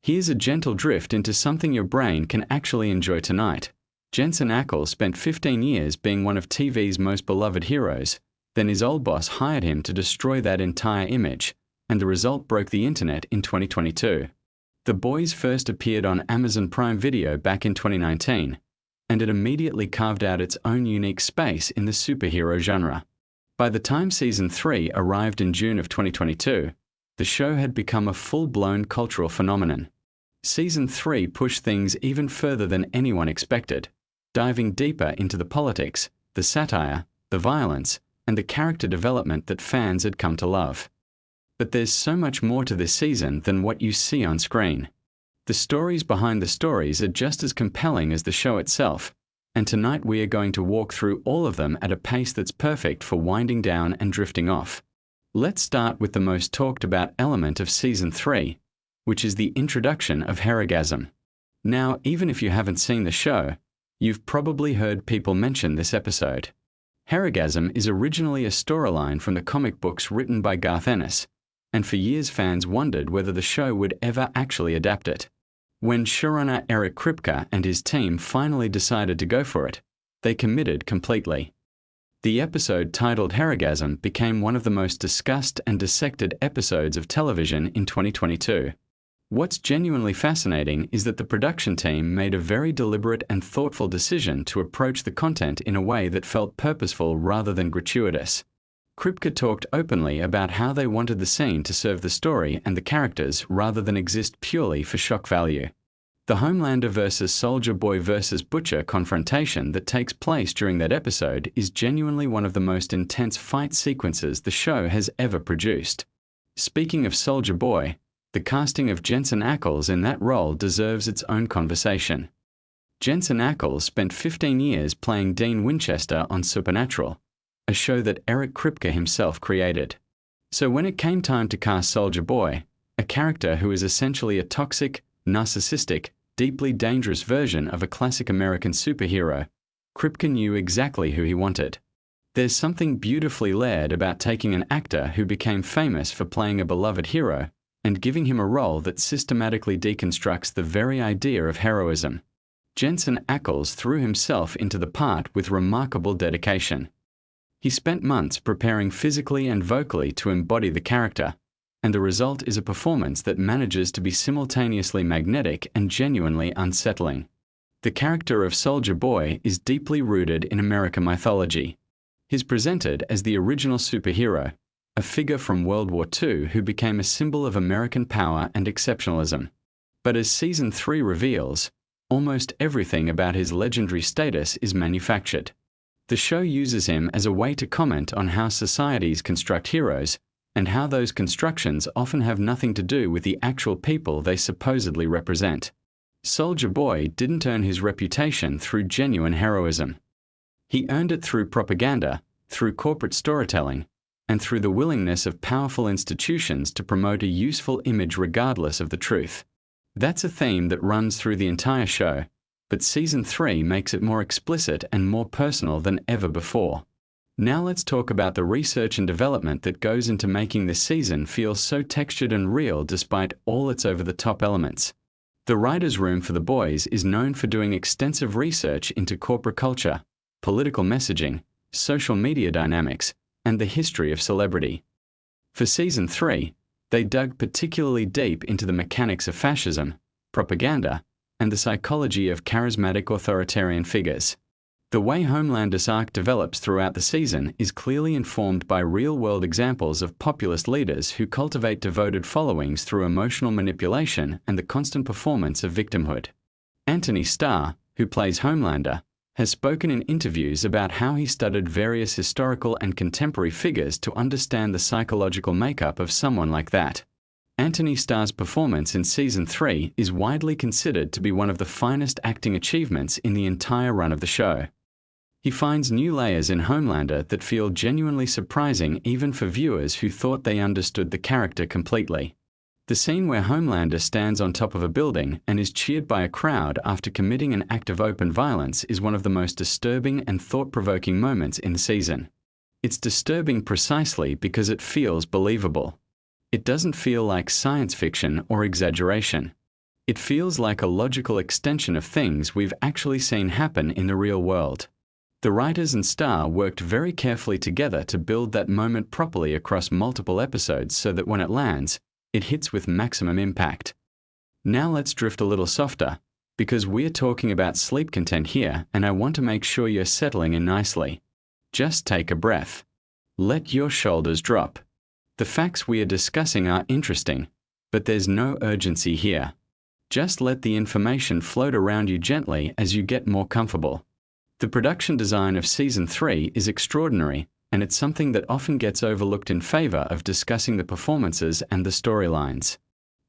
Here's a gentle drift into something your brain can actually enjoy tonight. Jensen Ackles spent 15 years being one of TV's most beloved heroes. Then his old boss hired him to destroy that entire image, and the result broke the internet in 2022. The Boys first appeared on Amazon Prime Video back in 2019, and it immediately carved out its own unique space in the superhero genre. By the time Season 3 arrived in June of 2022, the show had become a full-blown cultural phenomenon. Season 3 pushed things even further than anyone expected, diving deeper into the politics, the satire, the violence, and the character development that fans had come to love. But there's so much more to this season than what you see on screen. The stories behind the stories are just as compelling as the show itself, and tonight we are going to walk through all of them at a pace that's perfect for winding down and drifting off. Let's start with the most talked about element of Season 3, which is the introduction of Herogasm. Now, even if you haven't seen the show, you've probably heard people mention this episode. Herogasm is originally a storyline from the comic books written by Garth Ennis, and for years fans wondered whether the show would ever actually adapt it. When showrunner Eric Kripke and his team finally decided to go for it, they committed completely. The episode titled Herogasm became one of the most discussed and dissected episodes of television in 2022. What's genuinely fascinating is that the production team made a very deliberate and thoughtful decision to approach the content in a way that felt purposeful rather than gratuitous. Kripke talked openly about how they wanted the scene to serve the story and the characters rather than exist purely for shock value. The Homelander versus Soldier Boy versus Butcher confrontation that takes place during that episode is genuinely one of the most intense fight sequences the show has ever produced. Speaking of Soldier Boy, the casting of Jensen Ackles in that role deserves its own conversation. Jensen Ackles spent 15 years playing Dean Winchester on Supernatural, a show that Eric Kripke himself created. So when it came time to cast Soldier Boy, a character who is essentially a toxic, narcissistic, deeply dangerous version of a classic American superhero, Kripke knew exactly who he wanted. There's something beautifully layered about taking an actor who became famous for playing a beloved hero and giving him a role that systematically deconstructs the very idea of heroism. Jensen Ackles threw himself into the part with remarkable dedication. He spent months preparing physically and vocally to embody the character, and the result is a performance that manages to be simultaneously magnetic and genuinely unsettling. The character of Soldier Boy is deeply rooted in American mythology. He's presented as the original superhero, a figure from World War II who became a symbol of American power and exceptionalism. But as Season 3 reveals, almost everything about his legendary status is manufactured. The show uses him as a way to comment on how societies construct heroes, and how those constructions often have nothing to do with the actual people they supposedly represent. Soldier Boy didn't earn his reputation through genuine heroism. He earned it through propaganda, through corporate storytelling, and through the willingness of powerful institutions to promote a useful image regardless of the truth. That's a theme that runs through the entire show, but Season 3 makes it more explicit and more personal than ever before. Now let's talk about the research and development that goes into making this season feel so textured and real despite all its over-the-top elements. The writer's room for The Boys is known for doing extensive research into corporate culture, political messaging, social media dynamics, and the history of celebrity. For Season 3, they dug particularly deep into the mechanics of fascism, propaganda, and the psychology of charismatic authoritarian figures. The way Homelander's arc develops throughout the season is clearly informed by real-world examples of populist leaders who cultivate devoted followings through emotional manipulation and the constant performance of victimhood. Anthony Starr, who plays Homelander, has spoken in interviews about how he studied various historical and contemporary figures to understand the psychological makeup of someone like that. Anthony Starr's performance in Season 3 is widely considered to be one of the finest acting achievements in the entire run of the show. He finds new layers in Homelander that feel genuinely surprising even for viewers who thought they understood the character completely. The scene where Homelander stands on top of a building and is cheered by a crowd after committing an act of open violence is one of the most disturbing and thought-provoking moments in the season. It's disturbing precisely because it feels believable. It doesn't feel like science fiction or exaggeration. It feels like a logical extension of things we've actually seen happen in the real world. The writers and star worked very carefully together to build that moment properly across multiple episodes so that when it lands, it hits with maximum impact. Now let's drift a little softer, because we're talking about sleep content here and I want to make sure you're settling in nicely. Just take a breath. Let your shoulders drop. The facts we are discussing are interesting, but there's no urgency here. Just let the information float around you gently as you get more comfortable. The production design of Season 3 is extraordinary, and it's something that often gets overlooked in favor of discussing the performances and the storylines.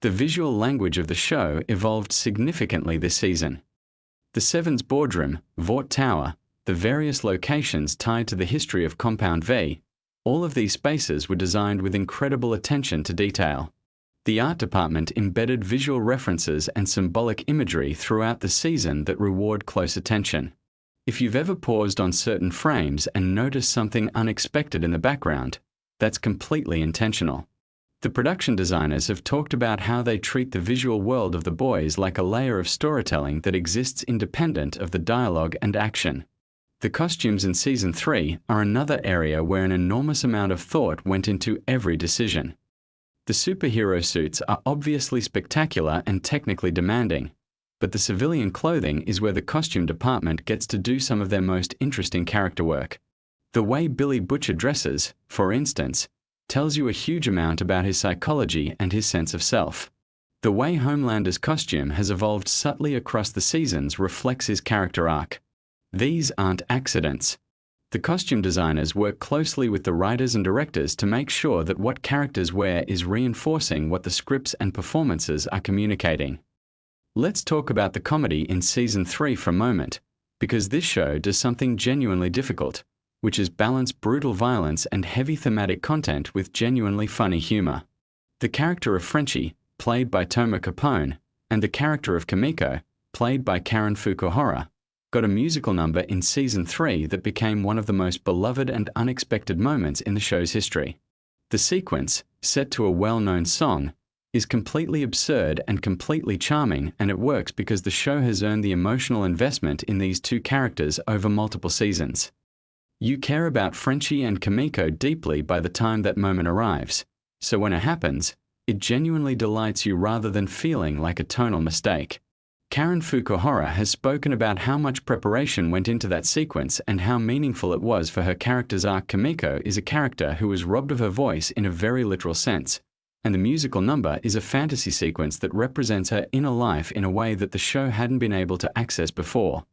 The visual language of the show evolved significantly this season. The Seven's boardroom, Vought Tower, the various locations tied to the history of Compound V, all of these spaces were designed with incredible attention to detail. The art department embedded visual references and symbolic imagery throughout the season that reward close attention. If you've ever paused on certain frames and noticed something unexpected in the background, that's completely intentional. The production designers have talked about how they treat the visual world of the boys like a layer of storytelling that exists independent of the dialogue and action. The costumes in Season 3 are another area where an enormous amount of thought went into every decision. The superhero suits are obviously spectacular and technically demanding, but the civilian clothing is where the costume department gets to do some of their most interesting character work. The way Billy Butcher dresses, for instance, tells you a huge amount about his psychology and his sense of self. The way Homelander's costume has evolved subtly across the seasons reflects his character arc. These aren't accidents. The costume designers work closely with the writers and directors to make sure that what characters wear is reinforcing what the scripts and performances are communicating. Let's talk about the comedy in Season 3 for a moment, because this show does something genuinely difficult, which is balance brutal violence and heavy thematic content with genuinely funny humor. The character of Frenchie, played by Toma Capone, and the character of Kimiko, played by Karen Fukuhara, got a musical number in Season 3 that became one of the most beloved and unexpected moments in the show's history. The sequence, set to a well-known song, is completely absurd and completely charming, and it works because the show has earned the emotional investment in these two characters over multiple seasons. You care about Frenchie and Kimiko deeply by the time that moment arrives, so when it happens, it genuinely delights you rather than feeling like a tonal mistake. Karen Fukuhara has spoken about how much preparation went into that sequence and how meaningful it was for her character's arc. Kimiko is a character who was robbed of her voice in a very literal sense, and the musical number is a fantasy sequence that represents her inner life in a way that the show hadn't been able to access before.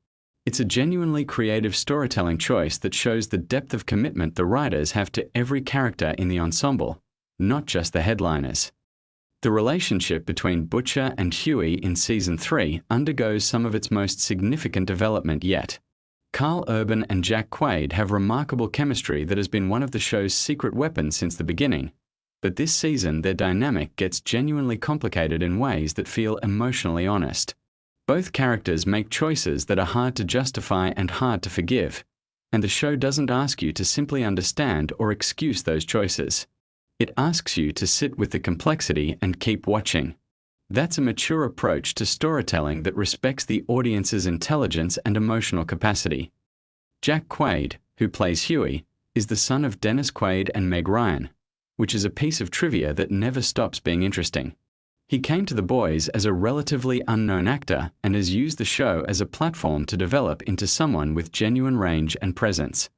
It's a genuinely creative storytelling choice that shows the depth of commitment the writers have to every character in the ensemble, not just the headliners. The relationship between Butcher and Huey in Season 3 undergoes some of its most significant development yet. Carl Urban and Jack Quaid have remarkable chemistry that has been one of the show's secret weapons since the beginning, but this season their dynamic gets genuinely complicated in ways that feel emotionally honest. Both characters make choices that are hard to justify and hard to forgive, and the show doesn't ask you to simply understand or excuse those choices. It asks you to sit with the complexity and keep watching. That's a mature approach to storytelling that respects the audience's intelligence and emotional capacity. Jack Quaid, who plays Huey, is the son of Dennis Quaid and Meg Ryan, which is a piece of trivia that never stops being interesting. He came to the boys as a relatively unknown actor and has used the show as a platform to develop into someone with genuine range and presence.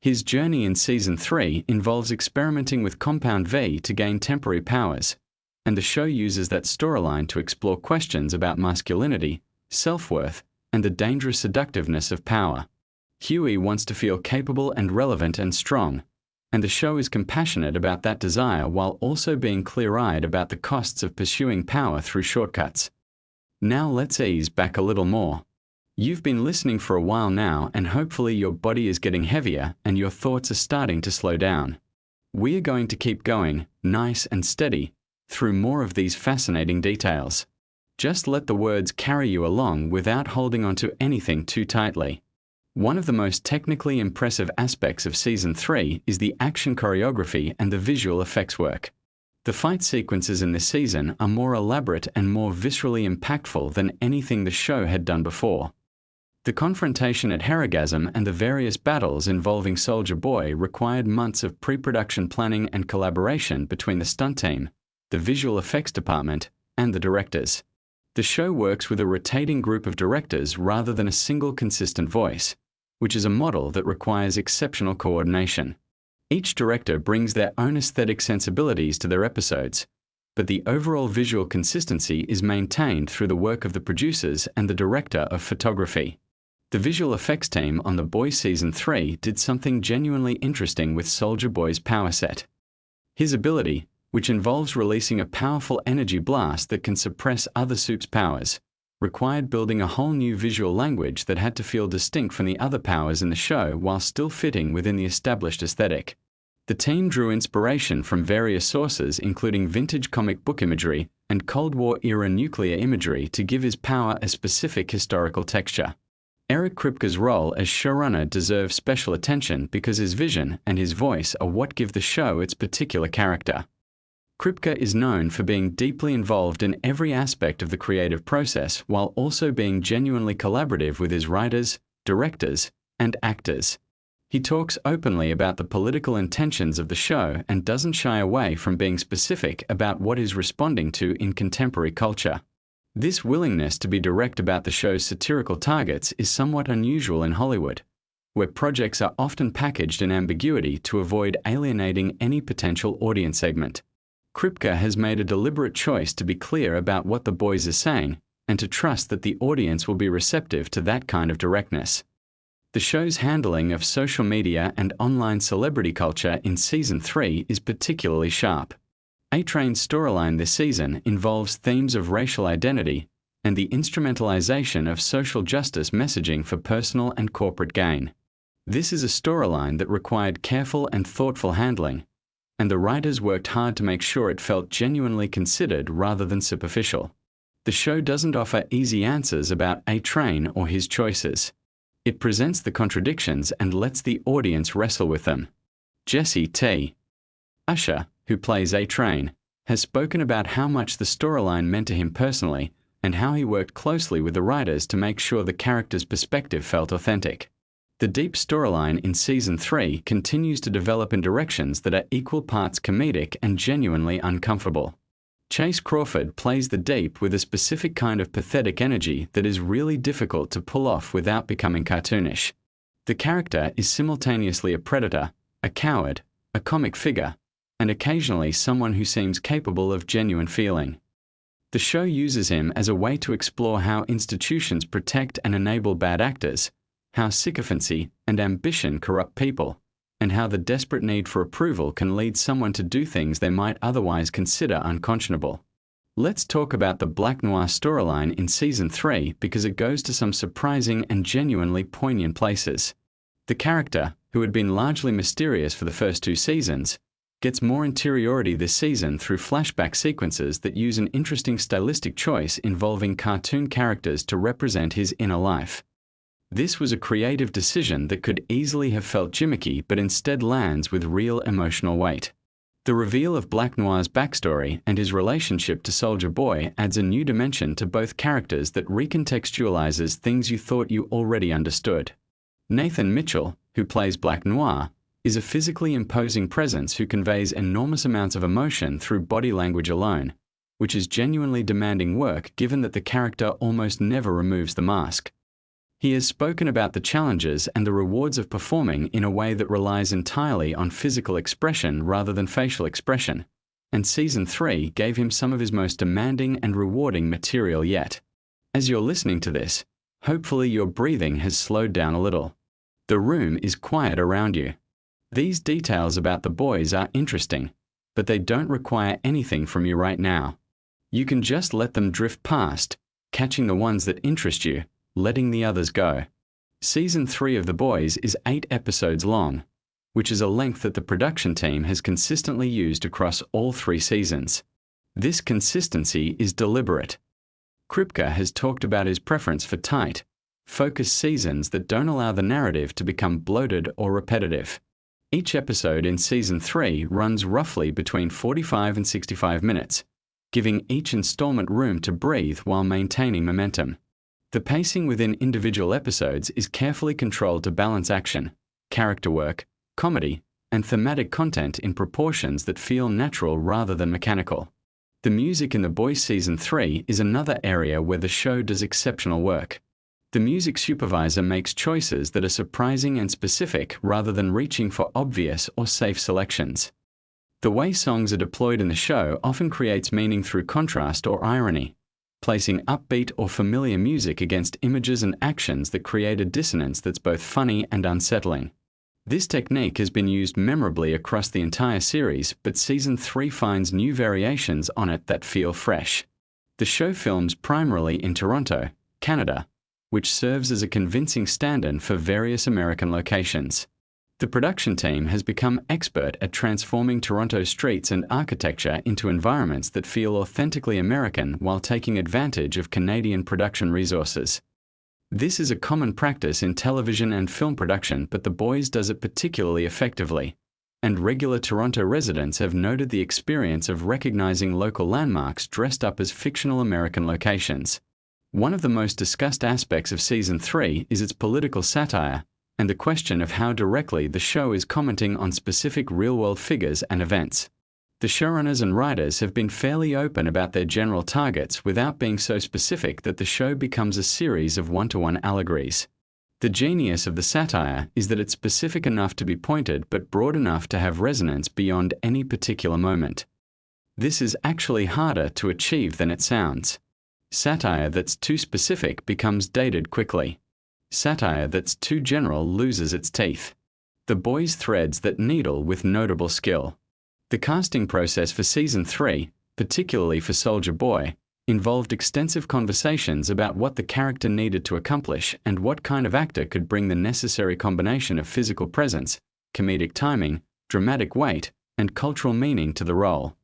His journey in Season 3 involves experimenting with Compound V to gain temporary powers, and the show uses that storyline to explore questions about masculinity, self-worth, and the dangerous seductiveness of power. Huey wants to feel capable and relevant and strong, and the show is compassionate about that desire while also being clear-eyed about the costs of pursuing power through shortcuts. Now let's ease back a little more. You've been listening for a while now, and hopefully your body is getting heavier and your thoughts are starting to slow down. We're going to keep going, nice and steady, through more of these fascinating details. Just let the words carry you along without holding onto anything too tightly. One of the most technically impressive aspects of Season 3 is the action choreography and the visual effects work. The fight sequences in this season are more elaborate and more viscerally impactful than anything the show had done before. The confrontation at Heragasm and the various battles involving Soldier Boy required months of pre-production planning and collaboration between the stunt team, the visual effects department, and the directors. The show works with a rotating group of directors rather than a single consistent voice, which is a model that requires exceptional coordination. Each director brings their own aesthetic sensibilities to their episodes, but the overall visual consistency is maintained through the work of the producers and the director of photography. The visual effects team on The Boys Season 3 did something genuinely interesting with Soldier Boy's power set. His ability, which involves releasing a powerful energy blast that can suppress other suits' powers, required building a whole new visual language that had to feel distinct from the other powers in the show while still fitting within the established aesthetic. The team drew inspiration from various sources including vintage comic book imagery and Cold War-era nuclear imagery to give his power a specific historical texture. Eric Kripke's role as showrunner deserves special attention because his vision and his voice are what give the show its particular character. Kripke is known for being deeply involved in every aspect of the creative process while also being genuinely collaborative with his writers, directors, and actors. He talks openly about the political intentions of the show and doesn't shy away from being specific about what he's responding to in contemporary culture. This willingness to be direct about the show's satirical targets is somewhat unusual in Hollywood, where projects are often packaged in ambiguity to avoid alienating any potential audience segment. Kripke has made a deliberate choice to be clear about what the boys are saying and to trust that the audience will be receptive to that kind of directness. The show's handling of social media and online celebrity culture in Season 3 is particularly sharp. A-Train's storyline this season involves themes of racial identity and the instrumentalization of social justice messaging for personal and corporate gain. This is a storyline that required careful and thoughtful handling, and the writers worked hard to make sure it felt genuinely considered rather than superficial. The show doesn't offer easy answers about A-Train or his choices. It presents the contradictions and lets the audience wrestle with them. Jesse T. Usher, who plays A-Train, has spoken about how much the storyline meant to him personally and how he worked closely with the writers to make sure the character's perspective felt authentic. The deep storyline in Season 3 continues to develop in directions that are equal parts comedic and genuinely uncomfortable. Chase Crawford plays the deep with a specific kind of pathetic energy that is really difficult to pull off without becoming cartoonish. The character is simultaneously a predator, a coward, a comic figure, and occasionally someone who seems capable of genuine feeling. The show uses him as a way to explore how institutions protect and enable bad actors, how sycophancy and ambition corrupt people, and how the desperate need for approval can lead someone to do things they might otherwise consider unconscionable. Let's talk about the Black Noir storyline in Season 3 because it goes to some surprising and genuinely poignant places. The character, who had been largely mysterious for the first 2 seasons, gets more interiority this season through flashback sequences that use an interesting stylistic choice involving cartoon characters to represent his inner life. This was a creative decision that could easily have felt gimmicky but instead lands with real emotional weight. The reveal of Black Noir's backstory and his relationship to Soldier Boy adds a new dimension to both characters that recontextualizes things you thought you already understood. Nathan Mitchell, who plays Black Noir, is a physically imposing presence who conveys enormous amounts of emotion through body language alone, which is genuinely demanding work given that the character almost never removes the mask. He has spoken about the challenges and the rewards of performing in a way that relies entirely on physical expression rather than facial expression, and Season 3 gave him some of his most demanding and rewarding material yet. As you're listening to this, hopefully your breathing has slowed down a little. The room is quiet around you. These details about the boys are interesting, but they don't require anything from you right now. You can just let them drift past, catching the ones that interest you, letting the others go. Season 3 of The Boys is 8 episodes long, which is a length that the production team has consistently used across all 3 seasons. This consistency is deliberate. Kripke has talked about his preference for tight, focused seasons that don't allow the narrative to become bloated or repetitive. Each episode in Season 3 runs roughly between 45 and 65 minutes, giving each installment room to breathe while maintaining momentum. The pacing within individual episodes is carefully controlled to balance action, character work, comedy, and thematic content in proportions that feel natural rather than mechanical. The music in The Boys Season 3 is another area where the show does exceptional work. The music supervisor makes choices that are surprising and specific rather than reaching for obvious or safe selections. The way songs are deployed in the show often creates meaning through contrast or irony, placing upbeat or familiar music against images and actions that create a dissonance that's both funny and unsettling. This technique has been used memorably across the entire series, but Season 3 finds new variations on it that feel fresh. The show films primarily in Toronto, Canada, which serves as a convincing stand-in for various American locations. The production team has become expert at transforming Toronto's streets and architecture into environments that feel authentically American while taking advantage of Canadian production resources. This is a common practice in television and film production, but The Boys does it particularly effectively, and regular Toronto residents have noted the experience of recognizing local landmarks dressed up as fictional American locations. One of the most discussed aspects of Season 3 is its political satire, and the question of how directly the show is commenting on specific real-world figures and events. The showrunners and writers have been fairly open about their general targets without being so specific that the show becomes a series of one-to-one allegories. The genius of the satire is that it's specific enough to be pointed but broad enough to have resonance beyond any particular moment. This is actually harder to achieve than it sounds. Satire that's too specific becomes dated quickly. Satire that's too general loses its teeth. The Boys threads that needle with notable skill. The casting process for Season 3, particularly for Soldier Boy, involved extensive conversations about what the character needed to accomplish and what kind of actor could bring the necessary combination of physical presence, comedic timing, dramatic weight, and cultural meaning to the role.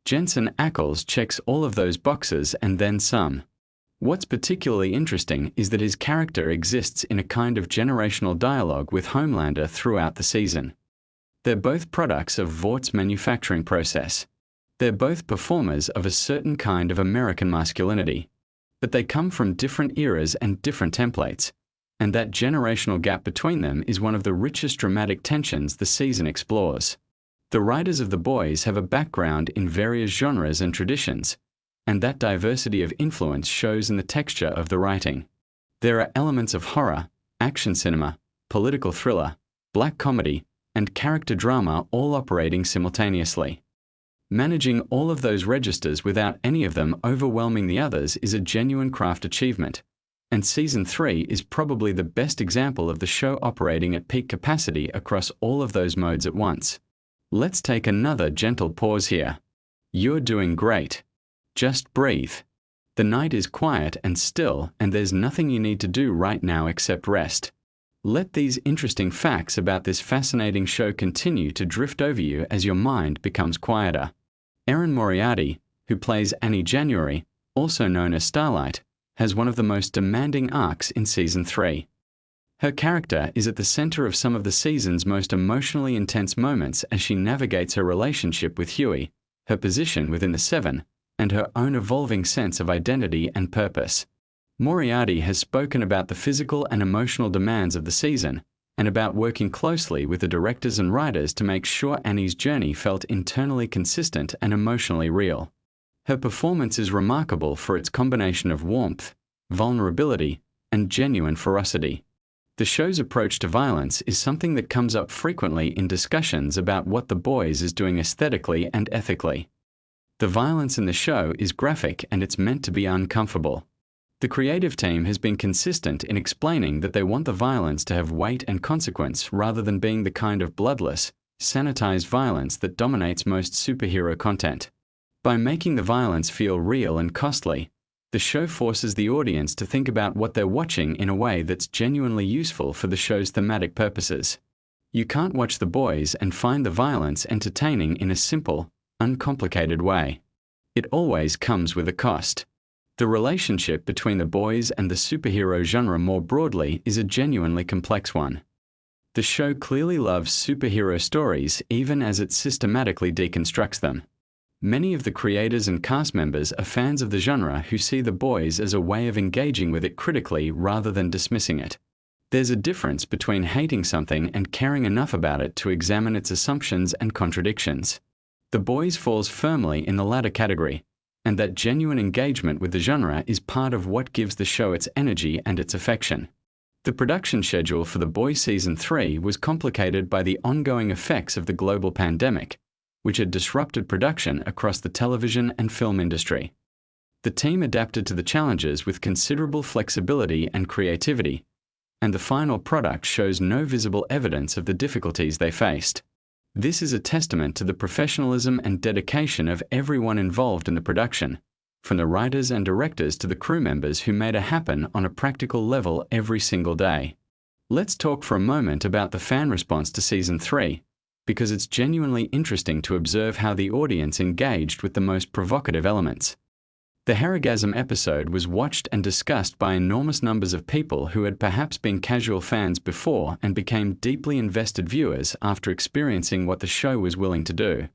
Jensen Ackles checks all of those boxes and then some. What's particularly interesting is that his character exists in a kind of generational dialogue with Homelander throughout the season. They're both products of Vaught's manufacturing process. They're both performers of a certain kind of American masculinity. But they come from different eras and different templates, and that generational gap between them is one of the richest dramatic tensions the season explores. The writers of The Boys have a background in various genres and traditions, and that diversity of influence shows in the texture of the writing. There are elements of horror, action cinema, political thriller, black comedy, and character drama all operating simultaneously. Managing all of those registers without any of them overwhelming the others is a genuine craft achievement, and Season 3 is probably the best example of the show operating at peak capacity across all of those modes at once. Let's take another gentle pause here. You're doing great. Just breathe. The night is quiet and still, and there's nothing you need to do right now except rest. Let these interesting facts about this fascinating show continue to drift over you as your mind becomes quieter. Erin Moriarty, who plays Annie January, also known as Starlight, has one of the most demanding arcs in Season 3. Her character is at the center of some of the season's most emotionally intense moments as she navigates her relationship with Huey, her position within the Seven, and her own evolving sense of identity and purpose. Moriarty has spoken about the physical and emotional demands of the season, and about working closely with the directors and writers to make sure Annie's journey felt internally consistent and emotionally real. Her performance is remarkable for its combination of warmth, vulnerability, and genuine ferocity. The show's approach to violence is something that comes up frequently in discussions about what The Boys is doing aesthetically and ethically. The violence in the show is graphic and it's meant to be uncomfortable. The creative team has been consistent in explaining that they want the violence to have weight and consequence rather than being the kind of bloodless, sanitized violence that dominates most superhero content. By making the violence feel real and costly, the show forces the audience to think about what they're watching in a way that's genuinely useful for the show's thematic purposes. You can't watch The Boys and find the violence entertaining in a simple, uncomplicated way. It always comes with a cost. The relationship between The Boys and the superhero genre more broadly is a genuinely complex one. The show clearly loves superhero stories even as it systematically deconstructs them. Many of the creators and cast members are fans of the genre who see The Boys as a way of engaging with it critically rather than dismissing it. There's a difference between hating something and caring enough about it to examine its assumptions and contradictions. The Boys falls firmly in the latter category, and that genuine engagement with the genre is part of what gives the show its energy and its affection. The production schedule for The Boys Season 3 was complicated by the ongoing effects of the global pandemic, which had disrupted production across the television and film industry. The team adapted to the challenges with considerable flexibility and creativity, and the final product shows no visible evidence of the difficulties they faced. This is a testament to the professionalism and dedication of everyone involved in the production, from the writers and directors to the crew members who made it happen on a practical level every single day. Let's talk for a moment about the fan response to Season 3, because it's genuinely interesting to observe how the audience engaged with the most provocative elements. The Harrigasm episode was watched and discussed by enormous numbers of people who had perhaps been casual fans before and became deeply invested viewers after experiencing what the show was willing to do.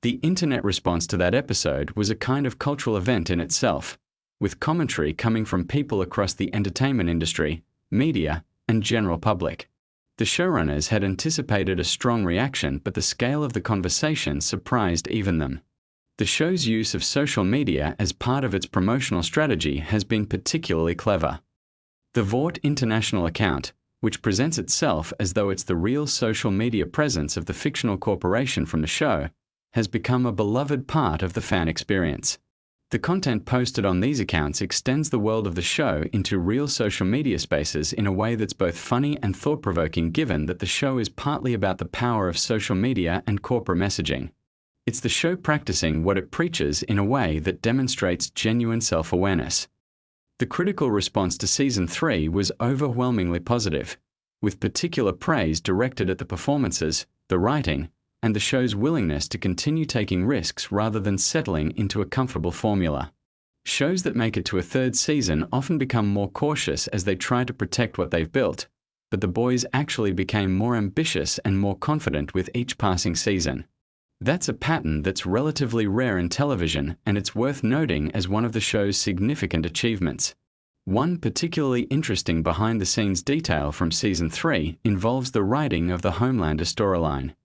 The internet response to that episode was a kind of cultural event in itself, with commentary coming from people across the entertainment industry, media, and general public. The showrunners had anticipated a strong reaction, but the scale of the conversation surprised even them. The show's use of social media as part of its promotional strategy has been particularly clever. The Vought International account, which presents itself as though it's the real social media presence of the fictional corporation from the show, has become a beloved part of the fan experience. The content posted on these accounts extends the world of the show into real social media spaces in a way that's both funny and thought-provoking, given that the show is partly about the power of social media and corporate messaging. It's the show practicing what it preaches in a way that demonstrates genuine self-awareness. The critical response to Season 3 was overwhelmingly positive, with particular praise directed at the performances, the writing, and the show's willingness to continue taking risks rather than settling into a comfortable formula. Shows that make it to a third season often become more cautious as they try to protect what they've built, but The Boys actually became more ambitious and more confident with each passing season. That's a pattern that's relatively rare in television, and it's worth noting as one of the show's significant achievements. One particularly interesting behind-the-scenes detail from Season 3 involves the writing of the Homelander storyline.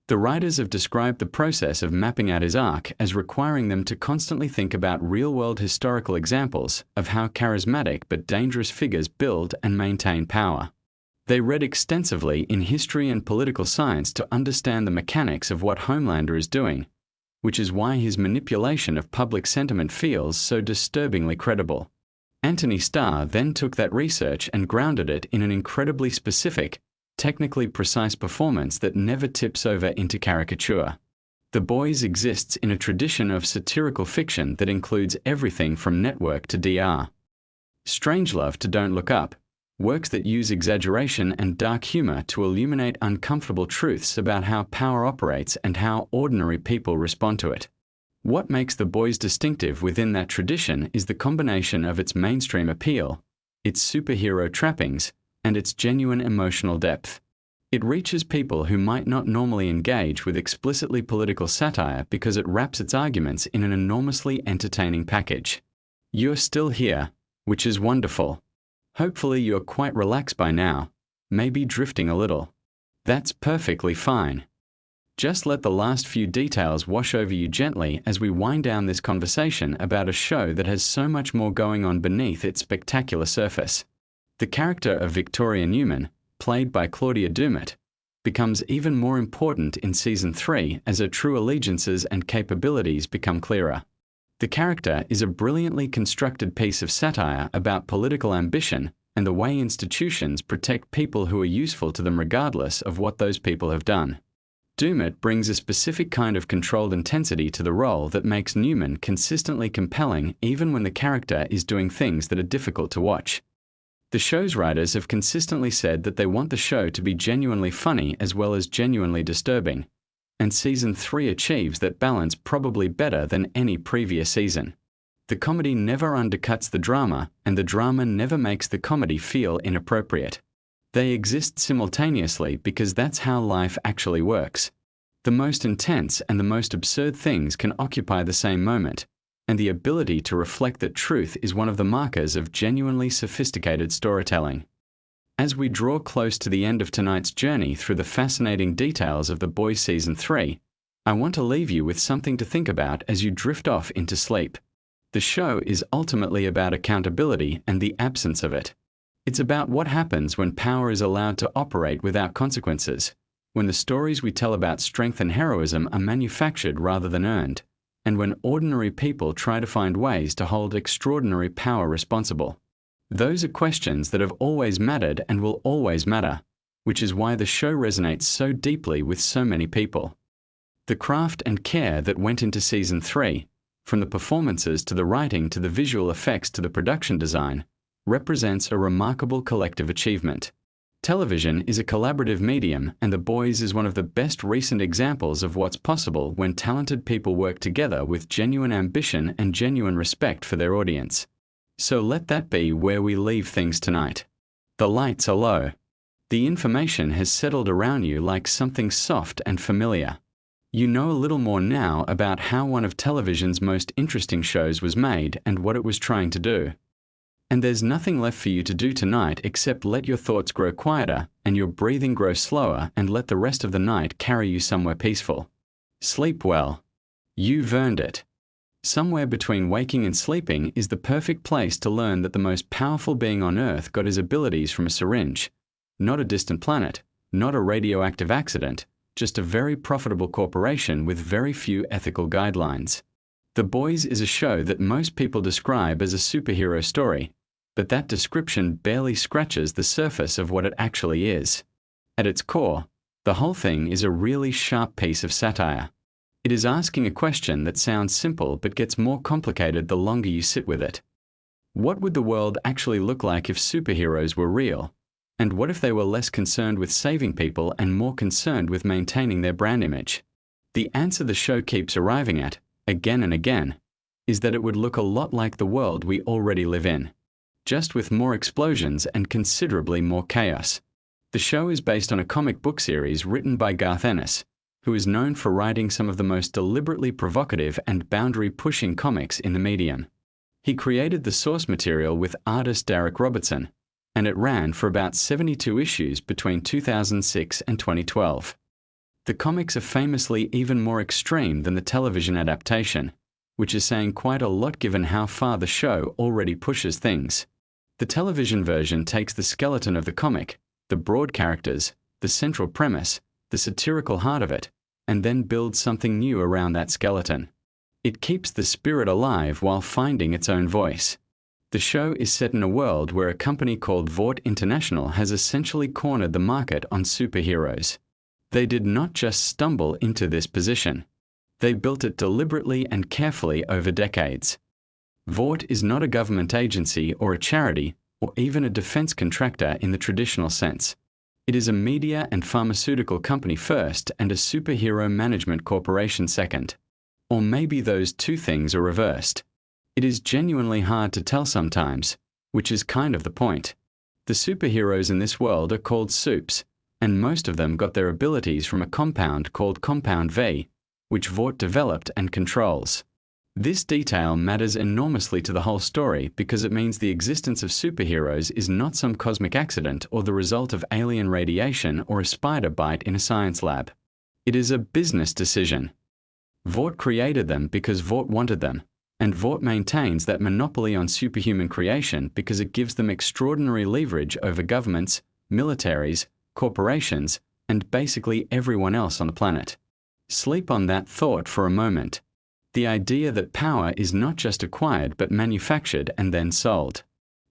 The writers have described the process of mapping out his arc as requiring them to constantly think about real-world historical examples of how charismatic but dangerous figures build and maintain power. They read extensively in history and political science to understand the mechanics of what Homelander is doing, which is why his manipulation of public sentiment feels so disturbingly credible. Anthony Starr then took that research and grounded it in an incredibly specific, technically precise performance that never tips over into caricature. The Boys exists in a tradition of satirical fiction that includes everything from Network to DR. Strangelove to Don't Look Up, works that use exaggeration and dark humor to illuminate uncomfortable truths about how power operates and how ordinary people respond to it. What makes The Boys distinctive within that tradition is the combination of its mainstream appeal, its superhero trappings, and its genuine emotional depth. It reaches people who might not normally engage with explicitly political satire because it wraps its arguments in an enormously entertaining package. You're still here, which is wonderful. Hopefully you're quite relaxed by now, maybe drifting a little. That's perfectly fine. Just let the last few details wash over you gently as we wind down this conversation about a show that has so much more going on beneath its spectacular surface. The character of Victoria Newman, played by Claudia DIDNT, becomes even more important in Season 3 as her true allegiances and capabilities become clearer. The character is a brilliantly constructed piece of satire about political ambition and the way institutions protect people who are useful to them regardless of what those people have done. DIDNT brings a specific kind of controlled intensity to the role that makes Newman consistently compelling even when the character is doing things that are difficult to watch. The show's writers have consistently said that they want the show to be genuinely funny as well as genuinely disturbing, and Season 3 achieves that balance probably better than any previous season. The comedy never undercuts the drama, and the drama never makes the comedy feel inappropriate. They exist simultaneously because that's how life actually works. The most intense and the most absurd things can occupy the same moment, and the ability to reflect that truth is one of the markers of genuinely sophisticated storytelling. As we draw close to the end of tonight's journey through the fascinating details of The Boys Season 3, I want to leave you with something to think about as you drift off into sleep. The show is ultimately about accountability and the absence of it. It's about what happens when power is allowed to operate without consequences, when the stories we tell about strength and heroism are manufactured rather than earned, and when ordinary people try to find ways to hold extraordinary power responsible. Those are questions that have always mattered and will always matter, which is why the show resonates so deeply with so many people. The craft and care that went into Season 3, from the performances to the writing to the visual effects to the production design, represents a remarkable collective achievement. Television is a collaborative medium, and The Boys is one of the best recent examples of what's possible when talented people work together with genuine ambition and genuine respect for their audience. So let that be where we leave things tonight. The lights are low. The information has settled around you like something soft and familiar. You know a little more now about how one of television's most interesting shows was made and what it was trying to do. And there's nothing left for you to do tonight except let your thoughts grow quieter and your breathing grow slower and let the rest of the night carry you somewhere peaceful. Sleep well. You've earned it. Somewhere between waking and sleeping is the perfect place to learn that the most powerful being on Earth got his abilities from a syringe. Not a distant planet, not a radioactive accident, just a very profitable corporation with very few ethical guidelines. The Boys is a show that most people describe as a superhero story, but that description barely scratches the surface of what it actually is. At its core, the whole thing is a really sharp piece of satire. It is asking a question that sounds simple but gets more complicated the longer you sit with it. What would the world actually look like if superheroes were real? And what if they were less concerned with saving people and more concerned with maintaining their brand image? The answer the show keeps arriving at, again and again, is that it would look a lot like the world we already live in, just with more explosions and considerably more chaos. The show is based on a comic book series written by Garth Ennis, who is known for writing some of the most deliberately provocative and boundary-pushing comics in the medium. He created the source material with artist Derek Robertson, and it ran for about 72 issues between 2006 and 2012. The comics are famously even more extreme than the television adaptation, which is saying quite a lot given how far the show already pushes things. The television version takes the skeleton of the comic, the broad characters, the central premise, the satirical heart of it, and then builds something new around that skeleton. It keeps the spirit alive while finding its own voice. The show is set in a world where a company called Vought International has essentially cornered the market on superheroes. They did not just stumble into this position. They built it deliberately and carefully over decades. Vought is not a government agency or a charity or even a defense contractor in the traditional sense. It is a media and pharmaceutical company first and a superhero management corporation second. Or maybe those two things are reversed. It is genuinely hard to tell sometimes, which is kind of the point. The superheroes in this world are called supes, and most of them got their abilities from a compound called Compound V, which Vought developed and controls. This detail matters enormously to the whole story because it means the existence of superheroes is not some cosmic accident or the result of alien radiation or a spider bite in a science lab. It is a business decision. Vought created them because Vought wanted them, and Vought maintains that monopoly on superhuman creation because it gives them extraordinary leverage over governments, militaries, corporations, and basically everyone else on the planet. Sleep on that thought for a moment. The idea that power is not just acquired but manufactured and then sold.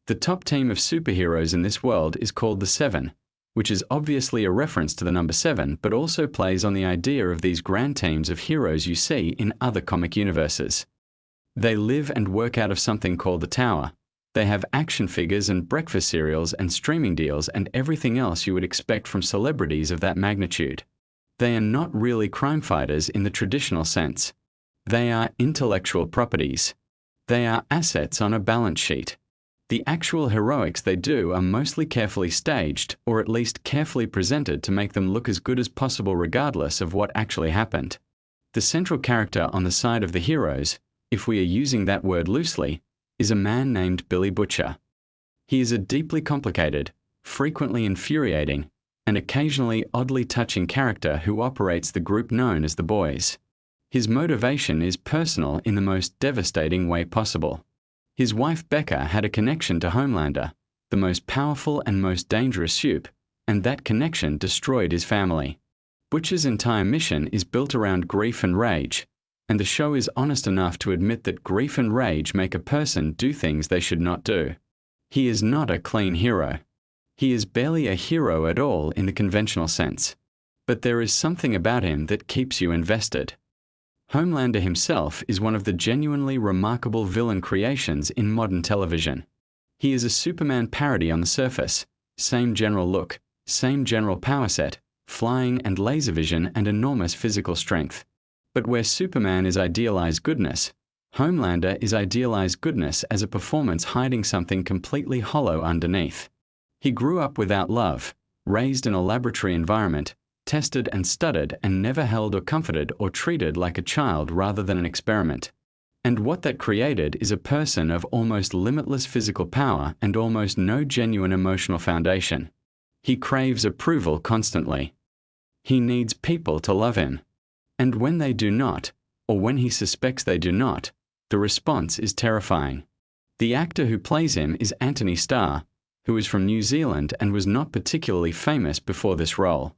The top team of superheroes in this world is called the Seven, which is obviously a reference to the number 7 but also plays on the idea of these grand teams of heroes you see in other comic universes. They live and work out of something called the Tower. They have action figures and breakfast cereals and streaming deals and everything else you would expect from celebrities of that magnitude. They are not really crime fighters in the traditional sense. They are intellectual properties. They are assets on a balance sheet. The actual heroics they do are mostly carefully staged, or at least carefully presented to make them look as good as possible regardless of what actually happened. The central character on the side of the heroes, if we are using that word loosely, is a man named Billy Butcher. He is a deeply complicated, frequently infuriating, and occasionally oddly touching character who operates the group known as the Boys. His motivation is personal in the most devastating way possible. His wife Becca had a connection to Homelander, the most powerful and most dangerous soup, and that connection destroyed his family. Butcher's entire mission is built around grief and rage, and the show is honest enough to admit that grief and rage make a person do things they should not do. He is not a clean hero. He is barely a hero at all in the conventional sense. But there is something about him that keeps you invested. Homelander himself is one of the genuinely remarkable villain creations in modern television. He is a Superman parody on the surface, same general look, same general power set, flying and laser vision and enormous physical strength. But where Superman is idealized goodness, Homelander is idealized goodness as a performance hiding something completely hollow underneath. He grew up without love, raised in a laboratory environment, tested and studied and never held or comforted or treated like a child rather than an experiment. And what that created is a person of almost limitless physical power and almost no genuine emotional foundation. He craves approval constantly. He needs people to love him. And when they do not, or when he suspects they do not, the response is terrifying. The actor who plays him is Anthony Starr, who is from New Zealand and was not particularly famous before this role.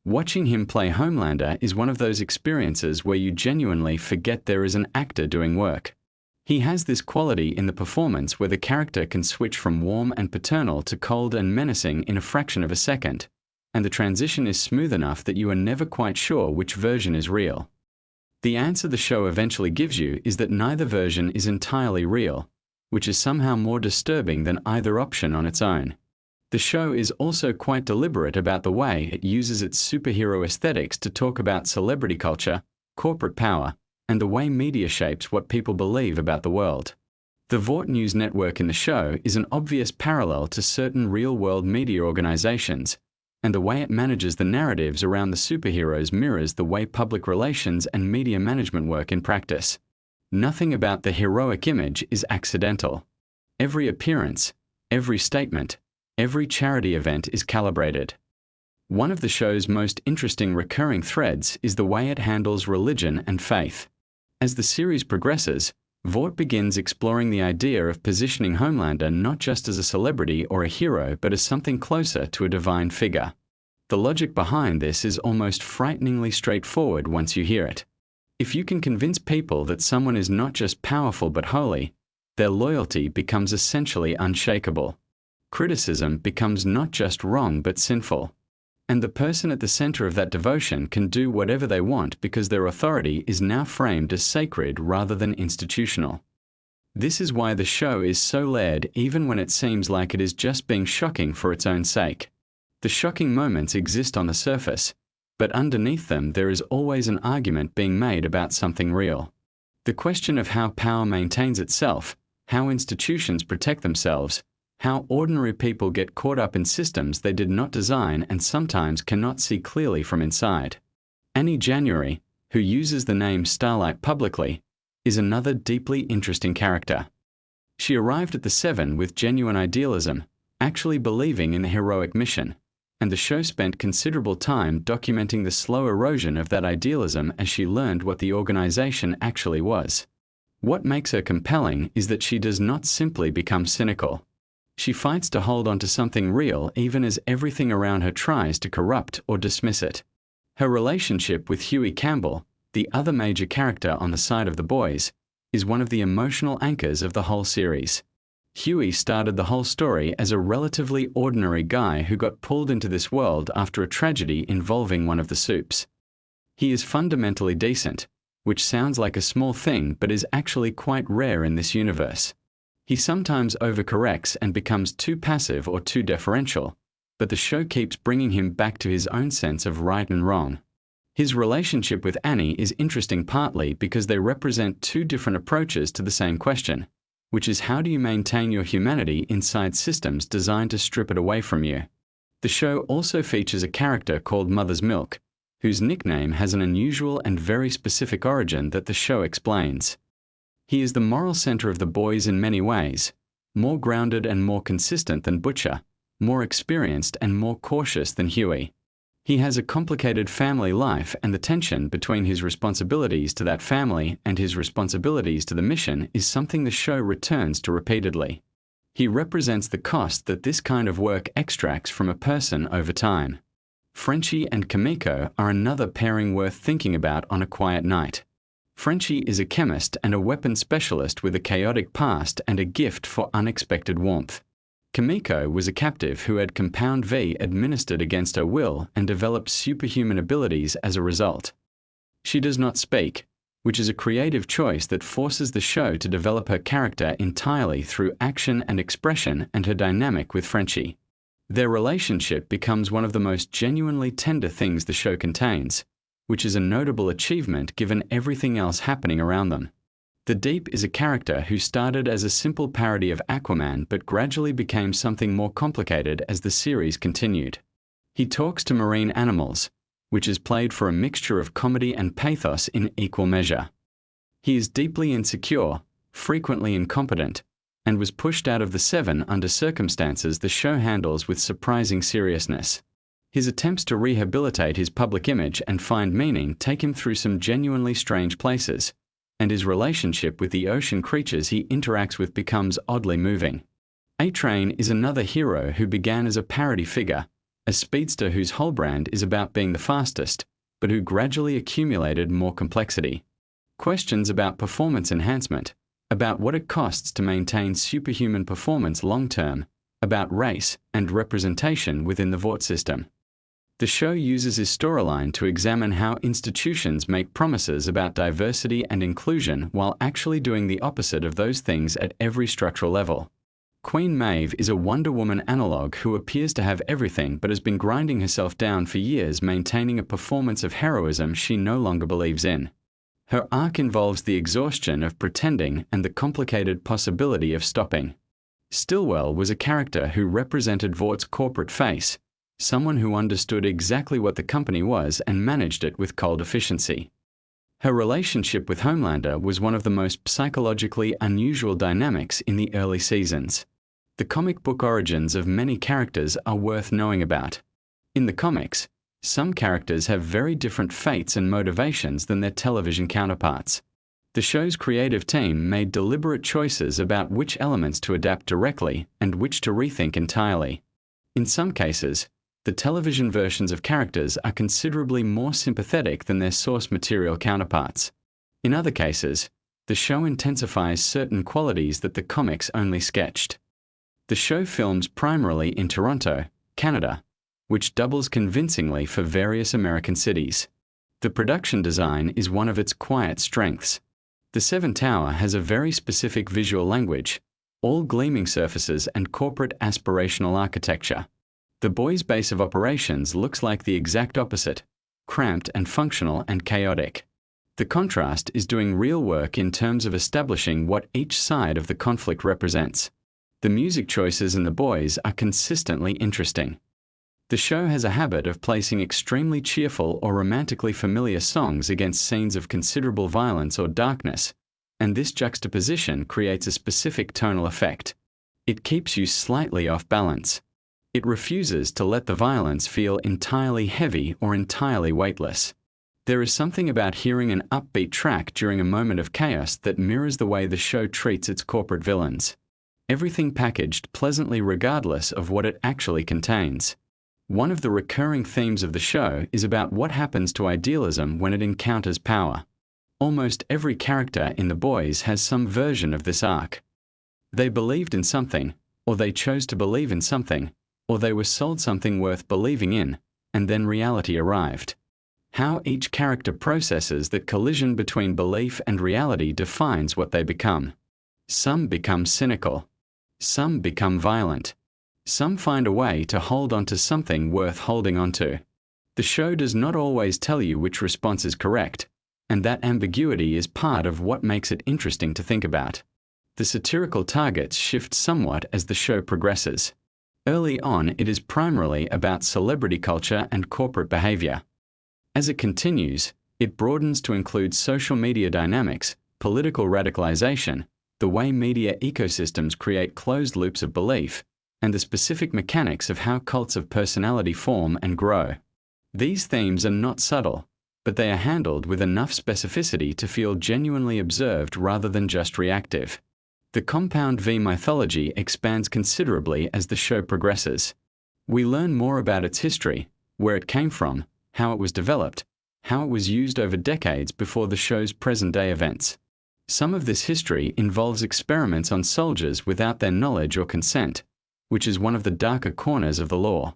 Watching him play Homelander is one of those experiences where you genuinely forget there is an actor doing work. He has this quality in the performance where the character can switch from warm and paternal to cold and menacing in a fraction of a second, and the transition is smooth enough that you are never quite sure which version is real. The answer the show eventually gives you is that neither version is entirely real, which is somehow more disturbing than either option on its own. The show is also quite deliberate about the way it uses its superhero aesthetics to talk about celebrity culture, corporate power, and the way media shapes what people believe about the world. The Vought News network in the show is an obvious parallel to certain real-world media organizations, and the way it manages the narratives around the superheroes mirrors the way public relations and media management work in practice. Nothing about the heroic image is accidental. Every appearance, every statement, every charity event is calibrated. One of the show's most interesting recurring threads is the way it handles religion and faith. As the series progresses, Vought begins exploring the idea of positioning Homelander not just as a celebrity or a hero but as something closer to a divine figure. The logic behind this is almost frighteningly straightforward once you hear it. If you can convince people that someone is not just powerful but holy, their loyalty becomes essentially unshakable. Criticism becomes not just wrong but sinful. And the person at the center of that devotion can do whatever they want because their authority is now framed as sacred rather than institutional. This is why the show is so layered even when it seems like it is just being shocking for its own sake. The shocking moments exist on the surface, but underneath them there is always an argument being made about something real. The question of how power maintains itself, how institutions protect themselves, how ordinary people get caught up in systems they did not design and sometimes cannot see clearly from inside. Annie January, who uses the name Starlight publicly, is another deeply interesting character. She arrived at the Seven with genuine idealism, actually believing in the heroic mission, and the show spent considerable time documenting the slow erosion of that idealism as she learned what the organization actually was. What makes her compelling is that she does not simply become cynical. She fights to hold on to something real even as everything around her tries to corrupt or dismiss it. Her relationship with Huey Campbell, the other major character on the side of the Boys, is one of the emotional anchors of the whole series. Huey started the whole story as a relatively ordinary guy who got pulled into this world after a tragedy involving one of the Supes. He is fundamentally decent, which sounds like a small thing but is actually quite rare in this universe. He sometimes overcorrects and becomes too passive or too deferential, but the show keeps bringing him back to his own sense of right and wrong. His relationship with Annie is interesting partly because they represent two different approaches to the same question. which is how do you maintain your humanity inside systems designed to strip it away from you. The show also features a character called Mother's Milk, whose nickname has an unusual and very specific origin that the show explains. He is the moral center of the boys in many ways, more grounded and more consistent than Butcher, more experienced and more cautious than Huey. He has a complicated family life, and the tension between his responsibilities to that family and his responsibilities to the mission is something the show returns to repeatedly. He represents the cost that this kind of work extracts from a person over time. Frenchie and Kimiko are another pairing worth thinking about on a quiet night. Frenchie is a chemist and a weapons specialist with a chaotic past and a gift for unexpected warmth. Kimiko was a captive who had Compound V administered against her will and developed superhuman abilities as a result. She does not speak, which is a creative choice that forces the show to develop her character entirely through action and expression and her dynamic with Frenchie. Their relationship becomes one of the most genuinely tender things the show contains, which is a notable achievement given everything else happening around them. The Deep is a character who started as a simple parody of Aquaman but gradually became something more complicated as the series continued. He talks to marine animals, which is played for a mixture of comedy and pathos in equal measure. He is deeply insecure, frequently incompetent, and was pushed out of the Seven under circumstances the show handles with surprising seriousness. His attempts to rehabilitate his public image and find meaning take him through some genuinely strange places, and his relationship with the ocean creatures he interacts with becomes oddly moving. A-Train is another hero who began as a parody figure, a speedster whose whole brand is about being the fastest, but who gradually accumulated more complexity. Questions about performance enhancement, about what it costs to maintain superhuman performance long-term, about race and representation within the Vought system. The show uses his storyline to examine how institutions make promises about diversity and inclusion while actually doing the opposite of those things at every structural level. Queen Maeve is a Wonder Woman analog who appears to have everything but has been grinding herself down for years maintaining a performance of heroism she no longer believes in. Her arc involves the exhaustion of pretending and the complicated possibility of stopping. Stillwell was a character who represented Vaught's corporate face, someone who understood exactly what the company was and managed it with cold efficiency. Her relationship with Homelander was one of the most psychologically unusual dynamics in the early seasons. The comic book origins of many characters are worth knowing about. In the comics, some characters have very different fates and motivations than their television counterparts. The show's creative team made deliberate choices about which elements to adapt directly and which to rethink entirely. In some cases, the television versions of characters are considerably more sympathetic than their source material counterparts. In other cases, the show intensifies certain qualities that the comics only sketched. The show films primarily in Toronto, Canada, which doubles convincingly for various American cities. The production design is one of its quiet strengths. The Seven Tower has a very specific visual language, all gleaming surfaces and corporate aspirational architecture. The boys' base of operations looks like the exact opposite, cramped and functional and chaotic. The contrast is doing real work in terms of establishing what each side of the conflict represents. The music choices in The Boys are consistently interesting. The show has a habit of placing extremely cheerful or romantically familiar songs against scenes of considerable violence or darkness, and this juxtaposition creates a specific tonal effect. It keeps you slightly off balance. It refuses to let the violence feel entirely heavy or entirely weightless. There is something about hearing an upbeat track during a moment of chaos that mirrors the way the show treats its corporate villains. Everything packaged pleasantly regardless of what it actually contains. One of the recurring themes of the show is about what happens to idealism when it encounters power. Almost every character in The Boys has some version of this arc. They believed in something, or they chose to believe in something, or they were sold something worth believing in, and then reality arrived. How each character processes that collision between belief and reality defines what they become. Some become cynical. Some become violent. Some find a way to hold on to something worth holding on to. The show does not always tell you which response is correct, and that ambiguity is part of what makes it interesting to think about. The satirical targets shift somewhat as the show progresses. Early on, it is primarily about celebrity culture and corporate behavior. As it continues, it broadens to include social media dynamics, political radicalization, the way media ecosystems create closed loops of belief, and the specific mechanics of how cults of personality form and grow. These themes are not subtle, but they are handled with enough specificity to feel genuinely observed rather than just reactive. The Compound V mythology expands considerably as the show progresses. We learn more about its history, where it came from, how it was developed, how it was used over decades before the show's present-day events. Some of this history involves experiments on soldiers without their knowledge or consent, which is one of the darker corners of the lore.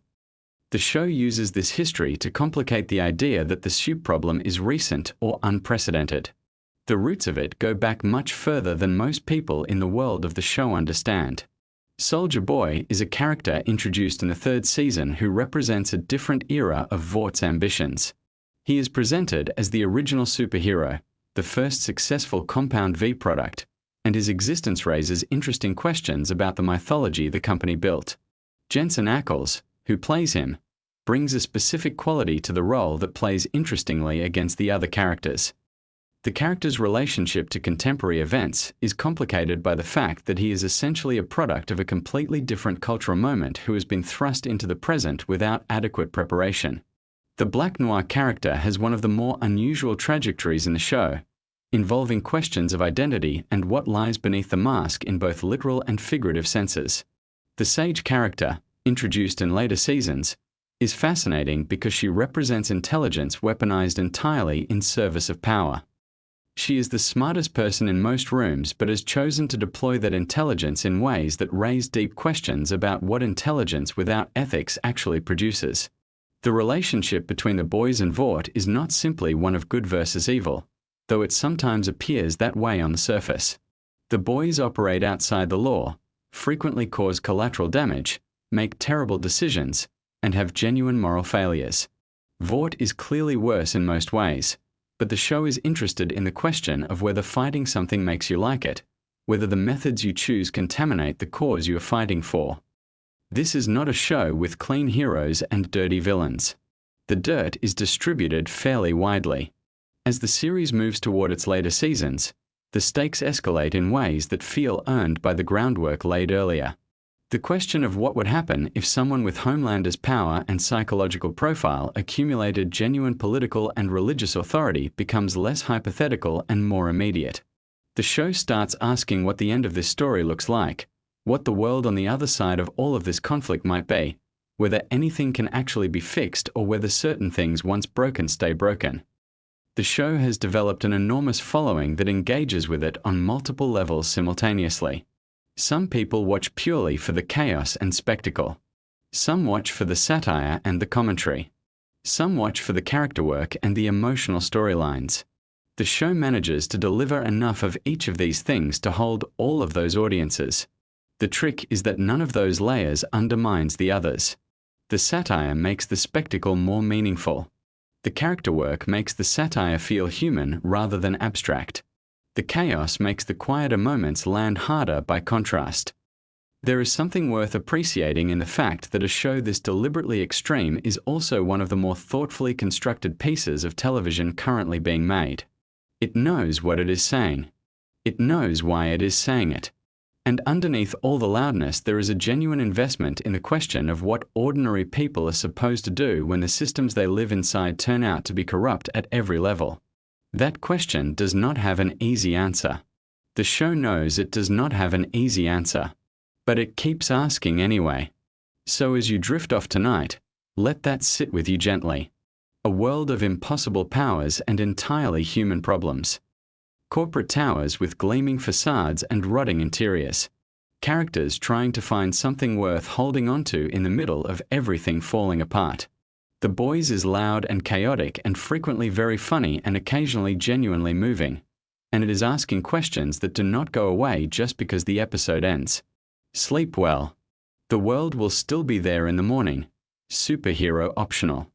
The show uses this history to complicate the idea that the soup problem is recent or unprecedented. The roots of it go back much further than most people in the world of the show understand. Soldier Boy is a character introduced in the third season who represents a different era of Vaught's ambitions. He is presented as the original superhero, the first successful Compound V product, and his existence raises interesting questions about the mythology the company built. Jensen Ackles, who plays him, brings a specific quality to the role that plays interestingly against the other characters. The character's relationship to contemporary events is complicated by the fact that he is essentially a product of a completely different cultural moment who has been thrust into the present without adequate preparation. The Black Noir character has one of the more unusual trajectories in the show, involving questions of identity and what lies beneath the mask in both literal and figurative senses. The Sage character, introduced in later seasons, is fascinating because she represents intelligence weaponized entirely in service of power. She is the smartest person in most rooms but has chosen to deploy that intelligence in ways that raise deep questions about what intelligence without ethics actually produces. The relationship between the boys and Vought is not simply one of good versus evil, though it sometimes appears that way on the surface. The boys operate outside the law, frequently cause collateral damage, make terrible decisions, and have genuine moral failures. Vought is clearly worse in most ways, but the show is interested in the question of whether fighting something makes you like it, whether the methods you choose contaminate the cause you are fighting for. This is not a show with clean heroes and dirty villains. The dirt is distributed fairly widely. As the series moves toward its later seasons, the stakes escalate in ways that feel earned by the groundwork laid earlier. The question of what would happen if someone with Homelander's power and psychological profile accumulated genuine political and religious authority becomes less hypothetical and more immediate. The show starts asking what the end of this story looks like, what the world on the other side of all of this conflict might be, whether anything can actually be fixed or whether certain things once broken stay broken. The show has developed an enormous following that engages with it on multiple levels simultaneously. Some people watch purely for the chaos and spectacle. Some watch for the satire and the commentary. Some watch for the character work and the emotional storylines. The show manages to deliver enough of each of these things to hold all of those audiences. The trick is that none of those layers undermines the others. The satire makes the spectacle more meaningful. The character work makes the satire feel human rather than abstract. The chaos makes the quieter moments land harder by contrast. There is something worth appreciating in the fact that a show this deliberately extreme is also one of the more thoughtfully constructed pieces of television currently being made. It knows what it is saying. It knows why it is saying it. And underneath all the loudness, there is a genuine investment in the question of what ordinary people are supposed to do when the systems they live inside turn out to be corrupt at every level. That question does not have an easy answer. The show knows it does not have an easy answer, but it keeps asking anyway. So as you drift off tonight, let that sit with you gently. A world of impossible powers and entirely human problems. Corporate towers with gleaming facades and rotting interiors. Characters trying to find something worth holding onto in the middle of everything falling apart. The Boys is loud and chaotic and frequently very funny and occasionally genuinely moving. And it is asking questions that do not go away just because the episode ends. Sleep well. The world will still be there in the morning. Superhero optional.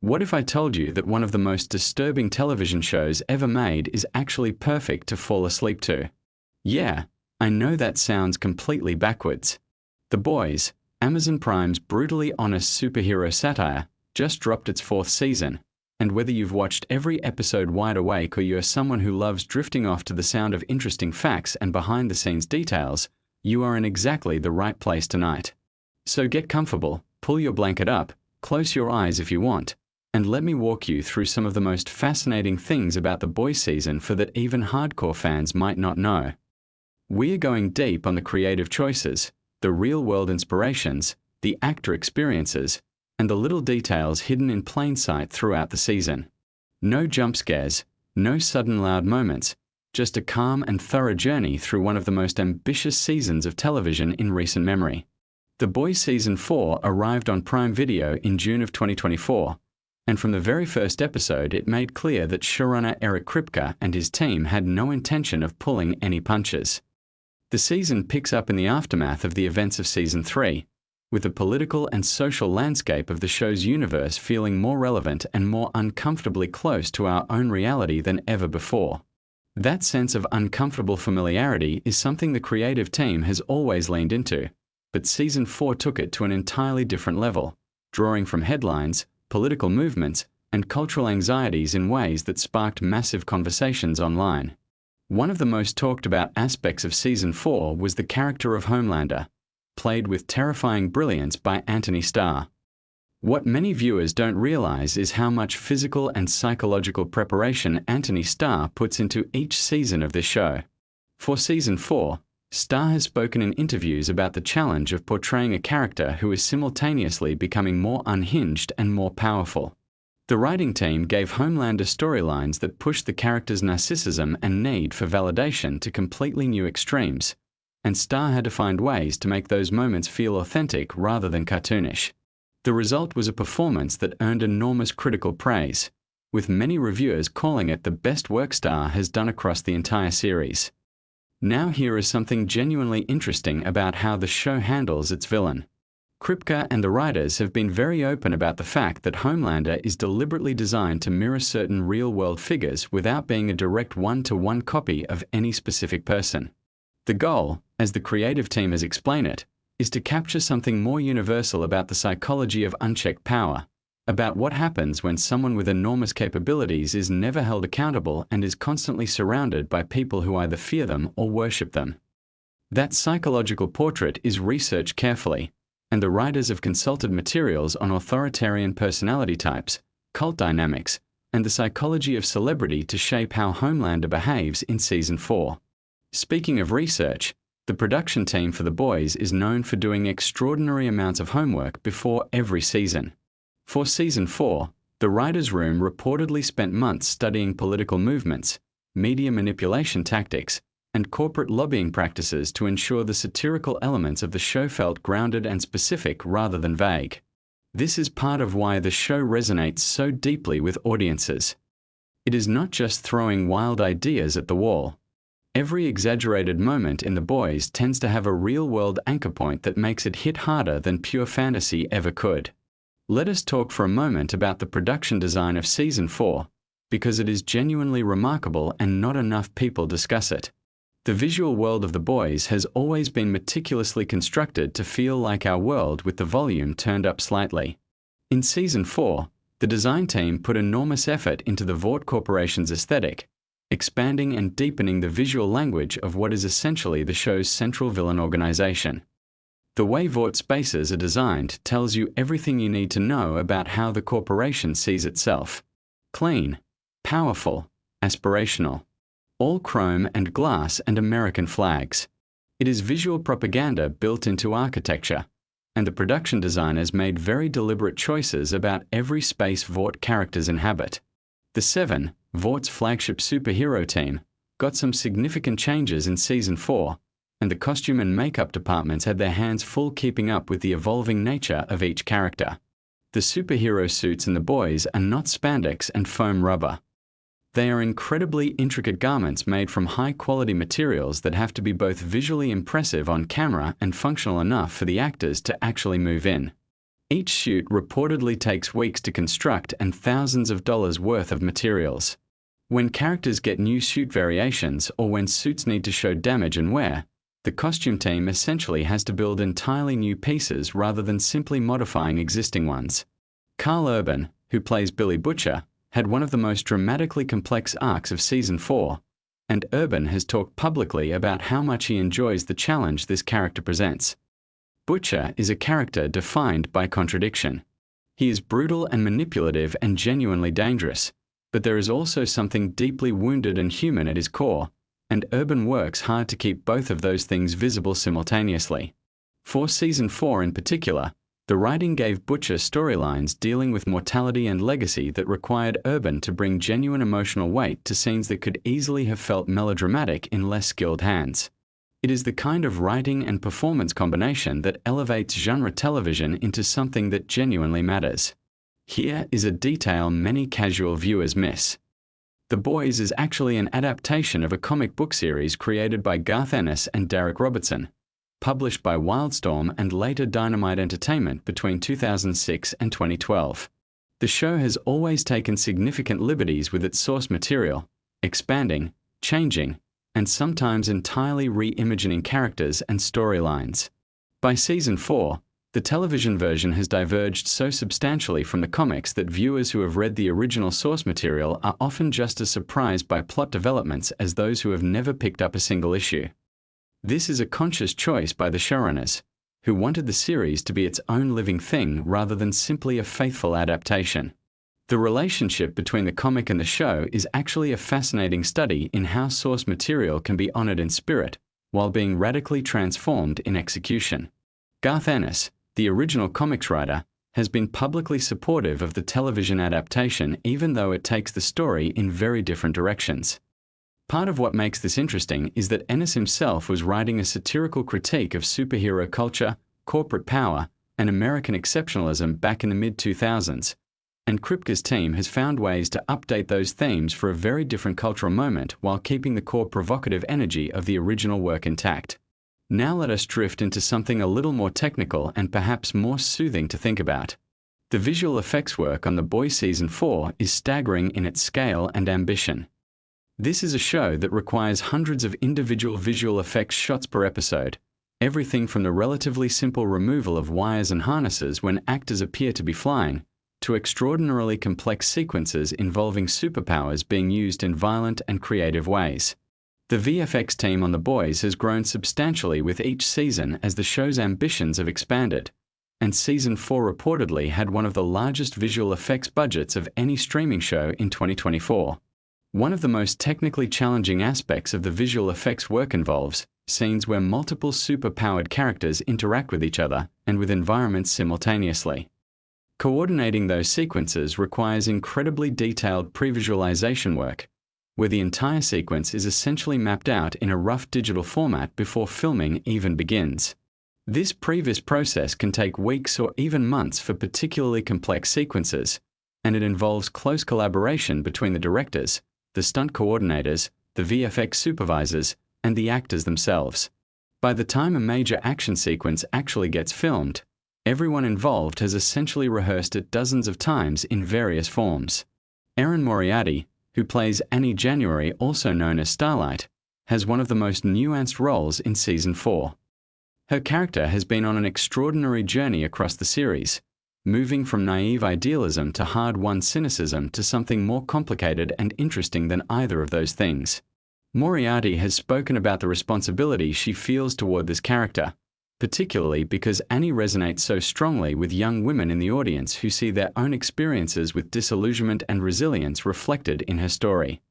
What if I told you that one of the most disturbing television shows ever made is actually perfect to fall asleep to? Yeah, I know that sounds completely backwards. The Boys, Amazon Prime's brutally honest superhero satire, just dropped its 4th season, and whether you've watched every episode wide awake or you're someone who loves drifting off to the sound of interesting facts and behind-the-scenes details, you are in exactly the right place tonight. So get comfortable, pull your blanket up, close your eyes if you want, and let me walk you through some of the most fascinating things about the Boys season for that even hardcore fans might not know. We're going deep on the creative choices, the real-world inspirations, the actor experiences, and the little details hidden in plain sight throughout the season. No jump scares, no sudden loud moments, just a calm and thorough journey through one of the most ambitious seasons of television in recent memory. The Boys Season 4 arrived on Prime Video in June of 2024, and from the very first episode it made clear that showrunner Eric Kripke and his team had no intention of pulling any punches. The season picks up in the aftermath of the events of Season 3, with the political and social landscape of the show's universe feeling more relevant and more uncomfortably close to our own reality than ever before. That sense of uncomfortable familiarity is something the creative team has always leaned into, but Season 4 took it to an entirely different level, drawing from headlines, political movements, and cultural anxieties in ways that sparked massive conversations online. One of the most talked about aspects of Season 4 was the character of Homelander, played with terrifying brilliance by Anthony Starr. What many viewers don't realize is how much physical and psychological preparation Anthony Starr puts into each season of this show. For Season 4, Starr has spoken in interviews about the challenge of portraying a character who is simultaneously becoming more unhinged and more powerful. The writing team gave Homelander storylines that pushed the character's narcissism and need for validation to completely new extremes, and Starr had to find ways to make those moments feel authentic rather than cartoonish. The result was a performance that earned enormous critical praise, with many reviewers calling it the best work Starr has done across the entire series. Now here is something genuinely interesting about how the show handles its villain. Kripke and the writers have been very open about the fact that Homelander is deliberately designed to mirror certain real-world figures without being a direct one-to-one copy of any specific person. The goal, as the creative team has explained it, is to capture something more universal about the psychology of unchecked power, about what happens when someone with enormous capabilities is never held accountable and is constantly surrounded by people who either fear them or worship them. That psychological portrait is researched carefully, and the writers have consulted materials on authoritarian personality types, cult dynamics, and the psychology of celebrity to shape how Homelander behaves in Season 4. Speaking of research, the production team for The Boys is known for doing extraordinary amounts of homework before every season. For Season 4, the writers' room reportedly spent months studying political movements, media manipulation tactics, and corporate lobbying practices to ensure the satirical elements of the show felt grounded and specific rather than vague. This is part of why the show resonates so deeply with audiences. It is not just throwing wild ideas at the wall. Every exaggerated moment in The Boys tends to have a real-world anchor point that makes it hit harder than pure fantasy ever could. Let us talk for a moment about the production design of Season 4, because it is genuinely remarkable and not enough people discuss it. The visual world of The Boys has always been meticulously constructed to feel like our world with the volume turned up slightly. In Season 4, the design team put enormous effort into the Vought Corporation's aesthetic, expanding and deepening the visual language of what is essentially the show's central villain organization. The way Vought spaces are designed tells you everything you need to know about how the corporation sees itself. Clean, powerful, aspirational. All chrome and glass and American flags. It is visual propaganda built into architecture, and the production designers made very deliberate choices about every space Vought characters inhabit. The Seven, Vaught's flagship superhero team, got some significant changes in Season 4, and the costume and makeup departments had their hands full keeping up with the evolving nature of each character. The superhero suits in The Boys are not spandex and foam rubber. They are incredibly intricate garments made from high-quality materials that have to be both visually impressive on camera and functional enough for the actors to actually move in. Each suit reportedly takes weeks to construct and thousands of dollars worth of materials. When characters get new suit variations or when suits need to show damage and wear, The costume team essentially has to build entirely new pieces rather than simply modifying existing ones. Carl Urban, who plays Billy Butcher, had one of the most dramatically complex arcs of Season 4, and Urban has talked publicly about how much he enjoys the challenge this character presents. Butcher is a character defined by contradiction. He is brutal and manipulative and genuinely dangerous, but there is also something deeply wounded and human at his core, and Urban works hard to keep both of those things visible simultaneously. For Season 4 in particular, the writing gave Butcher storylines dealing with mortality and legacy that required Urban to bring genuine emotional weight to scenes that could easily have felt melodramatic in less skilled hands. It is the kind of writing and performance combination that elevates genre television into something that genuinely matters. Here is a detail many casual viewers miss. The Boys is actually an adaptation of a comic book series created by Garth Ennis and Derek Robertson, published by Wildstorm and later Dynamite Entertainment between 2006 and 2012. The show has always taken significant liberties with its source material, expanding, changing, and sometimes entirely reimagining characters and storylines. By Season 4, the television version has diverged so substantially from the comics that viewers who have read the original source material are often just as surprised by plot developments as those who have never picked up a single issue. This is a conscious choice by the showrunners, who wanted the series to be its own living thing rather than simply a faithful adaptation. The relationship between the comic and the show is actually a fascinating study in how source material can be honored in spirit while being radically transformed in execution. Garth Ennis, the original comics writer, has been publicly supportive of the television adaptation even though it takes the story in very different directions. Part of what makes this interesting is that Ennis himself was writing a satirical critique of superhero culture, corporate power, and American exceptionalism back in the mid-2000s, and Kripke's team has found ways to update those themes for a very different cultural moment while keeping the core provocative energy of the original work intact. Now let us drift into something a little more technical and perhaps more soothing to think about. The visual effects work on The Boys Season 4 is staggering in its scale and ambition. This is a show that requires hundreds of individual visual effects shots per episode, everything from the relatively simple removal of wires and harnesses when actors appear to be flying, to extraordinarily complex sequences involving superpowers being used in violent and creative ways. The VFX team on The Boys has grown substantially with each season as the show's ambitions have expanded, and Season 4 reportedly had one of the largest visual effects budgets of any streaming show in 2024. One of the most technically challenging aspects of the visual effects work involves scenes where multiple super-powered characters interact with each other and with environments simultaneously. Coordinating those sequences requires incredibly detailed pre-visualization work, where the entire sequence is essentially mapped out in a rough digital format before filming even begins. This previs process can take weeks or even months for particularly complex sequences, and it involves close collaboration between the directors, the stunt coordinators, the VFX supervisors, and the actors themselves. By the time a major action sequence actually gets filmed, everyone involved has essentially rehearsed it dozens of times in various forms. Erin Moriarty, who plays Annie January, also known as Starlight, has one of the most nuanced roles in Season 4. Her character has been on an extraordinary journey across the series, moving from naive idealism to hard-won cynicism to something more complicated and interesting than either of those things. Moriarty has spoken about the responsibility she feels toward this character, particularly because Annie resonates so strongly with young women in the audience who see their own experiences with disillusionment and resilience reflected in her story.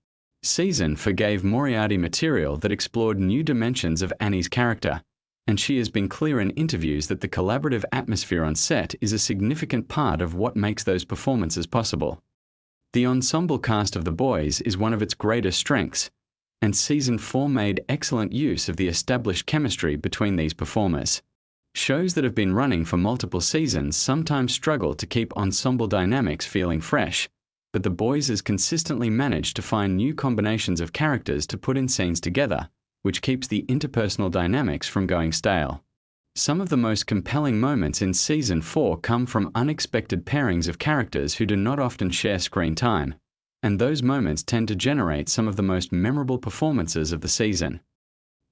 Season forgave Moriarty material that explored new dimensions of Annie's character, and she has been clear in interviews that the collaborative atmosphere on set is a significant part of what makes those performances possible. The ensemble cast of The Boys is one of its greatest strengths, and Season 4 made excellent use of the established chemistry between these performers. Shows that have been running for multiple seasons sometimes struggle to keep ensemble dynamics feeling fresh, but The Boys has consistently managed to find new combinations of characters to put in scenes together, which keeps the interpersonal dynamics from going stale. Some of the most compelling moments in Season 4 come from unexpected pairings of characters who do not often share screen time, and those moments tend to generate some of the most memorable performances of the season.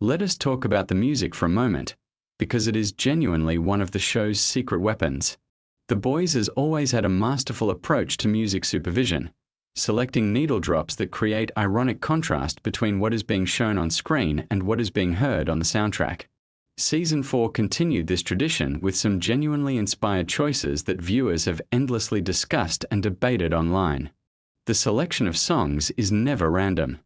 Let us talk about the music for a moment, because it is genuinely one of the show's secret weapons. The Boys has always had a masterful approach to music supervision, selecting needle drops that create ironic contrast between what is being shown on screen and what is being heard on the soundtrack. Season 4 continued this tradition with some genuinely inspired choices that viewers have endlessly discussed and debated online. The selection of songs is never random.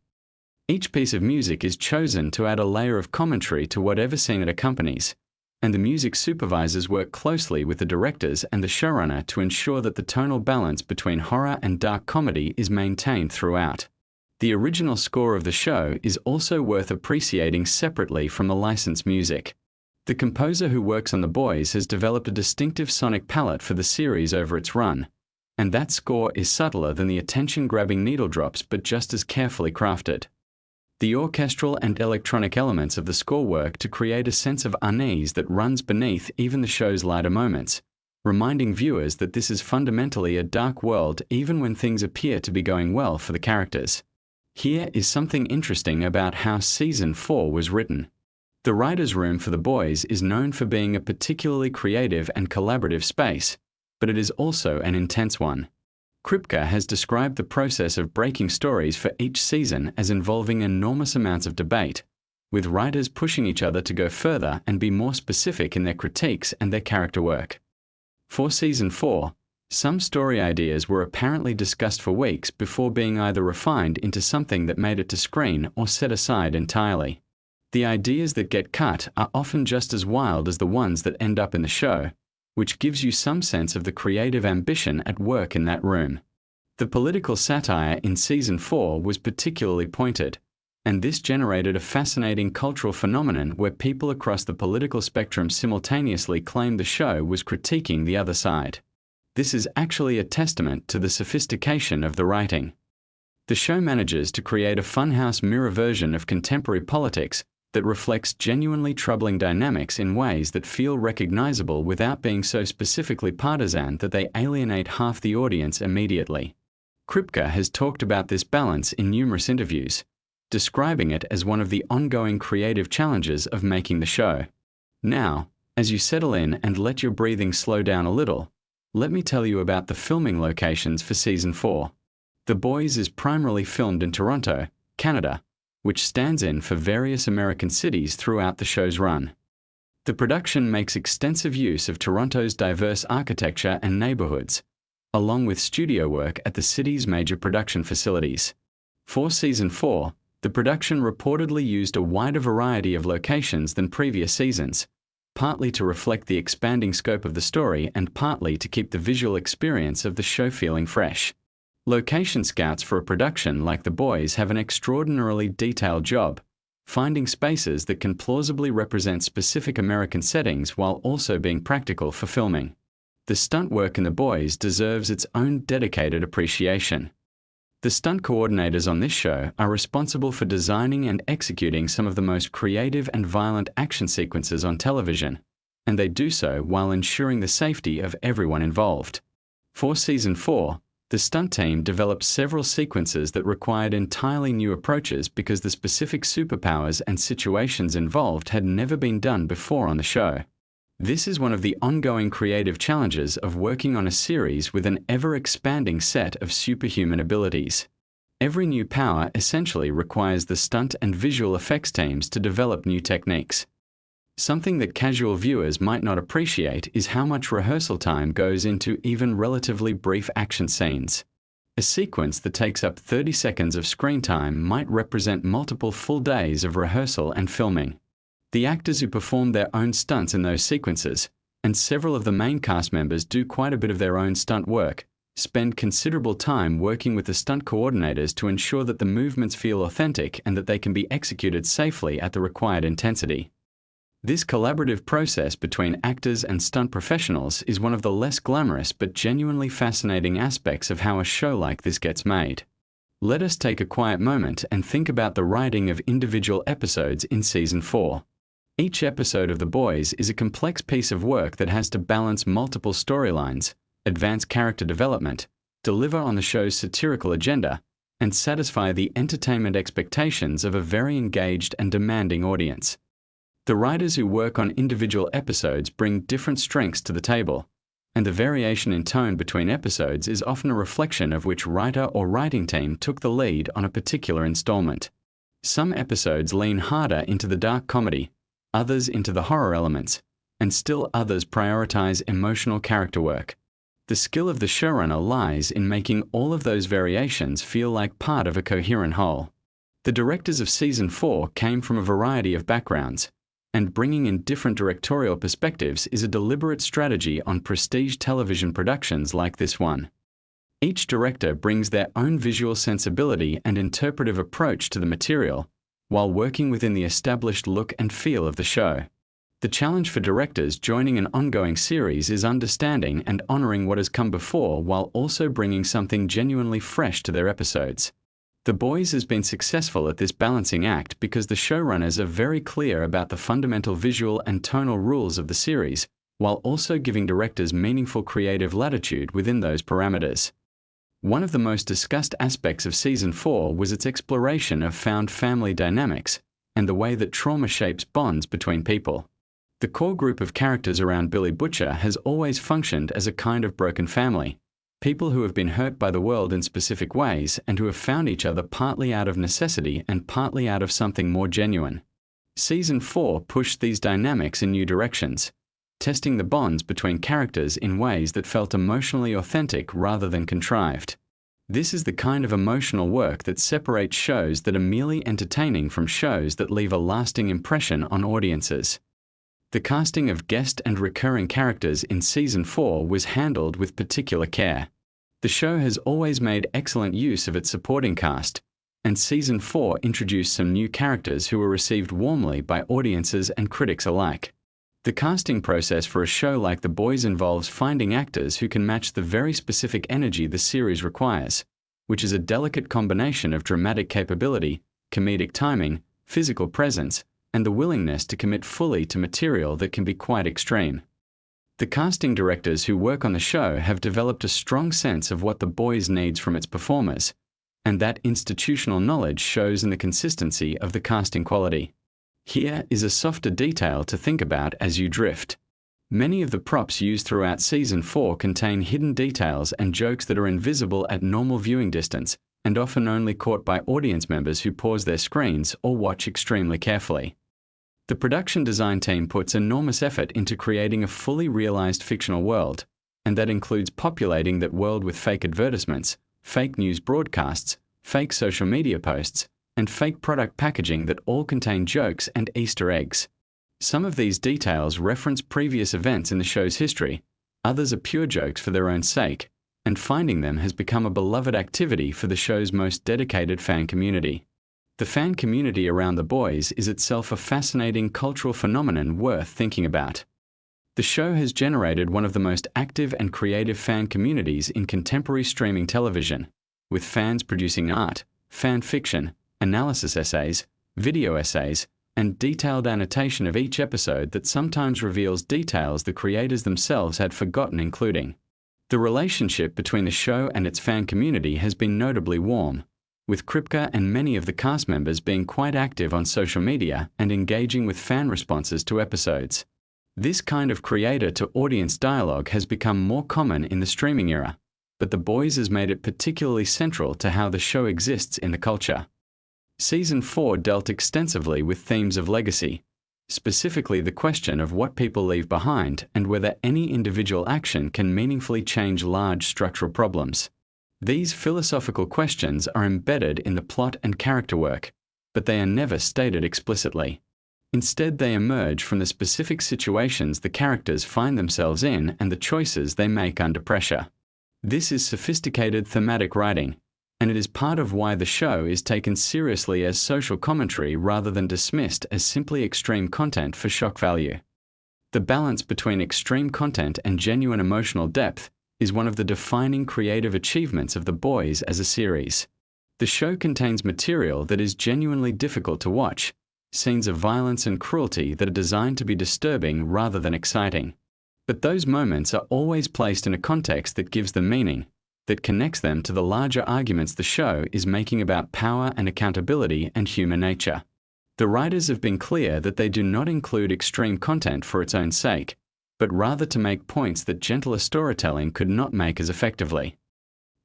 Each piece of music is chosen to add a layer of commentary to whatever scene it accompanies, and the music supervisors work closely with the directors and the showrunner to ensure that the tonal balance between horror and dark comedy is maintained throughout. The original score of the show is also worth appreciating separately from the licensed music. The composer who works on The Boys has developed a distinctive sonic palette for the series over its run, and that score is subtler than the attention-grabbing needle drops but just as carefully crafted. The orchestral and electronic elements of the score work to create a sense of unease that runs beneath even the show's lighter moments, reminding viewers that this is fundamentally a dark world even when things appear to be going well for the characters. Here is something interesting about how Season 4 was written. The writer's room for The Boys is known for being a particularly creative and collaborative space, but it is also an intense one. Kripke has described the process of breaking stories for each season as involving enormous amounts of debate, with writers pushing each other to go further and be more specific in their critiques and their character work. For Season 4, some story ideas were apparently discussed for weeks before being either refined into something that made it to screen or set aside entirely. The ideas that get cut are often just as wild as the ones that end up in the show, which gives you some sense of the creative ambition at work in that room. The political satire in Season 4 was particularly pointed, and this generated a fascinating cultural phenomenon where people across the political spectrum simultaneously claimed the show was critiquing the other side. This is actually a testament to the sophistication of the writing. The show manages to create a funhouse mirror version of contemporary politics that reflects genuinely troubling dynamics in ways that feel recognizable without being so specifically partisan that they alienate half the audience immediately. Kripke has talked about this balance in numerous interviews, describing it as one of the ongoing creative challenges of making the show. Now, as you settle in and let your breathing slow down a little, let me tell you about the filming locations for Season 4. The Boys is primarily filmed in Toronto, Canada, which stands in for various American cities throughout the show's run. The production makes extensive use of Toronto's diverse architecture and neighborhoods, along with studio work at the city's major production facilities. For Season 4, the production reportedly used a wider variety of locations than previous seasons, partly to reflect the expanding scope of the story and partly to keep the visual experience of the show feeling fresh. Location scouts for a production like The Boys have an extraordinarily detailed job, finding spaces that can plausibly represent specific American settings while also being practical for filming. The stunt work in The Boys deserves its own dedicated appreciation. The stunt coordinators on this show are responsible for designing and executing some of the most creative and violent action sequences on television, and they do so while ensuring the safety of everyone involved. For Season 4, the stunt team developed several sequences that required entirely new approaches because the specific superpowers and situations involved had never been done before on the show. This is one of the ongoing creative challenges of working on a series with an ever-expanding set of superhuman abilities. Every new power essentially requires the stunt and visual effects teams to develop new techniques. Something that casual viewers might not appreciate is how much rehearsal time goes into even relatively brief action scenes. A sequence that takes up 30 seconds of screen time might represent multiple full days of rehearsal and filming. The actors who perform their own stunts in those sequences, and several of the main cast members do quite a bit of their own stunt work, spend considerable time working with the stunt coordinators to ensure that the movements feel authentic and that they can be executed safely at the required intensity. This collaborative process between actors and stunt professionals is one of the less glamorous but genuinely fascinating aspects of how a show like this gets made. Let us take a quiet moment and think about the writing of individual episodes in Season 4. Each episode of The Boys is a complex piece of work that has to balance multiple storylines, advance character development, deliver on the show's satirical agenda, and satisfy the entertainment expectations of a very engaged and demanding audience. The writers who work on individual episodes bring different strengths to the table, and the variation in tone between episodes is often a reflection of which writer or writing team took the lead on a particular installment. Some episodes lean harder into the dark comedy, others into the horror elements, and still others prioritize emotional character work. The skill of the showrunner lies in making all of those variations feel like part of a coherent whole. The directors of Season 4 came from a variety of backgrounds, and bringing in different directorial perspectives is a deliberate strategy on prestige television productions like this one. Each director brings their own visual sensibility and interpretive approach to the material, while working within the established look and feel of the show. The challenge for directors joining an ongoing series is understanding and honoring what has come before while also bringing something genuinely fresh to their episodes. The Boys has been successful at this balancing act because the showrunners are very clear about the fundamental visual and tonal rules of the series, while also giving directors meaningful creative latitude within those parameters. One of the most discussed aspects of Season 4 was its exploration of found family dynamics and the way that trauma shapes bonds between people. The core group of characters around Billy Butcher has always functioned as a kind of broken family, people who have been hurt by the world in specific ways and who have found each other partly out of necessity and partly out of something more genuine. Season 4 pushed these dynamics in new directions, testing the bonds between characters in ways that felt emotionally authentic rather than contrived. This is the kind of emotional work that separates shows that are merely entertaining from shows that leave a lasting impression on audiences. The casting of guest and recurring characters in Season 4 was handled with particular care. The show has always made excellent use of its supporting cast, and Season 4 introduced some new characters who were received warmly by audiences and critics alike. The casting process for a show like The Boys involves finding actors who can match the very specific energy the series requires, which is a delicate combination of dramatic capability, comedic timing, physical presence, and the willingness to commit fully to material that can be quite extreme. The casting directors who work on the show have developed a strong sense of what The Boys needs from its performers, and that institutional knowledge shows in the consistency of the casting quality. Here is a softer detail to think about as you drift. Many of the props used throughout Season 4 contain hidden details and jokes that are invisible at normal viewing distance and often only caught by audience members who pause their screens or watch extremely carefully. The production design team puts enormous effort into creating a fully realized fictional world, and that includes populating that world with fake advertisements, fake news broadcasts, fake social media posts, and fake product packaging that all contain jokes and Easter eggs. Some of these details reference previous events in the show's history, others are pure jokes for their own sake, and finding them has become a beloved activity for the show's most dedicated fan community. The fan community around The Boys is itself a fascinating cultural phenomenon worth thinking about. The show has generated one of the most active and creative fan communities in contemporary streaming television, with fans producing art, fan fiction, analysis essays, video essays, and detailed annotation of each episode that sometimes reveals details the creators themselves had forgotten including. The relationship between the show and its fan community has been notably warm, with Kripke and many of the cast members being quite active on social media and engaging with fan responses to episodes. This kind of creator-to-audience dialogue has become more common in the streaming era, but The Boys has made it particularly central to how the show exists in the culture. Season 4 dealt extensively with themes of legacy, specifically the question of what people leave behind and whether any individual action can meaningfully change large structural problems. These philosophical questions are embedded in the plot and character work, but they are never stated explicitly. Instead, they emerge from the specific situations the characters find themselves in and the choices they make under pressure. This is sophisticated thematic writing, and it is part of why the show is taken seriously as social commentary rather than dismissed as simply extreme content for shock value. The balance between extreme content and genuine emotional depth is one of the defining creative achievements of The Boys as a series. The show contains material that is genuinely difficult to watch, scenes of violence and cruelty that are designed to be disturbing rather than exciting. But those moments are always placed in a context that gives them meaning, that connects them to the larger arguments the show is making about power and accountability and human nature. The writers have been clear that they do not include extreme content for its own sake, but rather to make points that gentler storytelling could not make as effectively.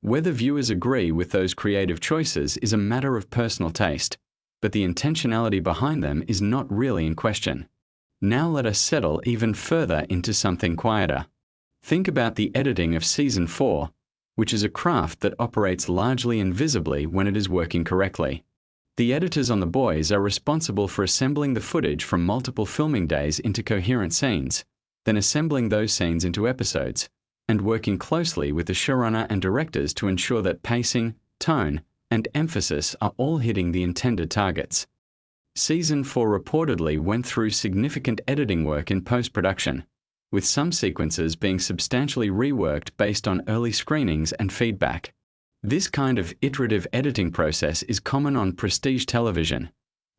Whether viewers agree with those creative choices is a matter of personal taste, but the intentionality behind them is not really in question. Now let us settle even further into something quieter. Think about the editing of Season 4, which is a craft that operates largely invisibly when it is working correctly. The editors on The Boys are responsible for assembling the footage from multiple filming days into coherent scenes, then assembling those scenes into episodes, and working closely with the showrunner and directors to ensure that pacing, tone, and emphasis are all hitting the intended targets. Season 4 reportedly went through significant editing work in post-production, with some sequences being substantially reworked based on early screenings and feedback. This kind of iterative editing process is common on prestige television,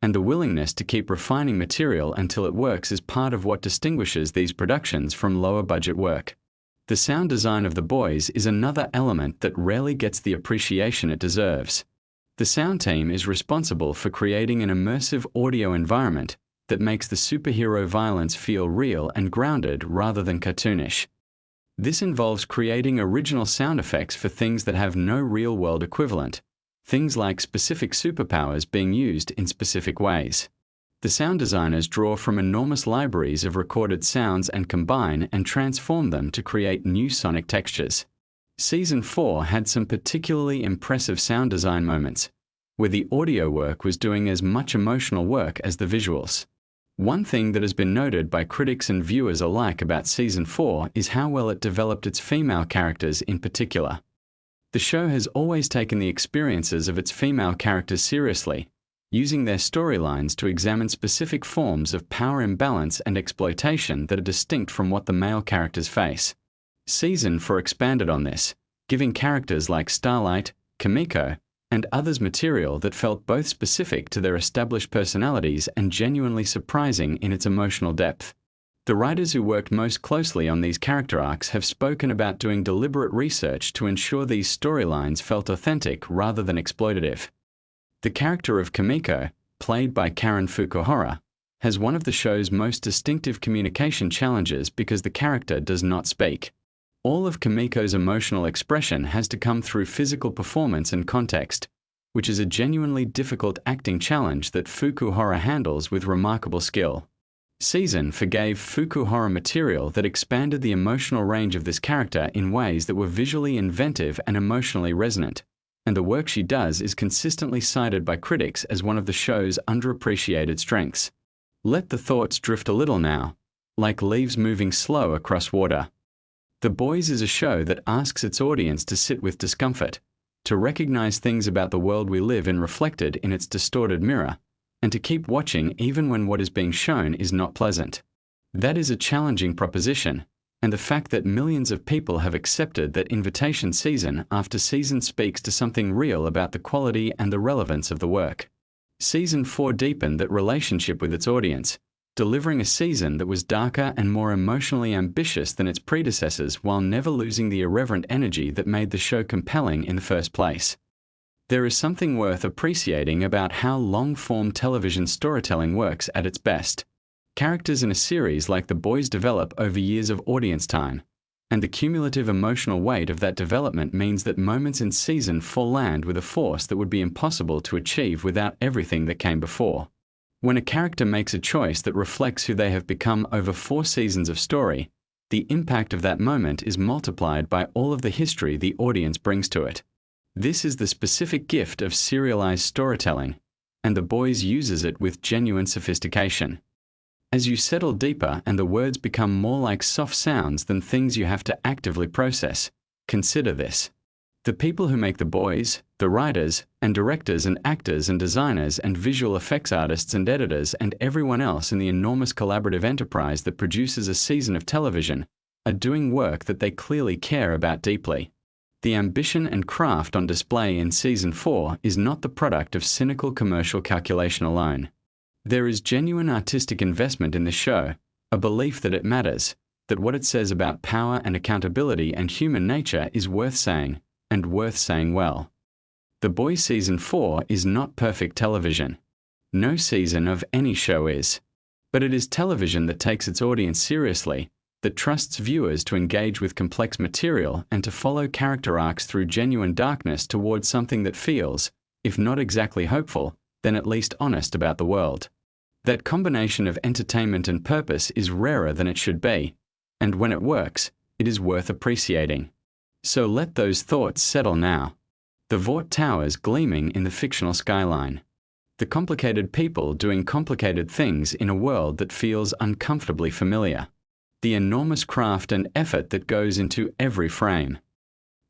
and the willingness to keep refining material until it works is part of what distinguishes these productions from lower-budget work. The sound design of The Boys is another element that rarely gets the appreciation it deserves. The sound team is responsible for creating an immersive audio environment that makes the superhero violence feel real and grounded rather than cartoonish. This involves creating original sound effects for things that have no real-world equivalent, things like specific superpowers being used in specific ways. The sound designers draw from enormous libraries of recorded sounds and combine and transform them to create new sonic textures. Season 4 had some particularly impressive sound design moments, where the audio work was doing as much emotional work as the visuals. One thing that has been noted by critics and viewers alike about Season 4 is how well it developed its female characters in particular. The show has always taken the experiences of its female characters seriously, using their storylines to examine specific forms of power imbalance and exploitation that are distinct from what the male characters face. Season 4 expanded on this, giving characters like Starlight, Kimiko, and others material that felt both specific to their established personalities and genuinely surprising in its emotional depth. The writers who worked most closely on these character arcs have spoken about doing deliberate research to ensure these storylines felt authentic rather than exploitative. The character of Kimiko, played by Karen Fukuhara, has one of the show's most distinctive communication challenges because the character does not speak. All of Kimiko's emotional expression has to come through physical performance and context, which is a genuinely difficult acting challenge that Fukuhara handles with remarkable skill. Season forgave Fukuhara material that expanded the emotional range of this character in ways that were visually inventive and emotionally resonant, and the work she does is consistently cited by critics as one of the show's underappreciated strengths. Let the thoughts drift a little now, like leaves moving slow across water. The Boys is a show that asks its audience to sit with discomfort, to recognize things about the world we live in reflected in its distorted mirror, and to keep watching even when what is being shown is not pleasant. That is a challenging proposition, and the fact that millions of people have accepted that invitation season after season speaks to something real about the quality and the relevance of the work. Season 4 deepened that relationship with its audience, delivering a season that was darker and more emotionally ambitious than its predecessors while never losing the irreverent energy that made the show compelling in the first place. There is something worth appreciating about how long-form television storytelling works at its best. Characters in a series like The Boys develop over years of audience time, and the cumulative emotional weight of that development means that moments in Season 4 land with a force that would be impossible to achieve without everything that came before. When a character makes a choice that reflects who they have become over 4 seasons of story, the impact of that moment is multiplied by all of the history the audience brings to it. This is the specific gift of serialized storytelling, and The Boys uses it with genuine sophistication. As you settle deeper and the words become more like soft sounds than things you have to actively process, consider this. The people who make The Boys, the writers and directors and actors and designers and visual effects artists and editors and everyone else in the enormous collaborative enterprise that produces a season of television, are doing work that they clearly care about deeply. The ambition and craft on display in Season 4 is not the product of cynical commercial calculation alone. There is genuine artistic investment in the show, a belief that it matters, that what it says about power and accountability and human nature is worth saying, and worth saying well. The Boys Season 4 is not perfect television. No season of any show is. But it is television that takes its audience seriously, that trusts viewers to engage with complex material and to follow character arcs through genuine darkness towards something that feels, if not exactly hopeful, then at least honest about the world. That combination of entertainment and purpose is rarer than it should be, and when it works, it is worth appreciating. So let those thoughts settle now. The Vought Towers gleaming in the fictional skyline. The complicated people doing complicated things in a world that feels uncomfortably familiar. The enormous craft and effort that goes into every frame.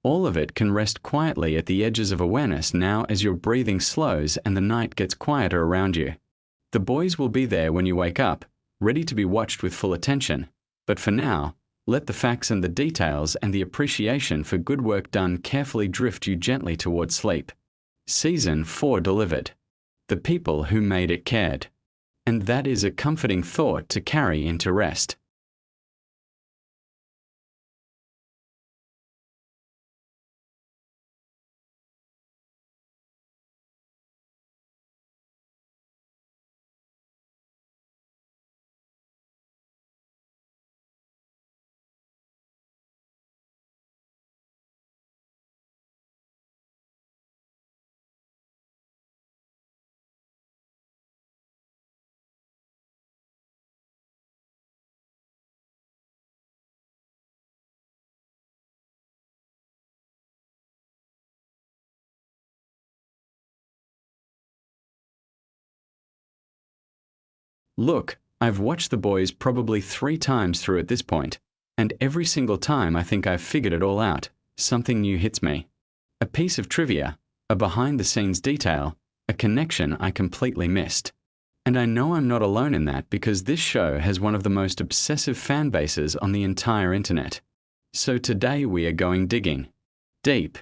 All of it can rest quietly at the edges of awareness now as your breathing slows and the night gets quieter around you. The boys will be there when you wake up, ready to be watched with full attention, but for now, let the facts and the details and the appreciation for good work done carefully drift you gently towards sleep. Season 4 delivered. The people who made it cared. And that is a comforting thought to carry into rest. Look, I've watched The Boys probably 3 times through at this point, and every single time I think I've figured it all out, something new hits me. A piece of trivia, a behind-the-scenes detail, a connection I completely missed. And I know I'm not alone in that because this show has one of the most obsessive fan bases on the entire internet. So today we are going digging. Deep.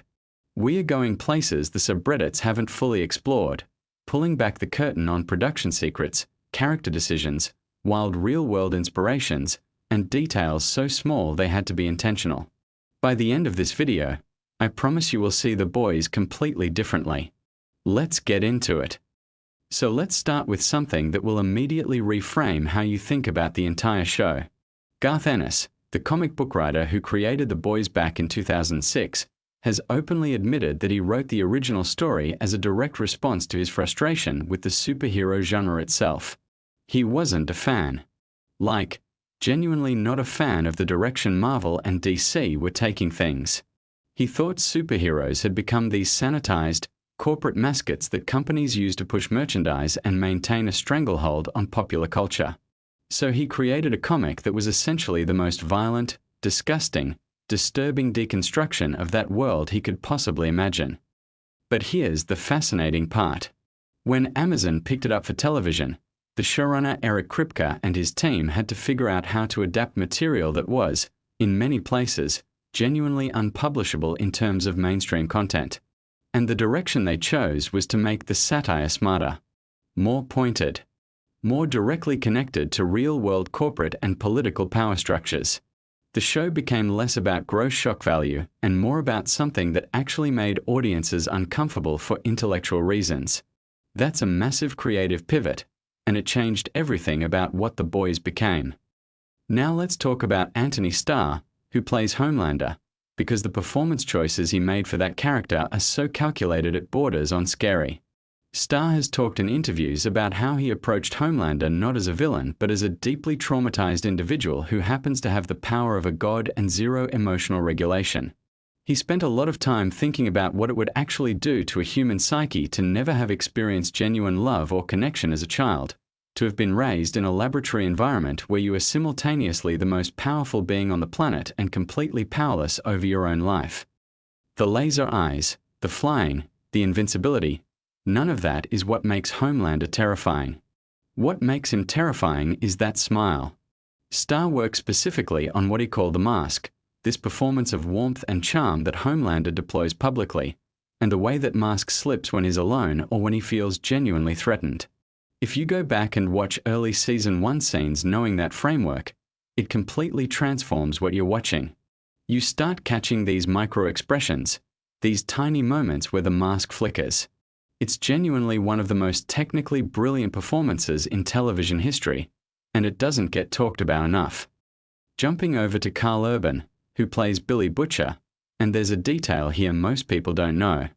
We are going places the subreddits haven't fully explored, pulling back the curtain on production secrets, character decisions, wild real-world inspirations, and details so small they had to be intentional. By the end of this video, I promise you will see The Boys completely differently. Let's get into it. So let's start with something that will immediately reframe how you think about the entire show. Garth Ennis, the comic book writer who created The Boys back in 2006, has openly admitted that he wrote the original story as a direct response to his frustration with the superhero genre itself. He wasn't a fan. Genuinely not a fan of the direction Marvel and DC were taking things. He thought superheroes had become these sanitized, corporate mascots that companies use to push merchandise and maintain a stranglehold on popular culture. So he created a comic that was essentially the most violent, disgusting, disturbing deconstruction of that world he could possibly imagine. But here's the fascinating part. When Amazon picked it up for television, the showrunner Eric Kripke and his team had to figure out how to adapt material that was, in many places, genuinely unpublishable in terms of mainstream content. And the direction they chose was to make the satire smarter, more pointed, more directly connected to real-world corporate and political power structures. The show became less about gross shock value and more about something that actually made audiences uncomfortable for intellectual reasons. That's a massive creative pivot, and it changed everything about what The Boys became. Now let's talk about Anthony Starr, who plays Homelander, because the performance choices he made for that character are so calculated it borders on scary. Starr has talked in interviews about how he approached Homelander not as a villain but as a deeply traumatized individual who happens to have the power of a god and zero emotional regulation. He spent a lot of time thinking about what it would actually do to a human psyche to never have experienced genuine love or connection as a child, to have been raised in a laboratory environment where you are simultaneously the most powerful being on the planet and completely powerless over your own life. The laser eyes, the flying, the invincibility, none of that is what makes Homelander terrifying. What makes him terrifying is that smile. Starr worked specifically on what he called the mask, this performance of warmth and charm that Homelander deploys publicly, and the way that mask slips when he's alone or when he feels genuinely threatened. If you go back and watch early Season 1 scenes knowing that framework, it completely transforms what you're watching. You start catching these micro-expressions, these tiny moments where the mask flickers. It's genuinely one of the most technically brilliant performances in television history, and it doesn't get talked about enough. Jumping over to Carl Urban, who plays Billy Butcher, and there's a detail here most people don't know.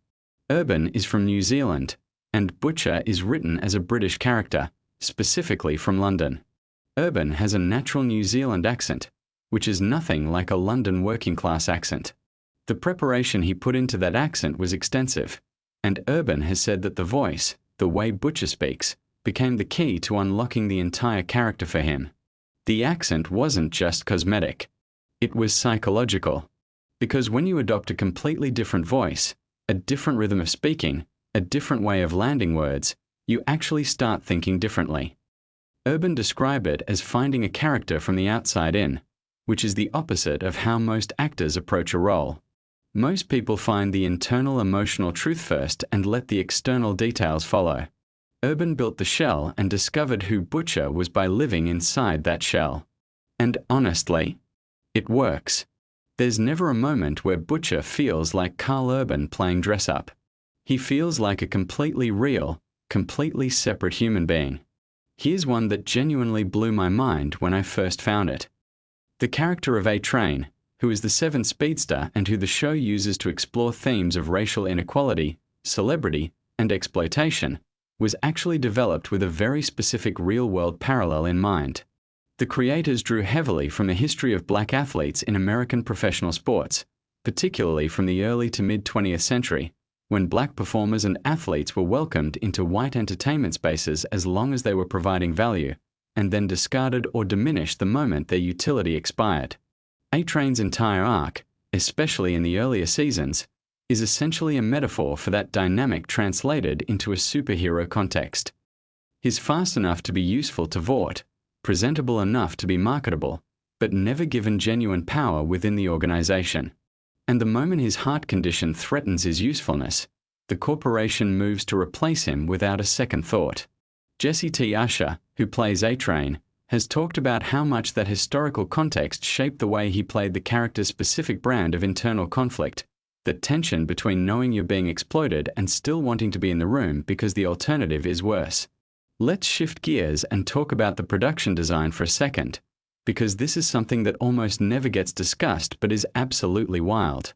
Urban is from New Zealand, and Butcher is written as a British character, specifically from London. Urban has a natural New Zealand accent, which is nothing like a London working-class accent. The preparation he put into that accent was extensive, and Urban has said that the voice, the way Butcher speaks, became the key to unlocking the entire character for him. The accent wasn't just cosmetic. It was psychological. Because when you adopt a completely different voice, a different rhythm of speaking, a different way of landing words, you actually start thinking differently. Urban described it as finding a character from the outside in, which is the opposite of how most actors approach a role. Most people find the internal emotional truth first and let the external details follow. Urban built the shell and discovered who Butcher was by living inside that shell. And honestly, it works. There's never a moment where Butcher feels like Carl Urban playing dress-up. He feels like a completely real, completely separate human being. Here's one that genuinely blew my mind when I first found it. The character of A-Train, who is the seventh speedster and who the show uses to explore themes of racial inequality, celebrity, and exploitation, was actually developed with a very specific real-world parallel in mind. The creators drew heavily from the history of black athletes in American professional sports, particularly from the early to mid-20th century, when black performers and athletes were welcomed into white entertainment spaces as long as they were providing value, and then discarded or diminished the moment their utility expired. A-Train's entire arc, especially in the earlier seasons, is essentially a metaphor for that dynamic translated into a superhero context. He's fast enough to be useful to Vought, presentable enough to be marketable, but never given genuine power within the organization. And the moment his heart condition threatens his usefulness, the corporation moves to replace him without a second thought. Jesse T. Usher, who plays A-Train, has talked about how much that historical context shaped the way he played the character's specific brand of internal conflict, that tension between knowing you're being exploited and still wanting to be in the room because the alternative is worse. Let's shift gears and talk about the production design for a second, because this is something that almost never gets discussed but is absolutely wild.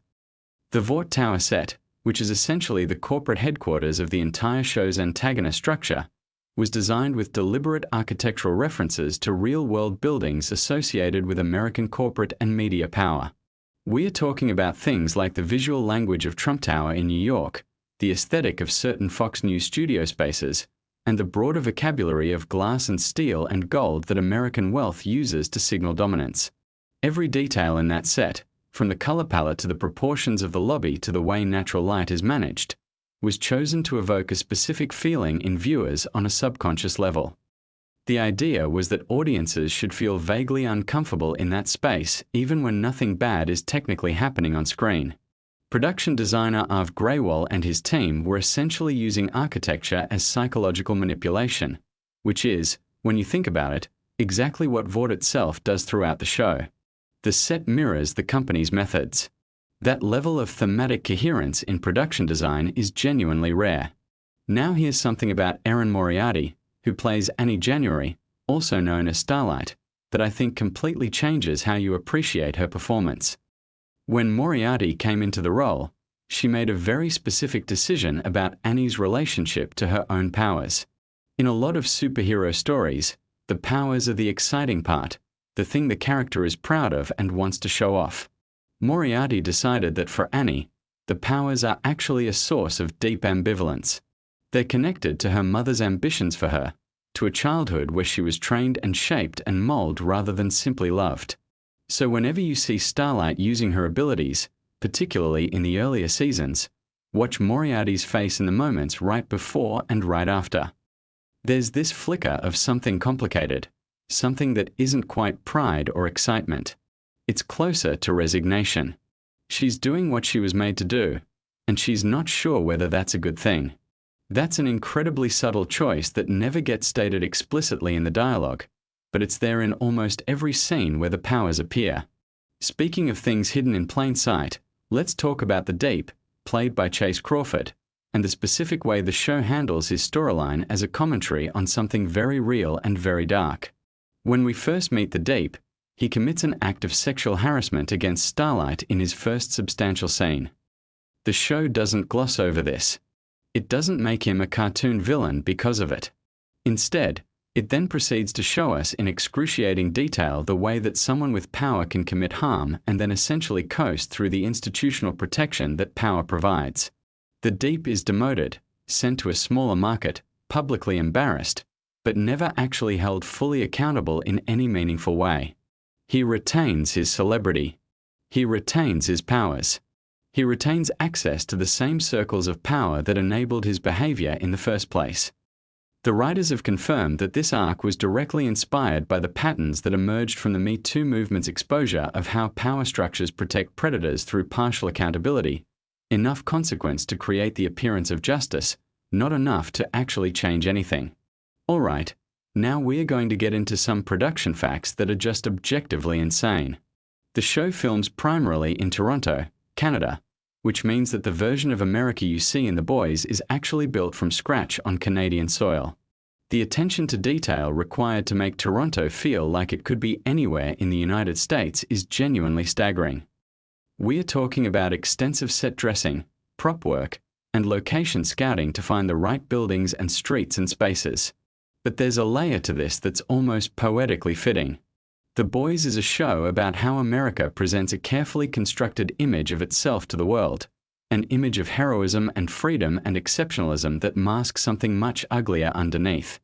The Vought Tower set, which is essentially the corporate headquarters of the entire show's antagonist structure, was designed with deliberate architectural references to real-world buildings associated with American corporate and media power. We are talking about things like the visual language of Trump Tower in New York, the aesthetic of certain Fox News studio spaces, and the broader vocabulary of glass and steel and gold that American wealth uses to signal dominance. Every detail in that set, from the color palette to the proportions of the lobby to the way natural light is managed, was chosen to evoke a specific feeling in viewers on a subconscious level. The idea was that audiences should feel vaguely uncomfortable in that space even when nothing bad is technically happening on screen. Production designer Arv Graywall and his team were essentially using architecture as psychological manipulation, which is, when you think about it, exactly what Vought itself does throughout the show. The set mirrors the company's methods. That level of thematic coherence in production design is genuinely rare. Now here's something about Erin Moriarty, who plays Annie January, also known as Starlight, that I think completely changes how you appreciate her performance. When Moriarty came into the role, she made a very specific decision about Annie's relationship to her own powers. In a lot of superhero stories, the powers are the exciting part, the thing the character is proud of and wants to show off. Moriarty decided that for Annie, the powers are actually a source of deep ambivalence. They're connected to her mother's ambitions for her, to a childhood where she was trained and shaped and molded rather than simply loved. So whenever you see Starlight using her abilities, particularly in the earlier seasons, watch Moriarty's face in the moments right before and right after. There's this flicker of something complicated, something that isn't quite pride or excitement. It's closer to resignation. She's doing what she was made to do, and she's not sure whether that's a good thing. That's an incredibly subtle choice that never gets stated explicitly in the dialogue, but it's there in almost every scene where the powers appear. Speaking of things hidden in plain sight, let's talk about the deep, played by Chase Crawford, and the specific way the show handles his storyline as a commentary on something very real and very dark. When we first meet the Deep, he commits an act of sexual harassment against Starlight in his first substantial scene. The show doesn't gloss over this. It doesn't make him a cartoon villain because of it. Instead, it then proceeds to show us in excruciating detail the way that someone with power can commit harm and then essentially coast through the institutional protection that power provides. The Deep is demoted, sent to a smaller market, publicly embarrassed, but never actually held fully accountable in any meaningful way. He retains his celebrity. He retains his powers. He retains access to the same circles of power that enabled his behavior in the first place. The writers have confirmed that this arc was directly inspired by the patterns that emerged from the Me Too movement's exposure of how power structures protect predators through partial accountability, enough consequence to create the appearance of justice, not enough to actually change anything. All right, now we are going to get into some production facts that are just objectively insane. The show films primarily in Toronto, Canada, which means that the version of America you see in The Boys is actually built from scratch on Canadian soil. The attention to detail required to make Toronto feel like it could be anywhere in the United States is genuinely staggering. We are talking about extensive set dressing, prop work, and location scouting to find the right buildings and streets and spaces. But there's a layer to this that's almost poetically fitting. The Boys is a show about how America presents a carefully constructed image of itself to the world, an image of heroism and freedom and exceptionalism that masks something much uglier underneath.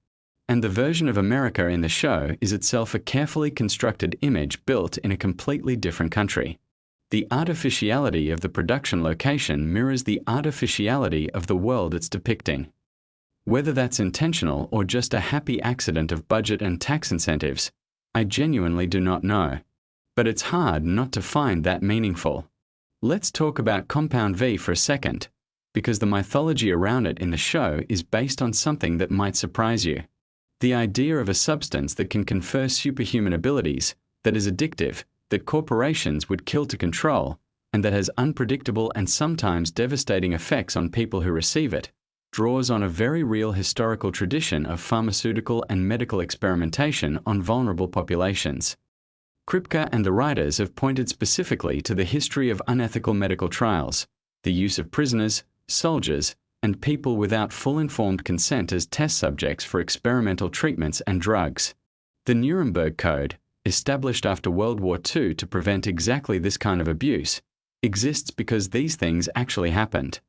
And the version of America in the show is itself a carefully constructed image built in a completely different country. The artificiality of the production location mirrors the artificiality of the world it's depicting. Whether that's intentional or just a happy accident of budget and tax incentives, I genuinely do not know. But it's hard not to find that meaningful. Let's talk about Compound V for a second, because the mythology around it in the show is based on something that might surprise you. The idea of a substance that can confer superhuman abilities, that is addictive, that corporations would kill to control, and that has unpredictable and sometimes devastating effects on people who receive it, draws on a very real historical tradition of pharmaceutical and medical experimentation on vulnerable populations. Kripke and the writers have pointed specifically to the history of unethical medical trials, the use of prisoners, soldiers, and people without full informed consent as test subjects for experimental treatments and drugs. The Nuremberg Code, established after World War II to prevent exactly this kind of abuse, exists because these things actually happened.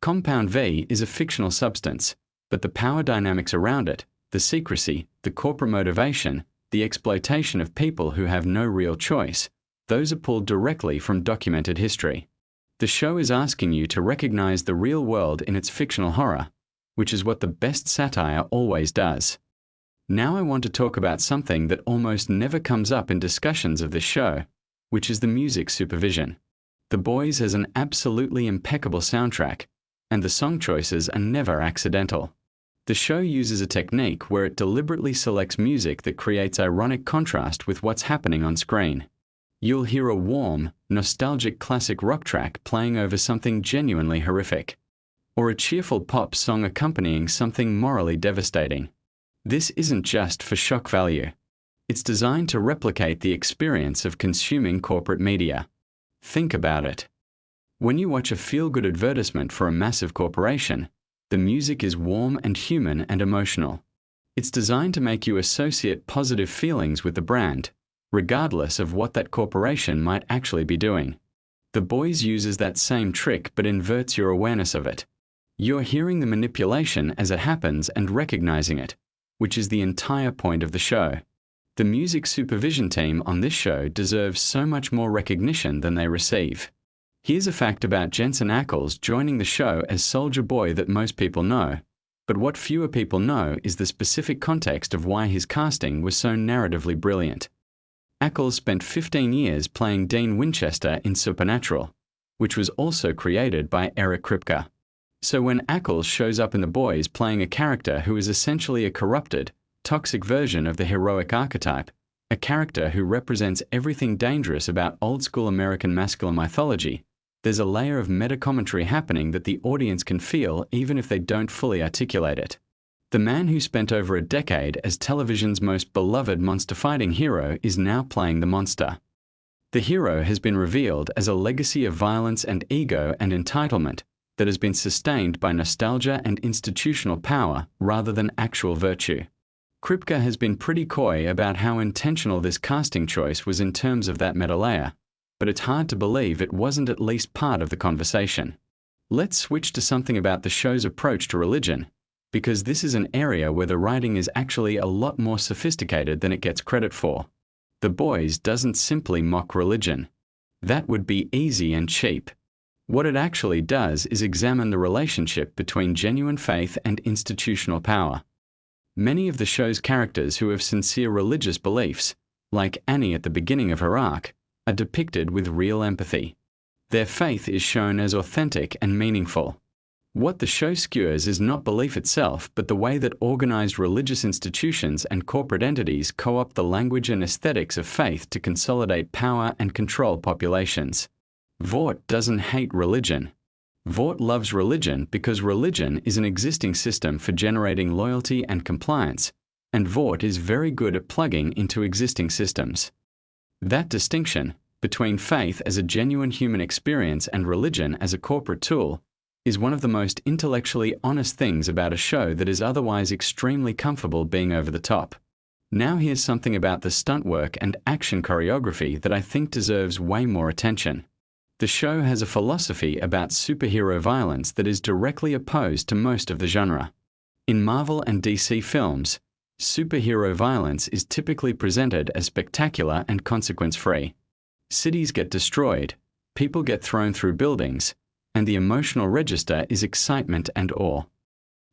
Compound V is a fictional substance, but the power dynamics around it, the secrecy, the corporate motivation, the exploitation of people who have no real choice, those are pulled directly from documented history. The show is asking you to recognize the real world in its fictional horror, which is what the best satire always does. Now I want to talk about something that almost never comes up in discussions of this show, which is the music supervision. The Boys has an absolutely impeccable soundtrack, and the song choices are never accidental. The show uses a technique where it deliberately selects music that creates ironic contrast with what's happening on screen. You'll hear a warm, nostalgic classic rock track playing over something genuinely horrific, or a cheerful pop song accompanying something morally devastating. This isn't just for shock value. It's designed to replicate the experience of consuming corporate media. Think about it. When you watch a feel-good advertisement for a massive corporation, the music is warm and human and emotional. It's designed to make you associate positive feelings with the brand, regardless of what that corporation might actually be doing. The Boys uses that same trick but inverts your awareness of it. You're hearing the manipulation as it happens and recognizing it, which is the entire point of the show. The music supervision team on this show deserves so much more recognition than they receive. Here's a fact about Jensen Ackles joining the show as Soldier Boy that most people know, but what fewer people know is the specific context of why his casting was so narratively brilliant. Ackles spent 15 years playing Dean Winchester in Supernatural, which was also created by Eric Kripke. So when Ackles shows up in The Boys playing a character who is essentially a corrupted, toxic version of the heroic archetype, a character who represents everything dangerous about old-school American masculine mythology, There's a layer of meta-commentary happening that the audience can feel even if they don't fully articulate it. The man who spent over a decade as television's most beloved monster-fighting hero is now playing the monster. The hero has been revealed as a legacy of violence and ego and entitlement that has been sustained by nostalgia and institutional power rather than actual virtue. Kripke has been pretty coy about how intentional this casting choice was in terms of that meta layer, but it's hard to believe it wasn't at least part of the conversation. Let's switch to something about the show's approach to religion, because this is an area where the writing is actually a lot more sophisticated than it gets credit for. The Boys doesn't simply mock religion. That would be easy and cheap. What it actually does is examine the relationship between genuine faith and institutional power. Many of the show's characters who have sincere religious beliefs, like Annie at the beginning of her arc, are depicted with real empathy. Their faith is shown as authentic and meaningful. What the show skewers is not belief itself, but the way that organized religious institutions and corporate entities co-opt the language and aesthetics of faith to consolidate power and control populations. Vought doesn't hate religion. Vought loves religion because religion is an existing system for generating loyalty and compliance, and Vought is very good at plugging into existing systems. That distinction, between faith as a genuine human experience and religion as a corporate tool, is one of the most intellectually honest things about a show that is otherwise extremely comfortable being over the top. Now here's something about the stunt work and action choreography that I think deserves way more attention. The show has a philosophy about superhero violence that is directly opposed to most of the genre. In Marvel and DC films, superhero violence is typically presented as spectacular and consequence-free. Cities get destroyed, people get thrown through buildings, and the emotional register is excitement and awe.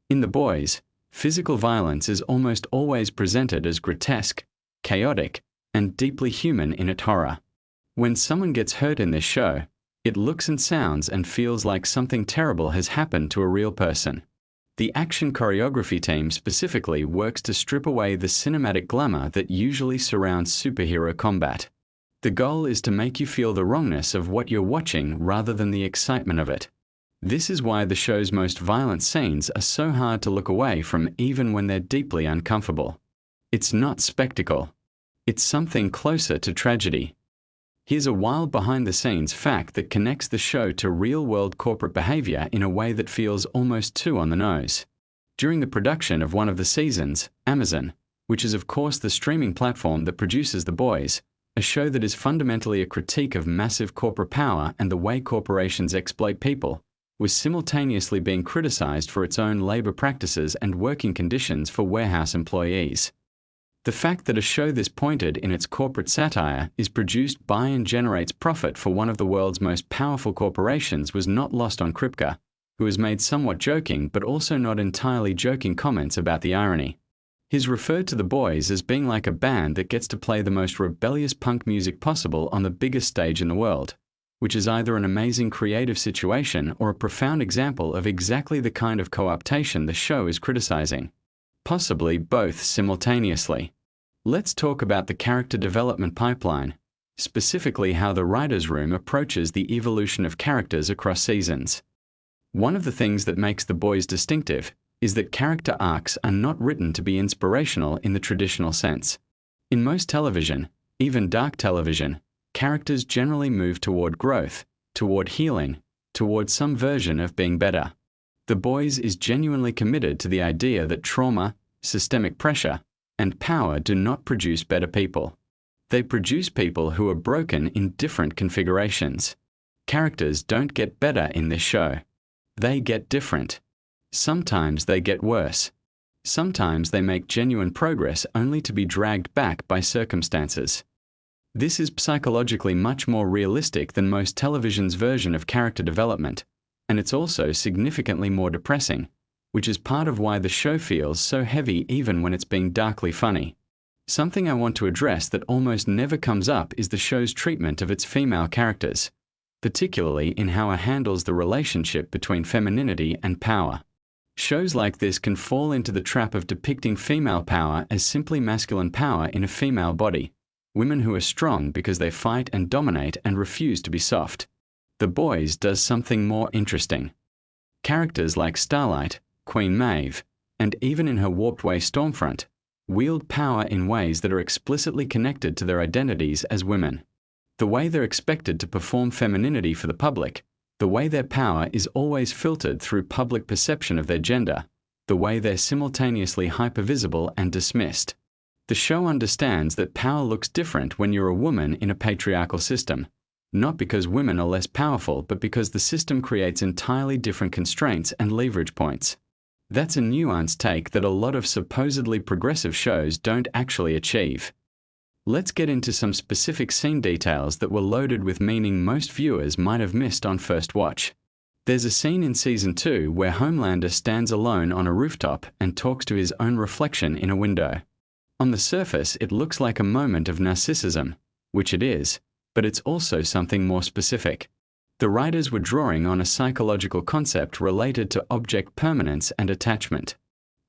In The Boys, physical violence is almost always presented as grotesque, chaotic, and deeply human in its horror. When someone gets hurt in this show, it looks and sounds and feels like something terrible has happened to a real person. The action choreography team specifically works to strip away the cinematic glamour that usually surrounds superhero combat. The goal is to make you feel the wrongness of what you're watching rather than the excitement of it. This is why the show's most violent scenes are so hard to look away from even when they're deeply uncomfortable. It's not spectacle. It's something closer to tragedy. Here's a wild behind-the-scenes fact that connects the show to real-world corporate behavior in a way that feels almost too on the nose. During the production of one of the seasons, Amazon, which is of course the streaming platform that produces The Boys, a show that is fundamentally a critique of massive corporate power and the way corporations exploit people, was simultaneously being criticized for its own labor practices and working conditions for warehouse employees. The fact that a show this pointed in its corporate satire is produced by and generates profit for one of the world's most powerful corporations was not lost on Kripke, who has made somewhat joking but also not entirely joking comments about the irony. He's referred to The Boys as being like a band that gets to play the most rebellious punk music possible on the biggest stage in the world, which is either an amazing creative situation or a profound example of exactly the kind of co-optation the show is criticizing. Possibly both simultaneously. Let's talk about the character development pipeline, specifically how the writer's room approaches the evolution of characters across seasons. One of the things that makes The Boys distinctive is that character arcs are not written to be inspirational in the traditional sense. In most television, even dark television, characters generally move toward growth, toward healing, toward some version of being better. The Boys is genuinely committed to the idea that trauma, systemic pressure, and power do not produce better people. They produce people who are broken in different configurations. Characters don't get better in this show. They get different. Sometimes they get worse. Sometimes they make genuine progress only to be dragged back by circumstances. This is psychologically much more realistic than most television's version of character development, and it's also significantly more depressing, which is part of why the show feels so heavy even when it's being darkly funny. Something I want to address that almost never comes up is the show's treatment of its female characters, particularly in how it handles the relationship between femininity and power. Shows like this can fall into the trap of depicting female power as simply masculine power in a female body, women who are strong because they fight and dominate and refuse to be soft. The Boys does something more interesting. Characters like Starlight, Queen Maeve, and even in her warped way Stormfront, wield power in ways that are explicitly connected to their identities as women. The way they're expected to perform femininity for the public, the way their power is always filtered through public perception of their gender, the way they're simultaneously hypervisible and dismissed. The show understands that power looks different when you're a woman in a patriarchal system, not because women are less powerful, but because the system creates entirely different constraints and leverage points. That's a nuanced take that a lot of supposedly progressive shows don't actually achieve. Let's get into some specific scene details that were loaded with meaning most viewers might have missed on first watch. There's a scene in Season 2 where Homelander stands alone on a rooftop and talks to his own reflection in a window. On the surface, it looks like a moment of narcissism, which it is, but it's also something more specific. The writers were drawing on a psychological concept related to object permanence and attachment.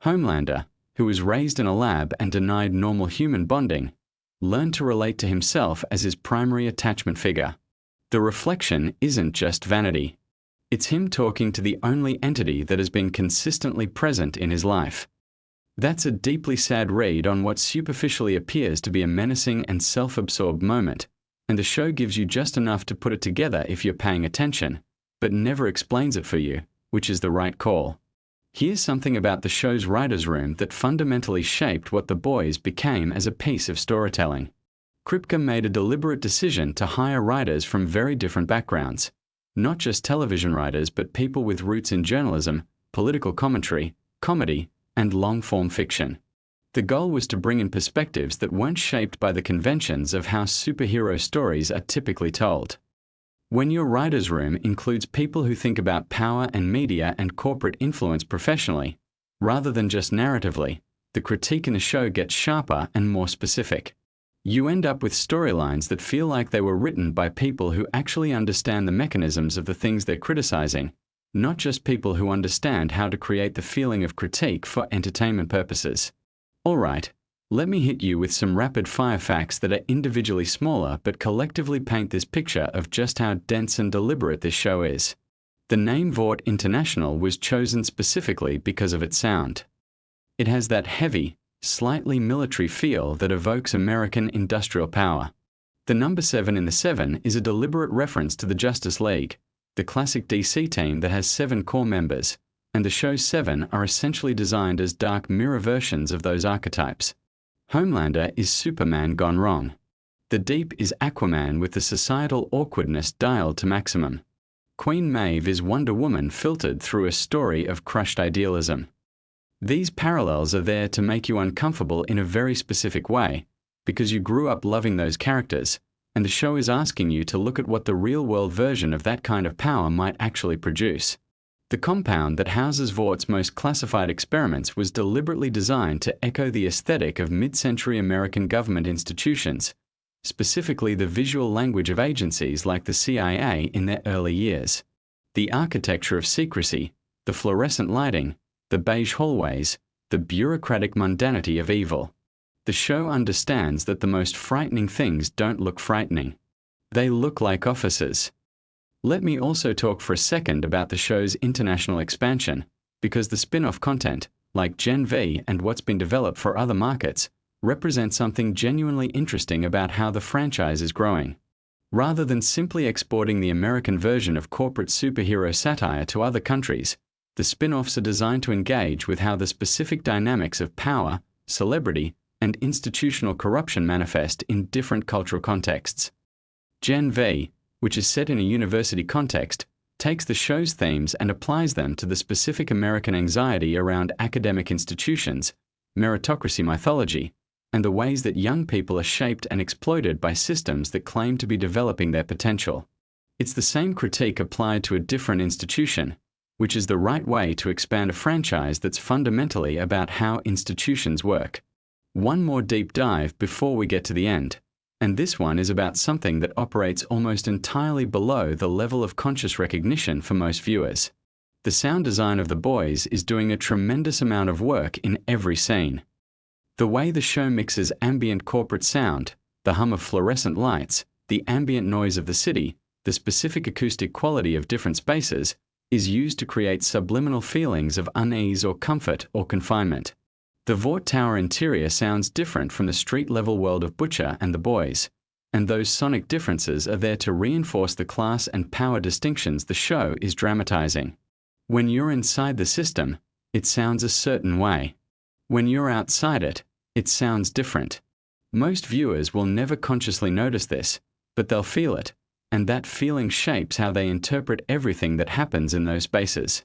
Homelander, who was raised in a lab and denied normal human bonding, learned to relate to himself as his primary attachment figure. The reflection isn't just vanity. It's him talking to the only entity that has been consistently present in his life. That's a deeply sad read on what superficially appears to be a menacing and self-absorbed moment, and the show gives you just enough to put it together if you're paying attention, but never explains it for you, which is the right call. Here's something about the show's writer's room that fundamentally shaped what The Boys became as a piece of storytelling. Kripke made a deliberate decision to hire writers from very different backgrounds, not just television writers but people with roots in journalism, political commentary, comedy, and long-form fiction. The goal was to bring in perspectives that weren't shaped by the conventions of how superhero stories are typically told. When your writer's room includes people who think about power and media and corporate influence professionally, rather than just narratively, the critique in the show gets sharper and more specific. You end up with storylines that feel like they were written by people who actually understand the mechanisms of the things they're criticizing, not just people who understand how to create the feeling of critique for entertainment purposes. All right, let me hit you with some rapid-fire facts that are individually smaller but collectively paint this picture of just how dense and deliberate this show is. The name Vought International was chosen specifically because of its sound. It has that heavy, slightly military feel that evokes American industrial power. The number 7 in the 7 is a deliberate reference to the Justice League, the classic DC team that has 7 core members, and the show's 7 are essentially designed as dark mirror versions of those archetypes. Homelander is Superman gone wrong. The Deep is Aquaman with the societal awkwardness dialed to maximum. Queen Maeve is Wonder Woman filtered through a story of crushed idealism. These parallels are there to make you uncomfortable in a very specific way, because you grew up loving those characters, and the show is asking you to look at what the real-world version of that kind of power might actually produce. The compound that houses Vaught's most classified experiments was deliberately designed to echo the aesthetic of mid-century American government institutions, specifically the visual language of agencies like the CIA in their early years. The architecture of secrecy, the fluorescent lighting, the beige hallways, the bureaucratic mundanity of evil. The show understands that the most frightening things don't look frightening. They look like offices. Let me also talk for a second about the show's international expansion, because the spin-off content, like Gen V and what's been developed for other markets, represent something genuinely interesting about how the franchise is growing. Rather than simply exporting the American version of corporate superhero satire to other countries, the spin-offs are designed to engage with how the specific dynamics of power, celebrity, and institutional corruption manifest in different cultural contexts. Gen V, which is set in a university context, takes the show's themes and applies them to the specific American anxiety around academic institutions, meritocracy mythology, and the ways that young people are shaped and exploited by systems that claim to be developing their potential. It's the same critique applied to a different institution, which is the right way to expand a franchise that's fundamentally about how institutions work. One more deep dive before we get to the end, and this one is about something that operates almost entirely below the level of conscious recognition for most viewers. The sound design of The Boys is doing a tremendous amount of work in every scene. The way the show mixes ambient corporate sound, the hum of fluorescent lights, the ambient noise of the city, The specific acoustic quality of different spaces is used to create subliminal feelings of unease or comfort or confinement. The Vought Tower interior sounds different from the street-level world of Butcher and the Boys, and those sonic differences are there to reinforce the class and power distinctions the show is dramatizing. When you're inside the system, it sounds a certain way. When you're outside it, it sounds different. Most viewers will never consciously notice this, but they'll feel it, and that feeling shapes how they interpret everything that happens in those spaces.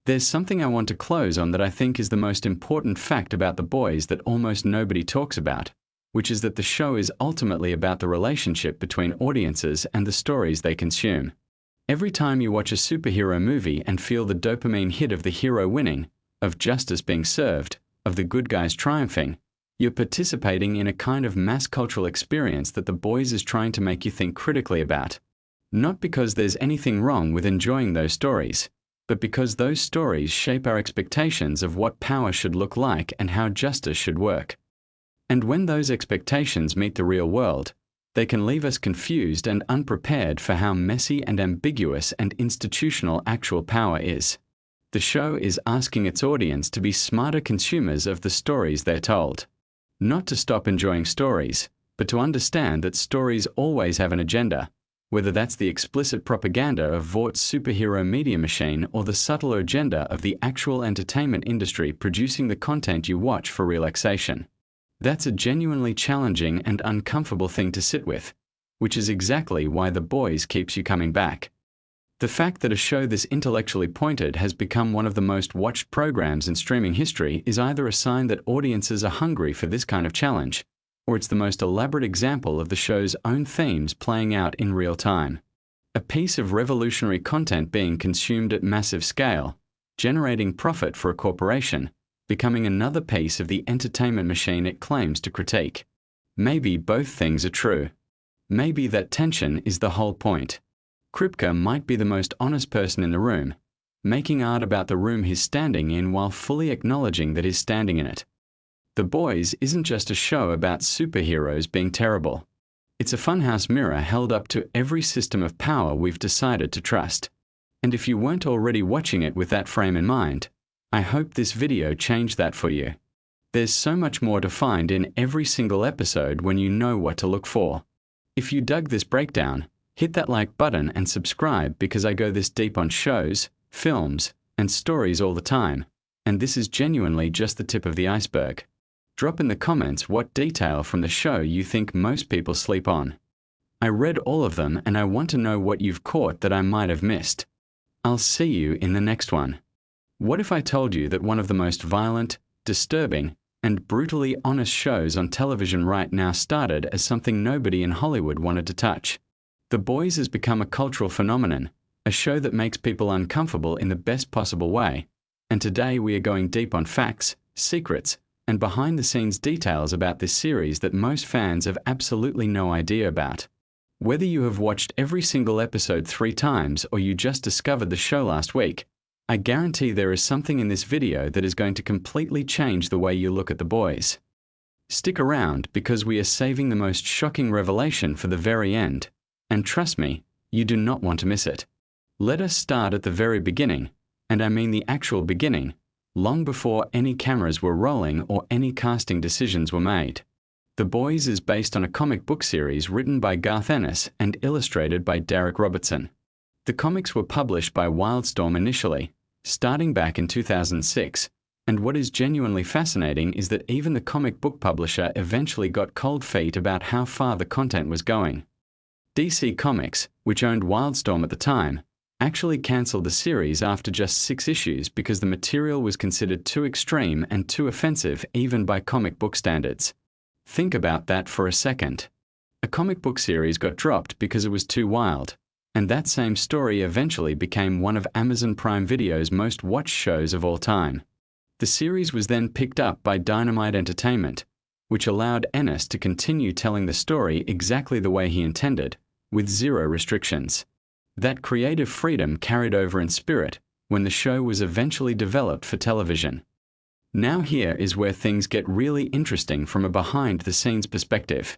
There's something I want to close on that I think is the most important fact about The Boys that almost nobody talks about, which is that the show is ultimately about the relationship between audiences and the stories they consume. Every time you watch a superhero movie and feel the dopamine hit of the hero winning, of justice being served, of the good guys triumphing, you're participating in a kind of mass cultural experience that The Boys is trying to make you think critically about. Not because there's anything wrong with enjoying those stories, but because those stories shape our expectations of what power should look like and how justice should work. And when those expectations meet the real world, they can leave us confused and unprepared for how messy and ambiguous and institutional actual power is. The show is asking its audience to be smarter consumers of the stories they're told. Not to stop enjoying stories, but to understand that stories always have an agenda, whether that's the explicit propaganda of Vaught's superhero media machine or the subtler agenda of the actual entertainment industry producing the content you watch for relaxation. That's a genuinely challenging and uncomfortable thing to sit with, which is exactly why The Boys keeps you coming back. The fact that a show this intellectually pointed has become one of the most watched programs in streaming history is either a sign that audiences are hungry for this kind of challenge, or it's the most elaborate example of the show's own themes playing out in real time. A piece of revolutionary content being consumed at massive scale, generating profit for a corporation, becoming another piece of the entertainment machine it claims to critique. Maybe both things are true. Maybe that tension is the whole point. Kripke might be the most honest person in the room, making art about the room he's standing in while fully acknowledging that he's standing in it. The Boys isn't just a show about superheroes being terrible. It's a funhouse mirror held up to every system of power we've decided to trust. And if you weren't already watching it with that frame in mind, I hope this video changed that for you. There's so much more to find in every single episode when you know what to look for. If you dug this breakdown, hit that like button and subscribe because I go this deep on shows, films, and stories all the time, and this is genuinely just the tip of the iceberg. Drop in the comments what detail from the show you think most people sleep on. I read all of them and I want to know what you've caught that I might have missed. I'll see you in the next one. What if I told you that one of the most violent, disturbing, and brutally honest shows on television right now started as something nobody in Hollywood wanted to touch? The Boys has become a cultural phenomenon, a show that makes people uncomfortable in the best possible way, and today we are going deep on facts, secrets, and behind-the-scenes details about this series that most fans have absolutely no idea about. Whether you have watched every single episode 3 times or you just discovered the show last week, I guarantee there is something in this video that is going to completely change the way you look at The Boys. Stick around because we are saving the most shocking revelation for the very end. And trust me, you do not want to miss it. Let us start at the very beginning, and I mean the actual beginning, long before any cameras were rolling or any casting decisions were made. The Boys is based on a comic book series written by Garth Ennis and illustrated by Derek Robertson. The comics were published by Wildstorm initially, starting back in 2006, and what is genuinely fascinating is that even the comic book publisher eventually got cold feet about how far the content was going. DC Comics, which owned Wildstorm at the time, actually cancelled the series after just 6 issues because the material was considered too extreme and too offensive even by comic book standards. Think about that for a second. A comic book series got dropped because it was too wild, and that same story eventually became one of Amazon Prime Video's most watched shows of all time. The series was then picked up by Dynamite Entertainment, which allowed Ennis to continue telling the story exactly the way he intended, with 0 restrictions. That creative freedom carried over in spirit when the show was eventually developed for television. Now here is where things get really interesting from a behind-the-scenes perspective.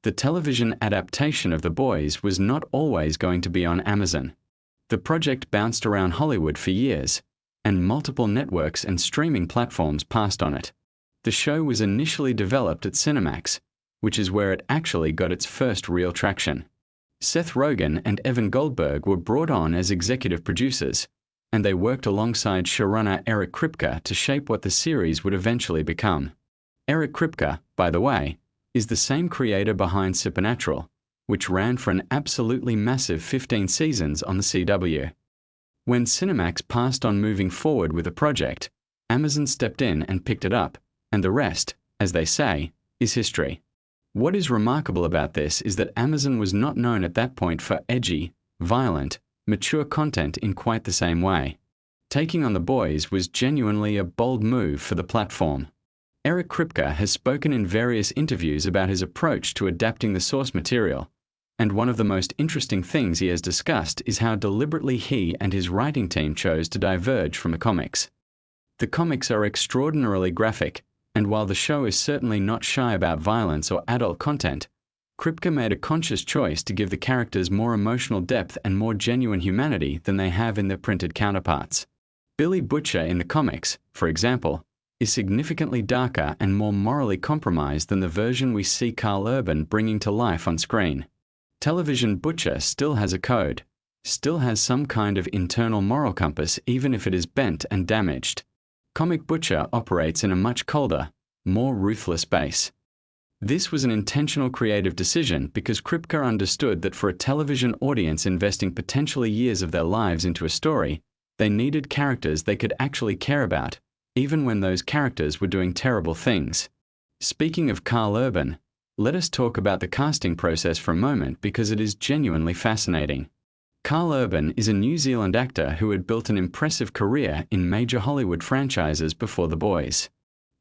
The television adaptation of The Boys was not always going to be on Amazon. The project bounced around Hollywood for years, and multiple networks and streaming platforms passed on it. The show was initially developed at Cinemax, which is where it actually got its first real traction. Seth Rogen and Evan Goldberg were brought on as executive producers, and they worked alongside showrunner Eric Kripke to shape what the series would eventually become. Eric Kripke, by the way, is the same creator behind Supernatural, which ran for an absolutely massive 15 seasons on the CW. When Cinemax passed on moving forward with the project, Amazon stepped in and picked it up, and the rest, as they say, is history. What is remarkable about this is that Amazon was not known at that point for edgy, violent, mature content in quite the same way. Taking on The Boys was genuinely a bold move for the platform. Eric Kripke has spoken in various interviews about his approach to adapting the source material, and one of the most interesting things he has discussed is how deliberately he and his writing team chose to diverge from the comics. The comics are extraordinarily graphic, and while the show is certainly not shy about violence or adult content, Kripke made a conscious choice to give the characters more emotional depth and more genuine humanity than they have in their printed counterparts. Billy Butcher in the comics, for example, is significantly darker and more morally compromised than the version we see Carl Urban bringing to life on screen. Television Butcher still has a code, still has some kind of internal moral compass even if it is bent and damaged. Comic Butcher operates in a much colder, more ruthless base. This was an intentional creative decision because Kripke understood that for a television audience investing potentially years of their lives into a story, they needed characters they could actually care about, even when those characters were doing terrible things. Speaking of Carl Urban, let us talk about the casting process for a moment because it is genuinely fascinating. Carl Urban is a New Zealand actor who had built an impressive career in major Hollywood franchises before The Boys.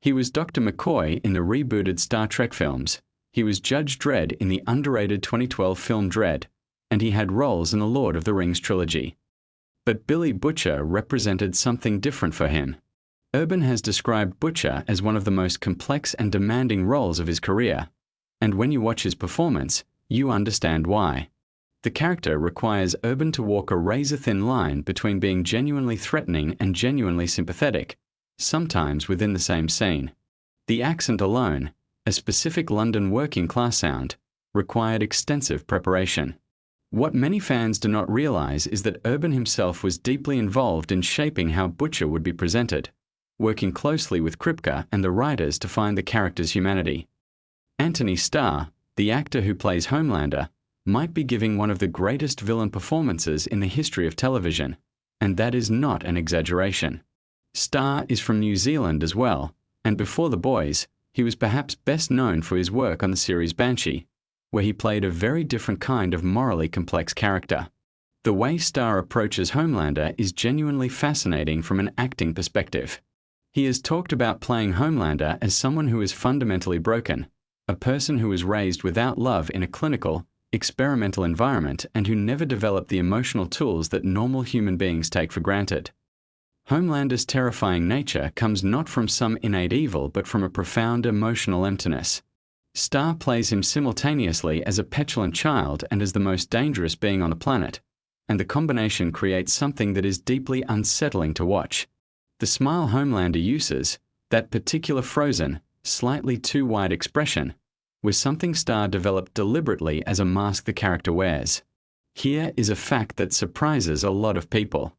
He was Dr. McCoy in the rebooted Star Trek films, he was Judge Dredd in the underrated 2012 film Dredd, and he had roles in the Lord of the Rings trilogy. But Billy Butcher represented something different for him. Urban has described Butcher as one of the most complex and demanding roles of his career, and when you watch his performance, you understand why. The character requires Urban to walk a razor-thin line between being genuinely threatening and genuinely sympathetic, sometimes within the same scene. The accent alone, a specific London working-class sound, required extensive preparation. What many fans do not realize is that Urban himself was deeply involved in shaping how Butcher would be presented, working closely with Kripke and the writers to find the character's humanity. Anthony Starr, the actor who plays Homelander, might be giving one of the greatest villain performances in the history of television, and that is not an exaggeration. Starr is from New Zealand as well, and before The Boys, he was perhaps best known for his work on the series Banshee, where he played a very different kind of morally complex character. The way Starr approaches Homelander is genuinely fascinating from an acting perspective. He has talked about playing Homelander as someone who is fundamentally broken, a person who was raised without love in a clinical, experimental environment and who never developed the emotional tools that normal human beings take for granted. Homelander's terrifying nature comes not from some innate evil but from a profound emotional emptiness. Starr plays him simultaneously as a petulant child and as the most dangerous being on the planet, and the combination creates something that is deeply unsettling to watch. The smile Homelander uses, that particular frozen, slightly too wide expression, was something Starr developed deliberately as a mask the character wears. Here is a fact that surprises a lot of people.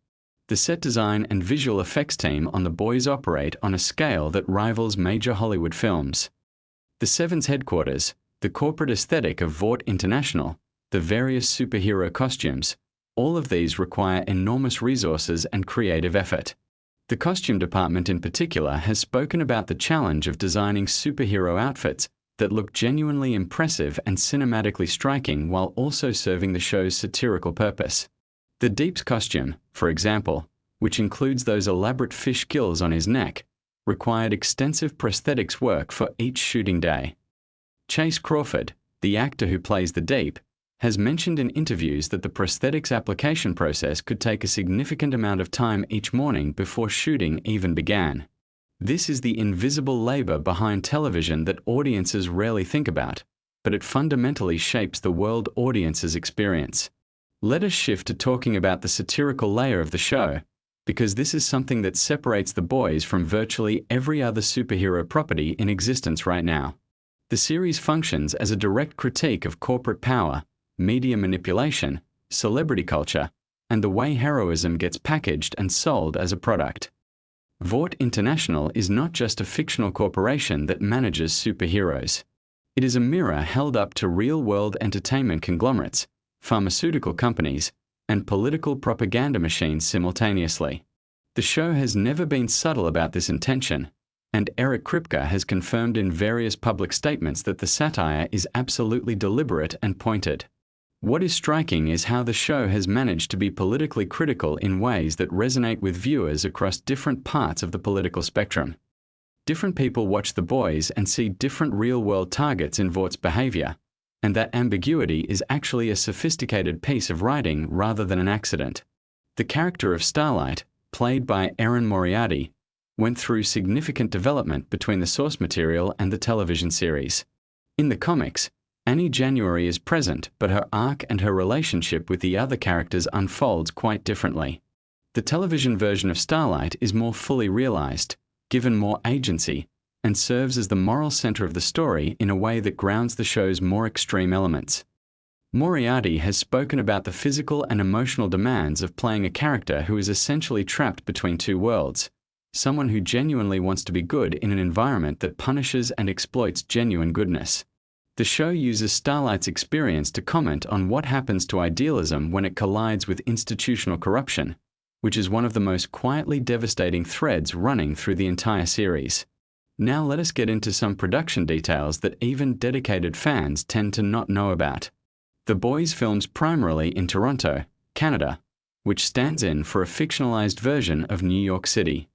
The set design and visual effects team on The Boys operate on a scale that rivals major Hollywood films. The Seven's headquarters, the corporate aesthetic of Vought International, the various superhero costumes, all of these require enormous resources and creative effort. The costume department in particular has spoken about the challenge of designing superhero outfits that look genuinely impressive and cinematically striking while also serving the show's satirical purpose. The Deep's costume, for example, which includes those elaborate fish gills on his neck, required extensive prosthetics work for each shooting day. Chase Crawford, the actor who plays the Deep, has mentioned in interviews that the prosthetics application process could take a significant amount of time each morning before shooting even began. This is the invisible labor behind television that audiences rarely think about, but it fundamentally shapes the world audiences experience. Let us shift to talking about the satirical layer of the show, because this is something that separates The Boys from virtually every other superhero property in existence right now. The series functions as a direct critique of corporate power, media manipulation, celebrity culture, and the way heroism gets packaged and sold as a product. Vought International is not just a fictional corporation that manages superheroes. It is a mirror held up to real-world entertainment conglomerates, pharmaceutical companies, and political propaganda machines simultaneously. The show has never been subtle about this intention, and Eric Kripke has confirmed in various public statements that the satire is absolutely deliberate and pointed. What is striking is how the show has managed to be politically critical in ways that resonate with viewers across different parts of the political spectrum. Different people watch The Boys and see different real-world targets in Vaught's behavior, and that ambiguity is actually a sophisticated piece of writing rather than an accident. The character of Starlight, played by Erin Moriarty, went through significant development between the source material and the television series. In the comics, Annie January is present, but her arc and her relationship with the other characters unfolds quite differently. The television version of Starlight is more fully realized, given more agency, and serves as the moral center of the story in a way that grounds the show's more extreme elements. Moriarty has spoken about the physical and emotional demands of playing a character who is essentially trapped between two worlds, someone who genuinely wants to be good in an environment that punishes and exploits genuine goodness. The show uses Starlight's experience to comment on what happens to idealism when it collides with institutional corruption, which is one of the most quietly devastating threads running through the entire series. Now let us get into some production details that even dedicated fans tend to not know about. The Boys films primarily in Toronto, Canada, which stands in for a fictionalized version of New York City.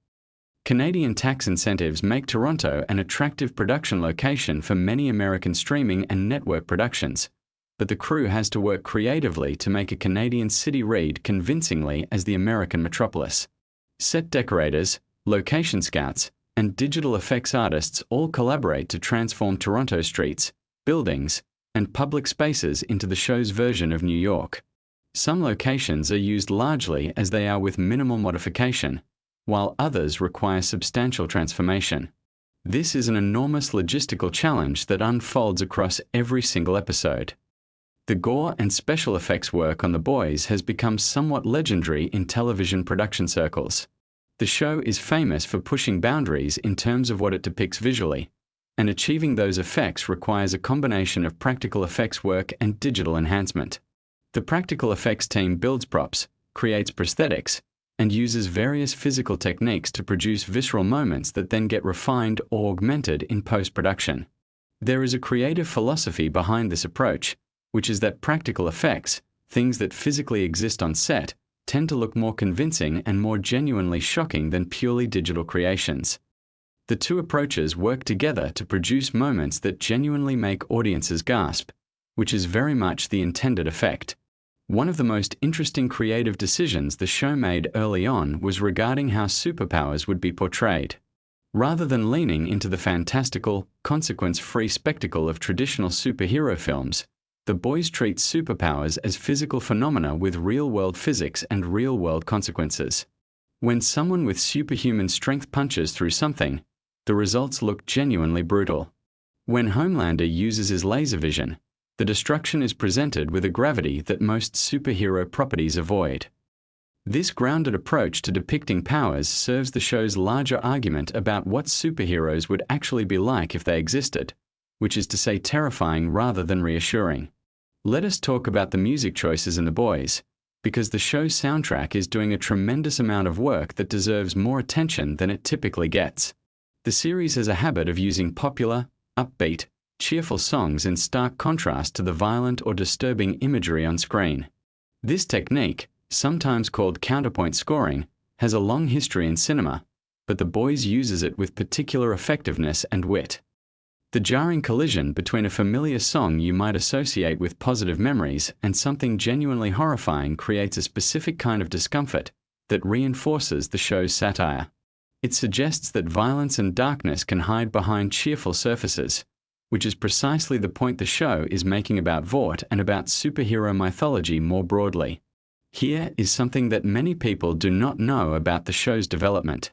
Canadian tax incentives make Toronto an attractive production location for many American streaming and network productions, but the crew has to work creatively to make a Canadian city read convincingly as the American metropolis. Set decorators, location scouts, and digital effects artists all collaborate to transform Toronto streets, buildings, and public spaces into the show's version of New York. Some locations are used largely as they are with minimal modification, while others require substantial transformation. This is an enormous logistical challenge that unfolds across every single episode. The gore and special effects work on The Boys has become somewhat legendary in television production circles. The show is famous for pushing boundaries in terms of what it depicts visually, and achieving those effects requires a combination of practical effects work and digital enhancement. The practical effects team builds props, creates prosthetics, and uses various physical techniques to produce visceral moments that then get refined or augmented in post-production. There is a creative philosophy behind this approach, which is that practical effects, things that physically exist on set, tend to look more convincing and more genuinely shocking than purely digital creations. The two approaches work together to produce moments that genuinely make audiences gasp, which is very much the intended effect. One of the most interesting creative decisions the show made early on was regarding how superpowers would be portrayed. Rather than leaning into the fantastical, consequence-free spectacle of traditional superhero films, The Boys treat superpowers as physical phenomena with real-world physics and real-world consequences. When someone with superhuman strength punches through something, the results look genuinely brutal. When Homelander uses his laser vision, the destruction is presented with a gravity that most superhero properties avoid. This grounded approach to depicting powers serves the show's larger argument about what superheroes would actually be like if they existed, which is to say terrifying rather than reassuring. Let us talk about the music choices in The Boys, because the show's soundtrack is doing a tremendous amount of work that deserves more attention than it typically gets. The series has a habit of using popular, upbeat, cheerful songs in stark contrast to the violent or disturbing imagery on screen. This technique, sometimes called counterpoint scoring, has a long history in cinema, but The Boys uses it with particular effectiveness and wit. The jarring collision between a familiar song you might associate with positive memories and something genuinely horrifying creates a specific kind of discomfort that reinforces the show's satire. It suggests that violence and darkness can hide behind cheerful surfaces, which is precisely the point the show is making about Vought and about superhero mythology more broadly. Here is something that many people do not know about the show's development.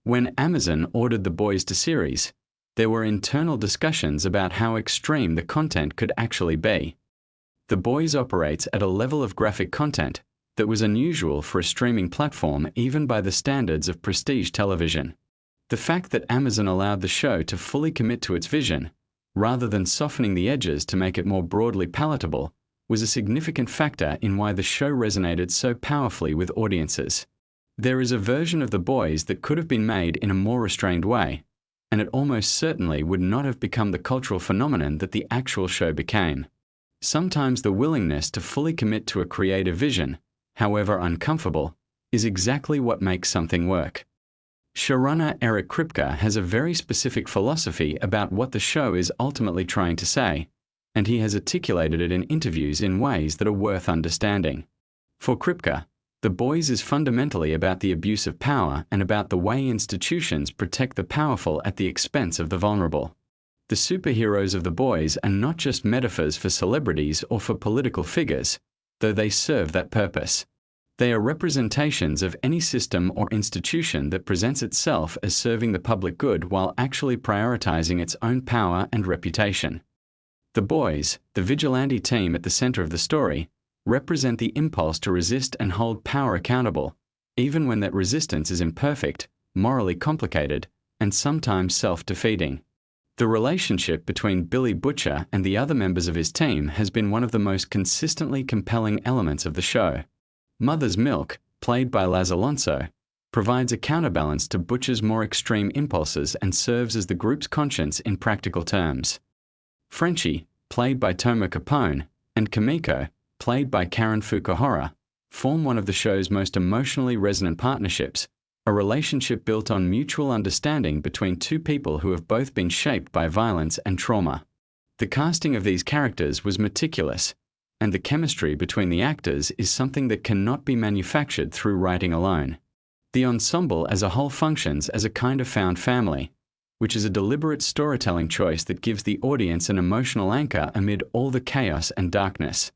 When Amazon ordered The Boys to series, there were internal discussions about how extreme the content could actually be. The Boys operates at a level of graphic content that was unusual for a streaming platform even by the standards of prestige television. The fact that Amazon allowed the show to fully commit to its vision, rather than softening the edges to make it more broadly palatable, was a significant factor in why the show resonated so powerfully with audiences. There is a version of The Boys that could have been made in a more restrained way, and it almost certainly would not have become the cultural phenomenon that the actual show became. Sometimes the willingness to fully commit to a creative vision, however uncomfortable, is exactly what makes something work. Showrunner Eric Kripke has a very specific philosophy about what the show is ultimately trying to say, and he has articulated it in interviews in ways that are worth understanding. For Kripke, The Boys is fundamentally about the abuse of power and about the way institutions protect the powerful at the expense of the vulnerable. The superheroes of The Boys are not just metaphors for celebrities or for political figures, though they serve that purpose. They are representations of any system or institution that presents itself as serving the public good while actually prioritizing its own power and reputation. The Boys, the vigilante team at the center of the story, represent the impulse to resist and hold power accountable, even when that resistance is imperfect, morally complicated, and sometimes self-defeating. The relationship between Billy Butcher and the other members of his team has been one of the most consistently compelling elements of the show. Mother's Milk, played by Laz Alonso, provides a counterbalance to Butcher's more extreme impulses and serves as the group's conscience in practical terms. Frenchie, played by Toma Capone, and Kimiko, played by Karen Fukuhara, form one of the show's most emotionally resonant partnerships, a relationship built on mutual understanding between two people who have both been shaped by violence and trauma. The casting of these characters was meticulous, and the chemistry between the actors is something that cannot be manufactured through writing alone. The ensemble as a whole functions as a kind of found family, which is a deliberate storytelling choice that gives the audience an emotional anchor amid all the chaos and darkness.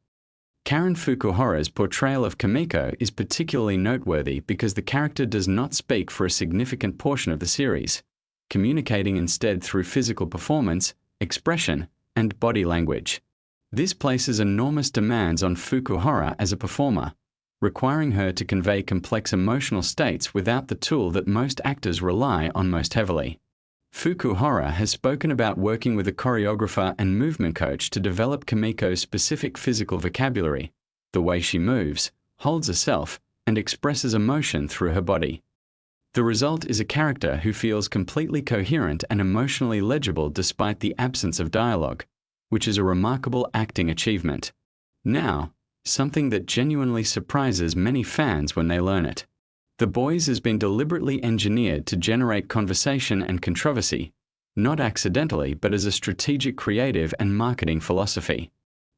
Karen Fukuhara's portrayal of Kimiko is particularly noteworthy because the character does not speak for a significant portion of the series, communicating instead through physical performance, expression, and body language. This places enormous demands on Fukuhara as a performer, requiring her to convey complex emotional states without the tool that most actors rely on most heavily. Fukuhara has spoken about working with a choreographer and movement coach to develop Kimiko's specific physical vocabulary, the way she moves, holds herself, and expresses emotion through her body. The result is a character who feels completely coherent and emotionally legible despite the absence of dialogue, which is a remarkable acting achievement. Now, something that genuinely surprises many fans when they learn it. The Boys has been deliberately engineered to generate conversation and controversy, not accidentally but as a strategic creative and marketing philosophy.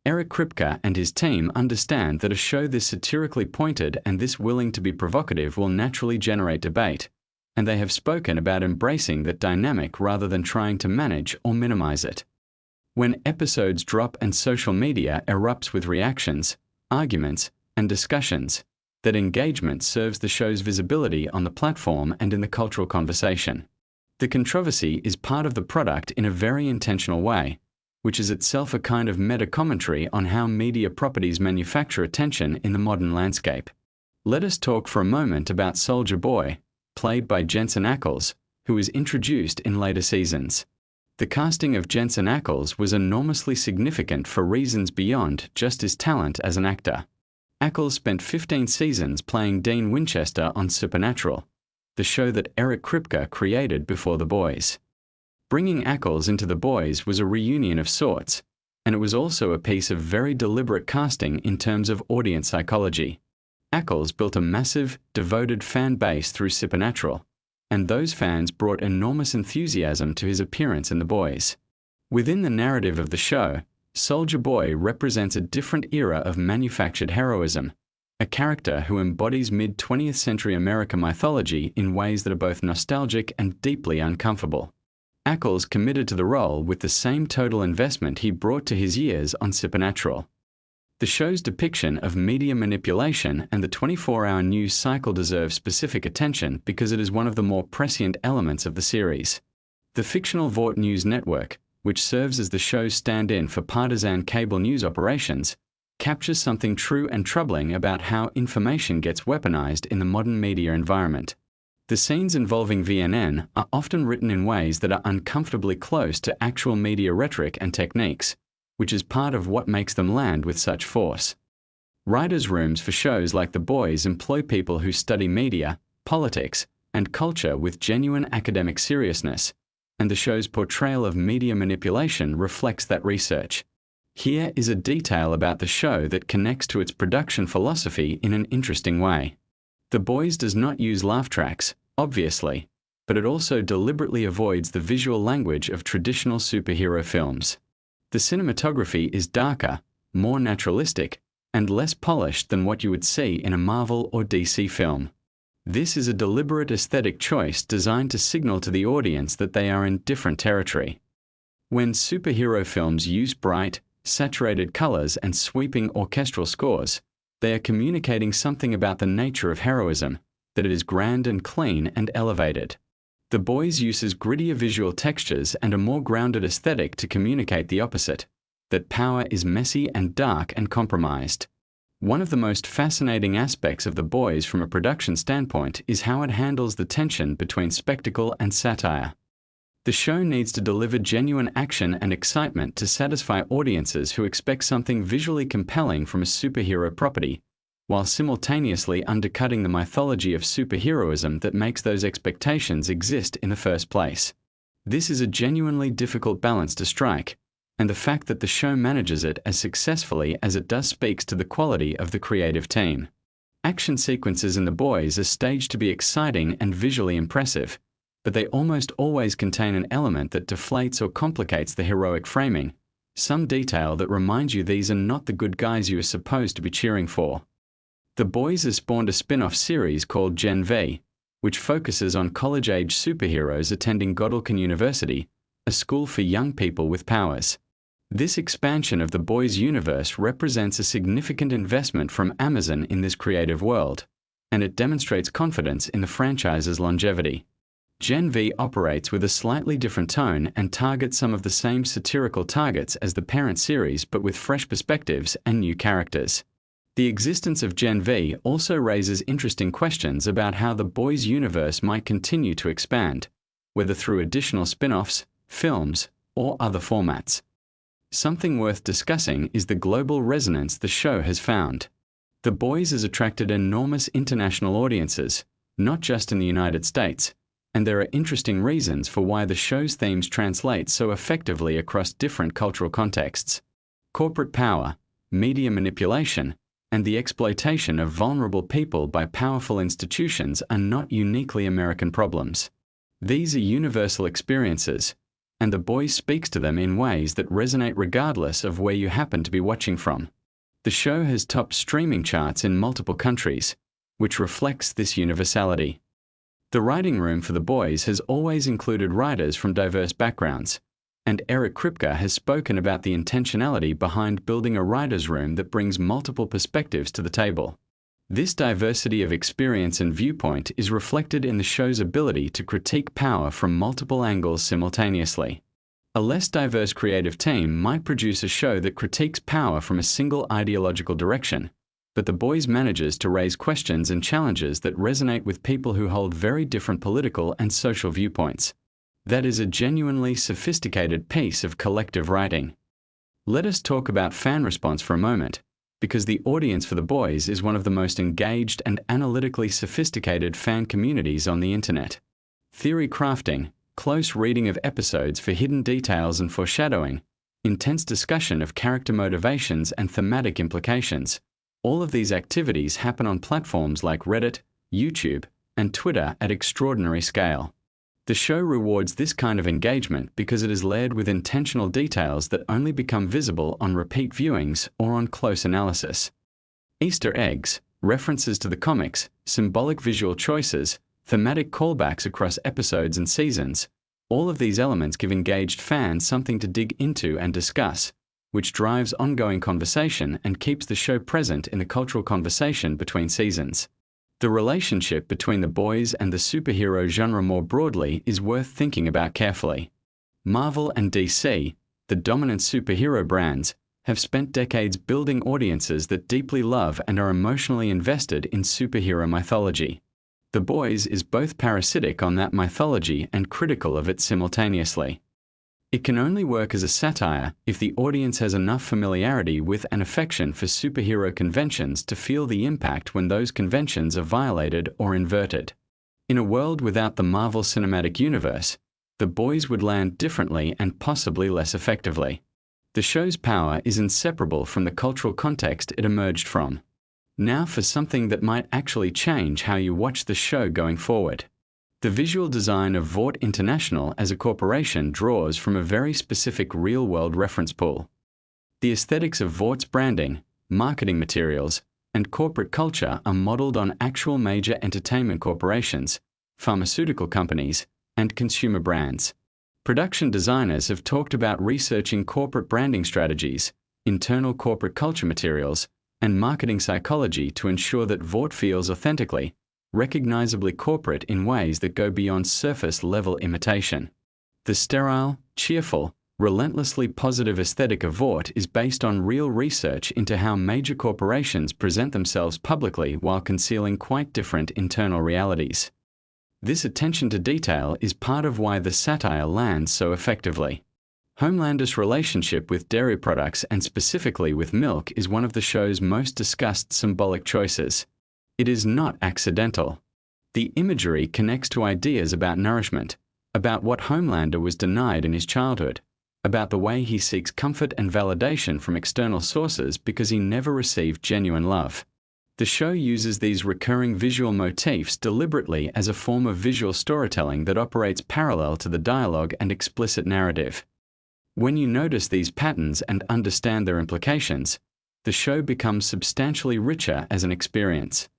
Eric Kripke and his team understand that a show this satirically pointed and this willing to be provocative will naturally generate debate, and they have spoken about embracing that dynamic rather than trying to manage or minimize it. When episodes drop and social media erupts with reactions, arguments, and discussions, that engagement serves the show's visibility on the platform and in the cultural conversation. The controversy is part of the product in a very intentional way, which is itself a kind of meta-commentary on how media properties manufacture attention in the modern landscape. Let us talk for a moment about Soldier Boy, played by Jensen Ackles, who is introduced in later seasons. The casting of Jensen Ackles was enormously significant for reasons beyond just his talent as an actor. Ackles spent 15 seasons playing Dean Winchester on Supernatural, the show that Eric Kripke created before The Boys. Bringing Ackles into The Boys was a reunion of sorts, and it was also a piece of very deliberate casting in terms of audience psychology. Ackles built a massive, devoted fan base through Supernatural, and those fans brought enormous enthusiasm to his appearance in The Boys. Within the narrative of the show, Soldier Boy represents a different era of manufactured heroism, a character who embodies mid-20th century American mythology in ways that are both nostalgic and deeply uncomfortable. Ackles committed to the role with the same total investment he brought to his years on Supernatural. The show's depiction of media manipulation and the 24-hour news cycle deserve specific attention because it is one of the more prescient elements of the series. The fictional Vought News network, which serves as the show's stand-in for partisan cable news operations, captures something true and troubling about how information gets weaponized in the modern media environment. The scenes involving VNN are often written in ways that are uncomfortably close to actual media rhetoric and techniques, which is part of what makes them land with such force. Writers' rooms for shows like The Boys employ people who study media, politics, and culture with genuine academic seriousness, and the show's portrayal of media manipulation reflects that research. Here is a detail about the show that connects to its production philosophy in an interesting way. The Boys does not use laugh tracks, obviously, but it also deliberately avoids the visual language of traditional superhero films. The cinematography is darker, more naturalistic, and less polished than what you would see in a Marvel or DC film. This is a deliberate aesthetic choice designed to signal to the audience that they are in different territory. When superhero films use bright, saturated colors and sweeping orchestral scores, they are communicating something about the nature of heroism, that it is grand and clean and elevated. The Boys uses grittier visual textures and a more grounded aesthetic to communicate the opposite, that power is messy and dark and compromised. One of the most fascinating aspects of The Boys from a production standpoint is how it handles the tension between spectacle and satire. The show needs to deliver genuine action and excitement to satisfy audiences who expect something visually compelling from a superhero property, while simultaneously undercutting the mythology of superheroism that makes those expectations exist in the first place. This is a genuinely difficult balance to strike, and the fact that the show manages it as successfully as it does speaks to the quality of the creative team. Action sequences in The Boys are staged to be exciting and visually impressive, but they almost always contain an element that deflates or complicates the heroic framing, some detail that reminds you these are not the good guys you are supposed to be cheering for. The Boys has spawned a spin-off series called Gen V, which focuses on college-age superheroes attending Godolphin University, a school for young people with powers. This expansion of the Boys universe represents a significant investment from Amazon in this creative world, and it demonstrates confidence in the franchise's longevity. Gen V operates with a slightly different tone and targets some of the same satirical targets as the parent series, but with fresh perspectives and new characters. The existence of Gen V also raises interesting questions about how the Boys universe might continue to expand, whether through additional spin-offs, films, or other formats. Something worth discussing is the global resonance the show has found. The Boys has attracted enormous international audiences, not just in the United States, and there are interesting reasons for why the show's themes translate so effectively across different cultural contexts. Corporate power, media manipulation, and the exploitation of vulnerable people by powerful institutions are not uniquely American problems. These are universal experiences, and The Boys speaks to them in ways that resonate regardless of where you happen to be watching from. The show has topped streaming charts in multiple countries, which reflects this universality. The writing room for The Boys has always included writers from diverse backgrounds, and Eric Kripke has spoken about the intentionality behind building a writer's room that brings multiple perspectives to the table. This diversity of experience and viewpoint is reflected in the show's ability to critique power from multiple angles simultaneously. A less diverse creative team might produce a show that critiques power from a single ideological direction, but The Boys manages to raise questions and challenges that resonate with people who hold very different political and social viewpoints. That is a genuinely sophisticated piece of collective writing. Let us talk about fan response for a moment, because the audience for The Boys is one of the most engaged and analytically sophisticated fan communities on the internet. Theory crafting, close reading of episodes for hidden details and foreshadowing, intense discussion of character motivations and thematic implications. All of these activities happen on platforms like Reddit, YouTube, and Twitter at extraordinary scale. The show rewards this kind of engagement because it is layered with intentional details that only become visible on repeat viewings or on close analysis. Easter eggs, references to the comics, symbolic visual choices, thematic callbacks across episodes and seasons, All of these elements give engaged fans something to dig into and discuss, which drives ongoing conversation and keeps the show present in the cultural conversation between seasons. The relationship between the boys and the superhero genre more broadly is worth thinking about carefully. Marvel and DC, the dominant superhero brands, have spent decades building audiences that deeply love and are emotionally invested in superhero mythology. The Boys is both parasitic on that mythology and critical of it simultaneously. It can only work as a satire if the audience has enough familiarity with and affection for superhero conventions to feel the impact when those conventions are violated or inverted. In a world without the Marvel Cinematic Universe, The Boys would land differently and possibly less effectively. The show's power is inseparable from the cultural context it emerged from. Now for something that might actually change how you watch the show going forward. The visual design of Vought International as a corporation draws from a very specific real-world reference pool. The aesthetics of Vaught's branding, marketing materials, and corporate culture are modeled on actual major entertainment corporations, pharmaceutical companies, and consumer brands. Production designers have talked about researching corporate branding strategies, internal corporate culture materials, and marketing psychology to ensure that Vought feels authentically, recognizably corporate in ways that go beyond surface-level imitation. The sterile, cheerful, relentlessly positive aesthetic of Vought is based on real research into how major corporations present themselves publicly while concealing quite different internal realities. This attention to detail is part of why the satire lands so effectively. Homelander's relationship with dairy products and specifically with milk is one of the show's most discussed symbolic choices. It is not accidental. The imagery connects to ideas about nourishment, about what Homelander was denied in his childhood, about the way he seeks comfort and validation from external sources because he never received genuine love. The show uses these recurring visual motifs deliberately as a form of visual storytelling that operates parallel to the dialogue and explicit narrative. When you notice these patterns and understand their implications, the show becomes substantially richer as an experience.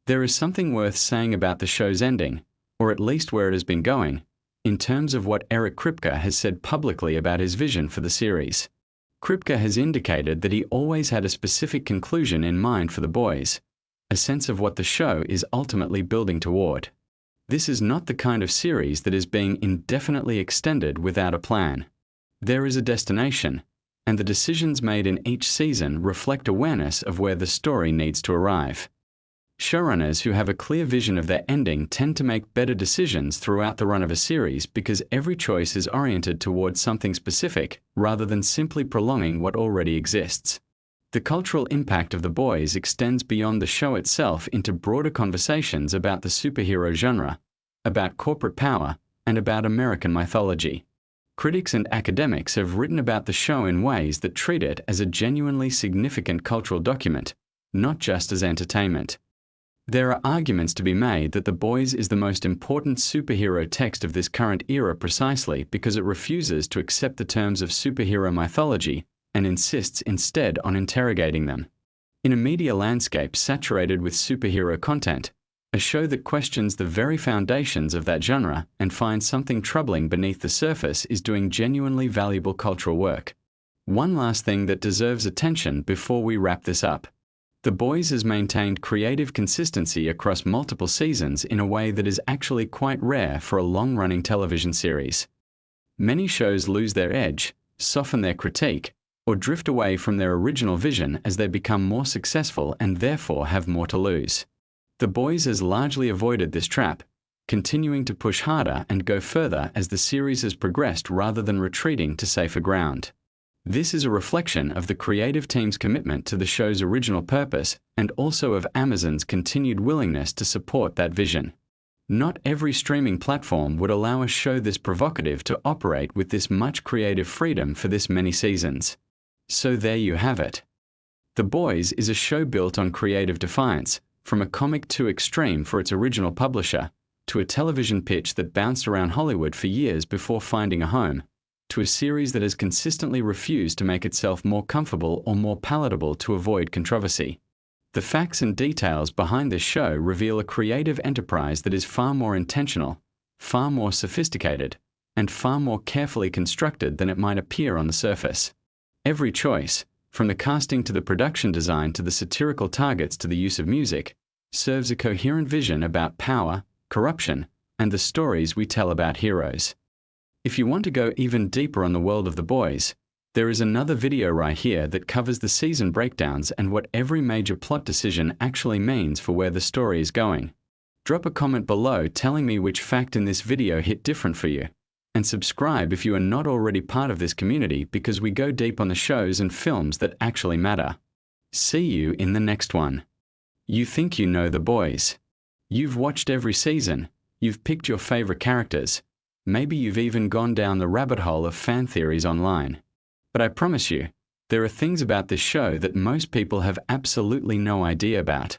There is something worth saying about the show's ending, or at least where it has been going, in terms of what Eric Kripke has said publicly about his vision for the series. Kripke has indicated that he always had a specific conclusion in mind for The Boys, a sense of what the show is ultimately building toward. This is not the kind of series that is being indefinitely extended without a plan. There is a destination, and the decisions made in each season reflect awareness of where the story needs to arrive. Showrunners who have a clear vision of their ending tend to make better decisions throughout the run of a series because every choice is oriented towards something specific rather than simply prolonging what already exists. The cultural impact of The Boys extends beyond the show itself into broader conversations about the superhero genre, about corporate power, and about American mythology. Critics and academics have written about the show in ways that treat it as a genuinely significant cultural document, not just as entertainment. There are arguments to be made that The Boys is the most important superhero text of this current era precisely because it refuses to accept the terms of superhero mythology and insists instead on interrogating them. In a media landscape saturated with superhero content, a show that questions the very foundations of that genre and finds something troubling beneath the surface is doing genuinely valuable cultural work. One last thing that deserves attention before we wrap this up. The Boys has maintained creative consistency across multiple seasons in a way that is actually quite rare for a long-running television series. Many shows lose their edge, soften their critique, or drift away from their original vision as they become more successful and therefore have more to lose. The Boys has largely avoided this trap, continuing to push harder and go further as the series has progressed rather than retreating to safer ground. This is a reflection of the creative team's commitment to the show's original purpose and also of Amazon's continued willingness to support that vision. Not every streaming platform would allow a show this provocative to operate with this much creative freedom for this many seasons. So there you have it. The Boys is a show built on creative defiance, from a comic too extreme for its original publisher, to a television pitch that bounced around Hollywood for years before finding a home, to a series that has consistently refused to make itself more comfortable or more palatable to avoid controversy. The facts and details behind this show reveal a creative enterprise that is far more intentional, far more sophisticated, and far more carefully constructed than it might appear on the surface. Every choice, from the casting to the production design to the satirical targets to the use of music, serves a coherent vision about power, corruption, and the stories we tell about heroes. If you want to go even deeper on the world of The Boys, there is another video right here that covers the season breakdowns and what every major plot decision actually means for where the story is going. Drop a comment below telling me which fact in this video hit different for you. And subscribe if you are not already part of this community, because we go deep on the shows and films that actually matter. See you in the next one. You think you know The Boys. You've watched every season. You've picked your favorite characters. Maybe you've even gone down the rabbit hole of fan theories online. But I promise you, there are things about this show that most people have absolutely no idea about.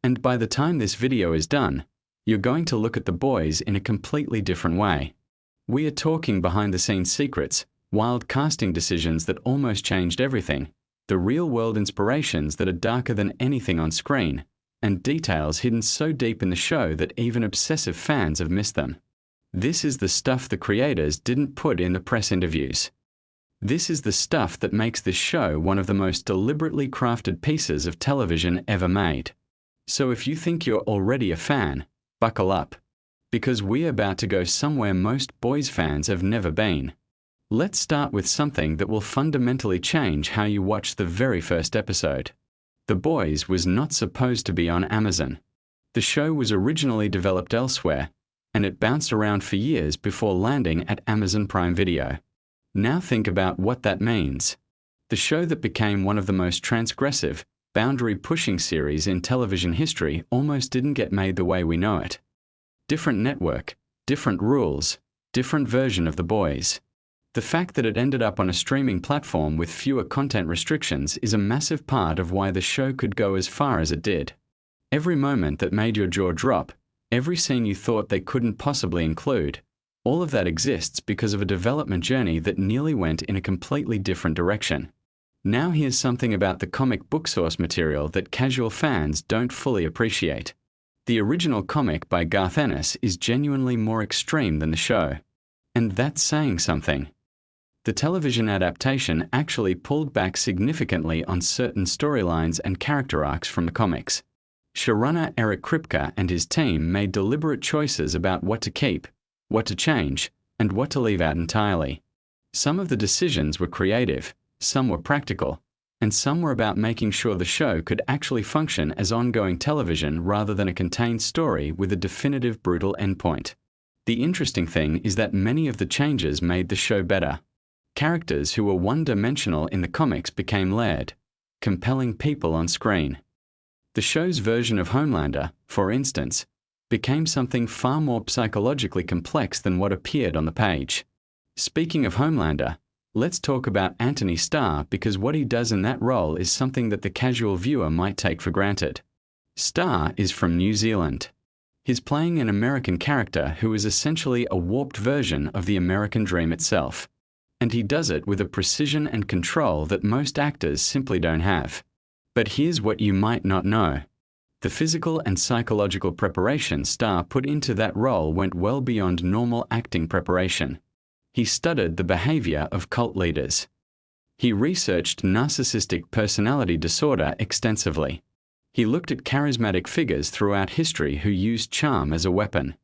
And by the time this video is done, you're going to look at The Boys in a completely different way. We are talking behind-the-scenes secrets, wild casting decisions that almost changed everything, the real-world inspirations that are darker than anything on screen, and details hidden so deep in the show that even obsessive fans have missed them. This is the stuff the creators didn't put in the press interviews. This is the stuff that makes this show one of the most deliberately crafted pieces of television ever made. So if you think you're already a fan, buckle up, because we're about to go somewhere most Boys fans have never been. Let's start with something that will fundamentally change how you watch the very first episode. The Boys was not supposed to be on Amazon. The show was originally developed elsewhere, and it bounced around for years before landing at Amazon Prime Video. Now think about what that means. The show that became one of the most transgressive, boundary-pushing series in television history almost didn't get made the way we know it. Different network, different rules, different version of The Boys. The fact that it ended up on a streaming platform with fewer content restrictions is a massive part of why the show could go as far as it did. Every moment that made your jaw drop, every scene you thought they couldn't possibly include, all of that exists because of a development journey that nearly went in a completely different direction. Now here's something about the comic book source material that casual fans don't fully appreciate. The original comic by Garth Ennis is genuinely more extreme than the show. And that's saying something. The television adaptation actually pulled back significantly on certain storylines and character arcs from the comics. Showrunner Eric Kripke and his team made deliberate choices about what to keep, what to change, and what to leave out entirely. Some of the decisions were creative, some were practical, and some were about making sure the show could actually function as ongoing television rather than a contained story with a definitive brutal endpoint. The interesting thing is that many of the changes made the show better. Characters who were one-dimensional in the comics became layered, compelling people on screen. The show's version of Homelander, for instance, became something far more psychologically complex than what appeared on the page. Speaking of Homelander, let's talk about Anthony Starr, because what he does in that role is something that the casual viewer might take for granted. Starr is from New Zealand. He's playing an American character who is essentially a warped version of the American dream itself. And he does it with a precision and control that most actors simply don't have. But here's what you might not know. The physical and psychological preparation Starr put into that role went well beyond normal acting preparation. He studied the behavior of cult leaders. He researched narcissistic personality disorder extensively. He looked at charismatic figures throughout history who used charm as a weapon.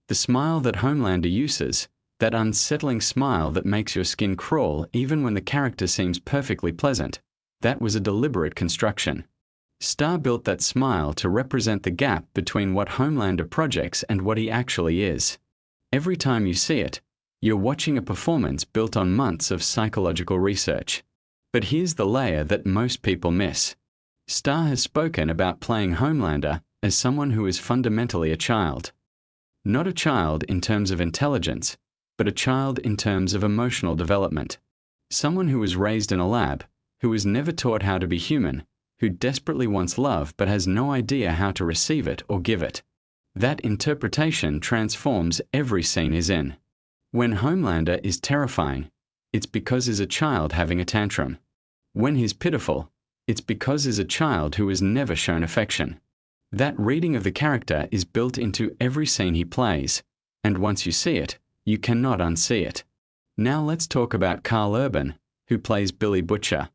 The smile that Homelander uses, that unsettling smile that makes your skin crawl even when the character seems perfectly pleasant, that was a deliberate construction. Starr built that smile to represent the gap between what Homelander projects and what he actually is. Every time you see it, you're watching a performance built on months of psychological research. But here's the layer that most people miss. Starr has spoken about playing Homelander as someone who is fundamentally a child. Not a child in terms of intelligence, but a child in terms of emotional development. Someone who was raised in a lab, who was never taught how to be human, who desperately wants love but has no idea how to receive it or give it. That interpretation transforms every scene he's in. When Homelander is terrifying, it's because he's a child having a tantrum. When he's pitiful, it's because he's a child who has never shown affection. That reading of the character is built into every scene he plays, and once you see it, You cannot unsee it. Now let's talk about Carl Urban, who plays Billy Butcher.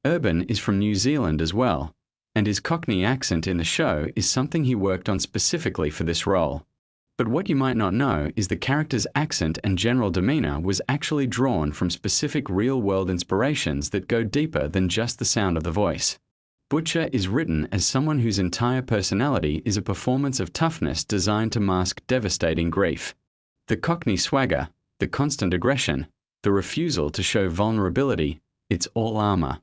Urban is from New Zealand as well, and his Cockney accent in the show is something he worked on specifically for this role. But what you might not know is the character's accent and general demeanor was actually drawn from specific real-world inspirations that go deeper than just the sound of the voice. Butcher is written as someone whose entire personality is a performance of toughness designed to mask devastating grief. The Cockney swagger, the constant aggression, the refusal to show vulnerability, it's all armor.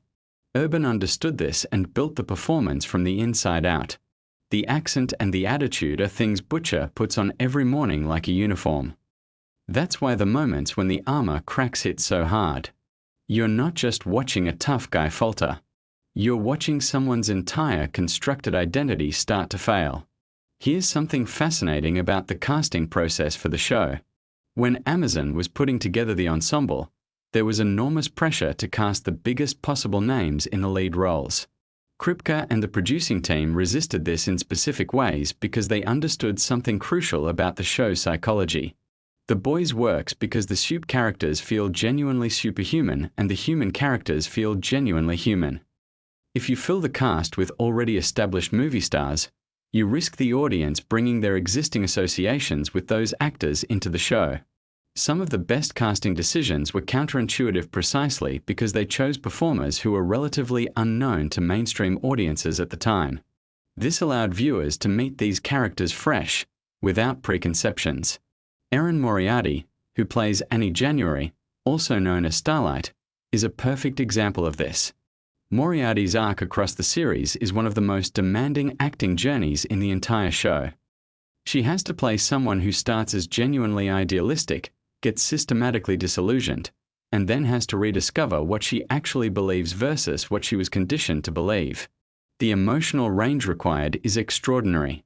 Urban understood this and built the performance from the inside out. The accent and the attitude are things Butcher puts on every morning like a uniform. That's why the moments when the armor cracks hit so hard. You're not just watching a tough guy falter. You're watching someone's entire constructed identity start to fail. Here's something fascinating about the casting process for the show. When Amazon was putting together the ensemble, there was enormous pressure to cast the biggest possible names in the lead roles. Kripke and the producing team resisted this in specific ways because they understood something crucial about the show's psychology. The Boys works because the soup characters feel genuinely superhuman and the human characters feel genuinely human. If you fill the cast with already established movie stars, you risk the audience bringing their existing associations with those actors into the show. Some of the best casting decisions were counterintuitive precisely because they chose performers who were relatively unknown to mainstream audiences at the time. This allowed viewers to meet these characters fresh, without preconceptions. Erin Moriarty, who plays Annie January, also known as Starlight, is a perfect example of this. Moriarty's arc across the series is one of the most demanding acting journeys in the entire show. She has to play someone who starts as genuinely idealistic, gets systematically disillusioned, and then has to rediscover what she actually believes versus what she was conditioned to believe. The emotional range required is extraordinary.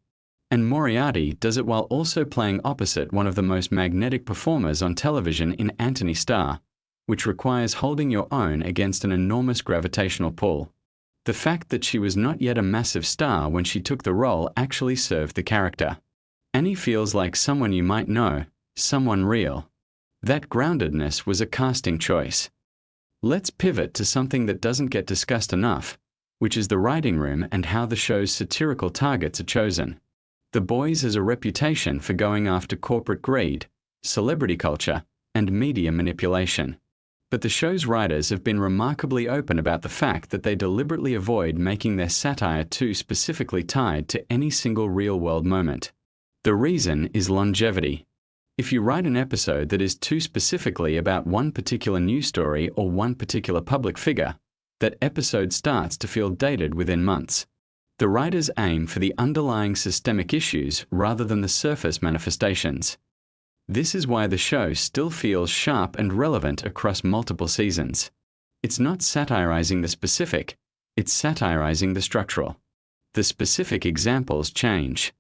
And Moriarty does it while also playing opposite one of the most magnetic performers on television in Anthony Starr, which requires holding your own against an enormous gravitational pull. The fact that she was not yet a massive star when she took the role actually served the character. Annie feels like someone you might know, someone real. That groundedness was a casting choice. Let's pivot to something that doesn't get discussed enough, which is the writing room and how the show's satirical targets are chosen. The Boys has a reputation for going after corporate greed, celebrity culture, and media manipulation. But the show's writers have been remarkably open about the fact that they deliberately avoid making their satire too specifically tied to any single real-world moment. The reason is longevity. If you write an episode that is too specifically about one particular news story or one particular public figure, that episode starts to feel dated within months. The writers aim for the underlying systemic issues rather than the surface manifestations. This is why the show still feels sharp and relevant across multiple seasons. It's not satirizing the specific, it's satirizing the structural. The specific examples change.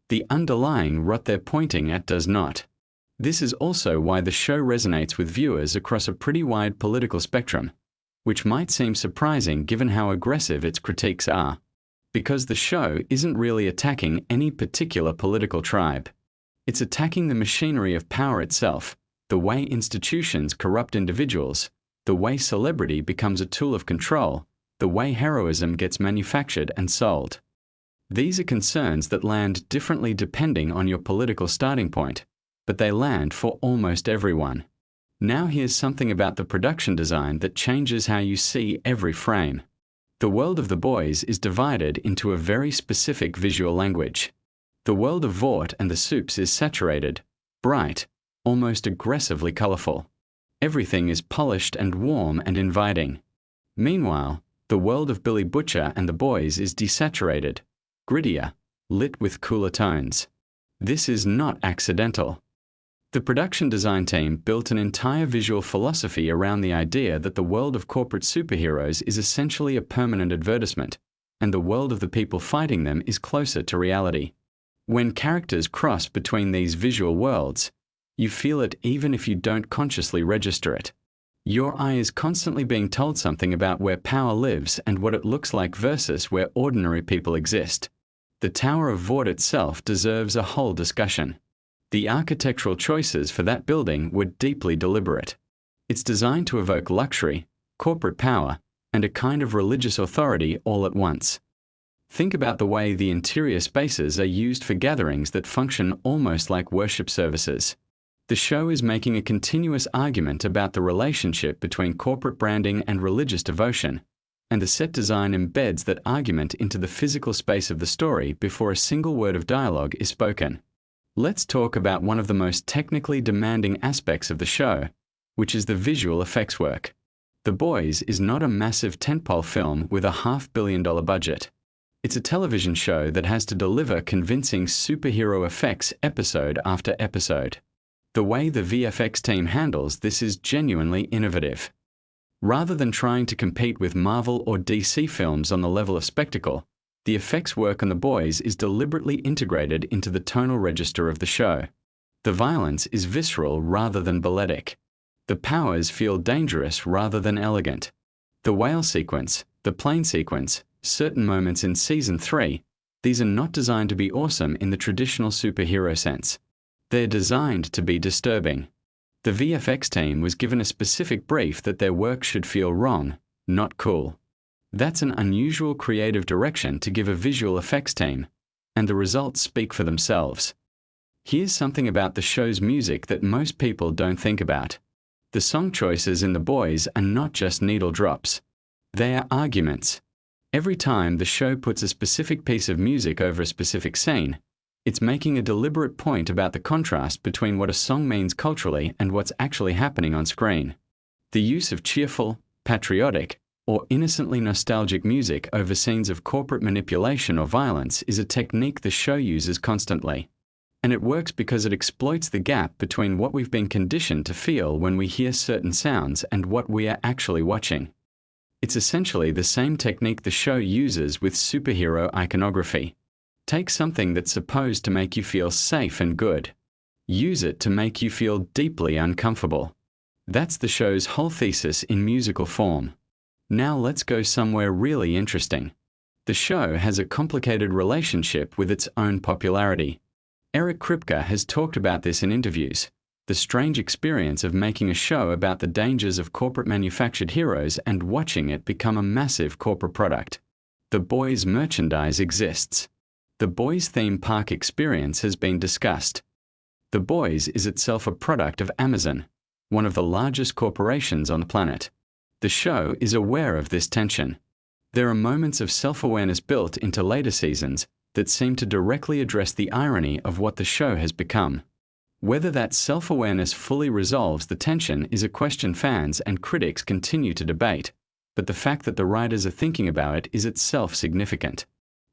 The underlying rot they're pointing at does not. This is also why the show resonates with viewers across a pretty wide political spectrum, which might seem surprising given how aggressive its critiques are. Because the show isn't really attacking any particular political tribe. It's attacking the machinery of power itself, the way institutions corrupt individuals, the way celebrity becomes a tool of control, the way heroism gets manufactured and sold. These are concerns that land differently depending on your political starting point, but they land for almost everyone. Now here's something about the production design that changes how you see every frame. The world of The Boys is divided into a very specific visual language. The world of Vought and the Soups is saturated, bright, almost aggressively colorful. Everything is polished and warm and inviting. Meanwhile, the world of Billy Butcher and the Boys is desaturated, grittier, lit with cooler tones. This is not accidental. The production design team built an entire visual philosophy around the idea that the world of corporate superheroes is essentially a permanent advertisement, and the world of the people fighting them is closer to reality. When characters cross between these visual worlds, you feel it even if you don't consciously register it. Your eye is constantly being told something about where power lives and what it looks like versus where ordinary people exist. The Tower of Vought itself deserves a whole discussion. The architectural choices for that building were deeply deliberate. It's designed to evoke luxury, corporate power, and a kind of religious authority all at once. Think about the way the interior spaces are used for gatherings that function almost like worship services. The show is making a continuous argument about the relationship between corporate branding and religious devotion, and the set design embeds that argument into the physical space of the story before a single word of dialogue is spoken. Let's talk about one of the most technically demanding aspects of the show, which is the visual effects work. The Boys is not a massive tentpole film with a $500 million budget. It's a television show that has to deliver convincing superhero effects episode after episode. The way the VFX team handles this is genuinely innovative. Rather than trying to compete with Marvel or DC films on the level of spectacle, the effects work on The Boys is deliberately integrated into the tonal register of the show. The violence is visceral rather than balletic. The powers feel dangerous rather than elegant. The whale sequence, the plane sequence, certain moments in Season 3, these are not designed to be awesome in the traditional superhero sense. They're designed to be disturbing. The VFX team was given a specific brief that their work should feel wrong, not cool. That's an unusual creative direction to give a visual effects team, and the results speak for themselves. Here's something about the show's music that most people don't think about. The song choices in The Boys are not just needle drops. They are arguments. Every time the show puts a specific piece of music over a specific scene, it's making a deliberate point about the contrast between what a song means culturally and what's actually happening on screen. The use of cheerful, patriotic, or innocently nostalgic music over scenes of corporate manipulation or violence is a technique the show uses constantly. And it works because it exploits the gap between what we've been conditioned to feel when we hear certain sounds and what we are actually watching. It's essentially the same technique the show uses with superhero iconography. Take something that's supposed to make you feel safe and good. Use it to make you feel deeply uncomfortable. That's the show's whole thesis in musical form. Now let's go somewhere really interesting. The show has a complicated relationship with its own popularity. Eric Kripke has talked about this in interviews, the strange experience of making a show about the dangers of corporate manufactured heroes and watching it become a massive corporate product. The Boys merchandise exists. The Boys theme park experience has been discussed. The Boys is itself a product of Amazon, one of the largest corporations on the planet. The show is aware of this tension. There are moments of self-awareness built into later seasons that seem to directly address the irony of what the show has become. Whether that self-awareness fully resolves the tension is a question fans and critics continue to debate, but the fact that the writers are thinking about it is itself significant.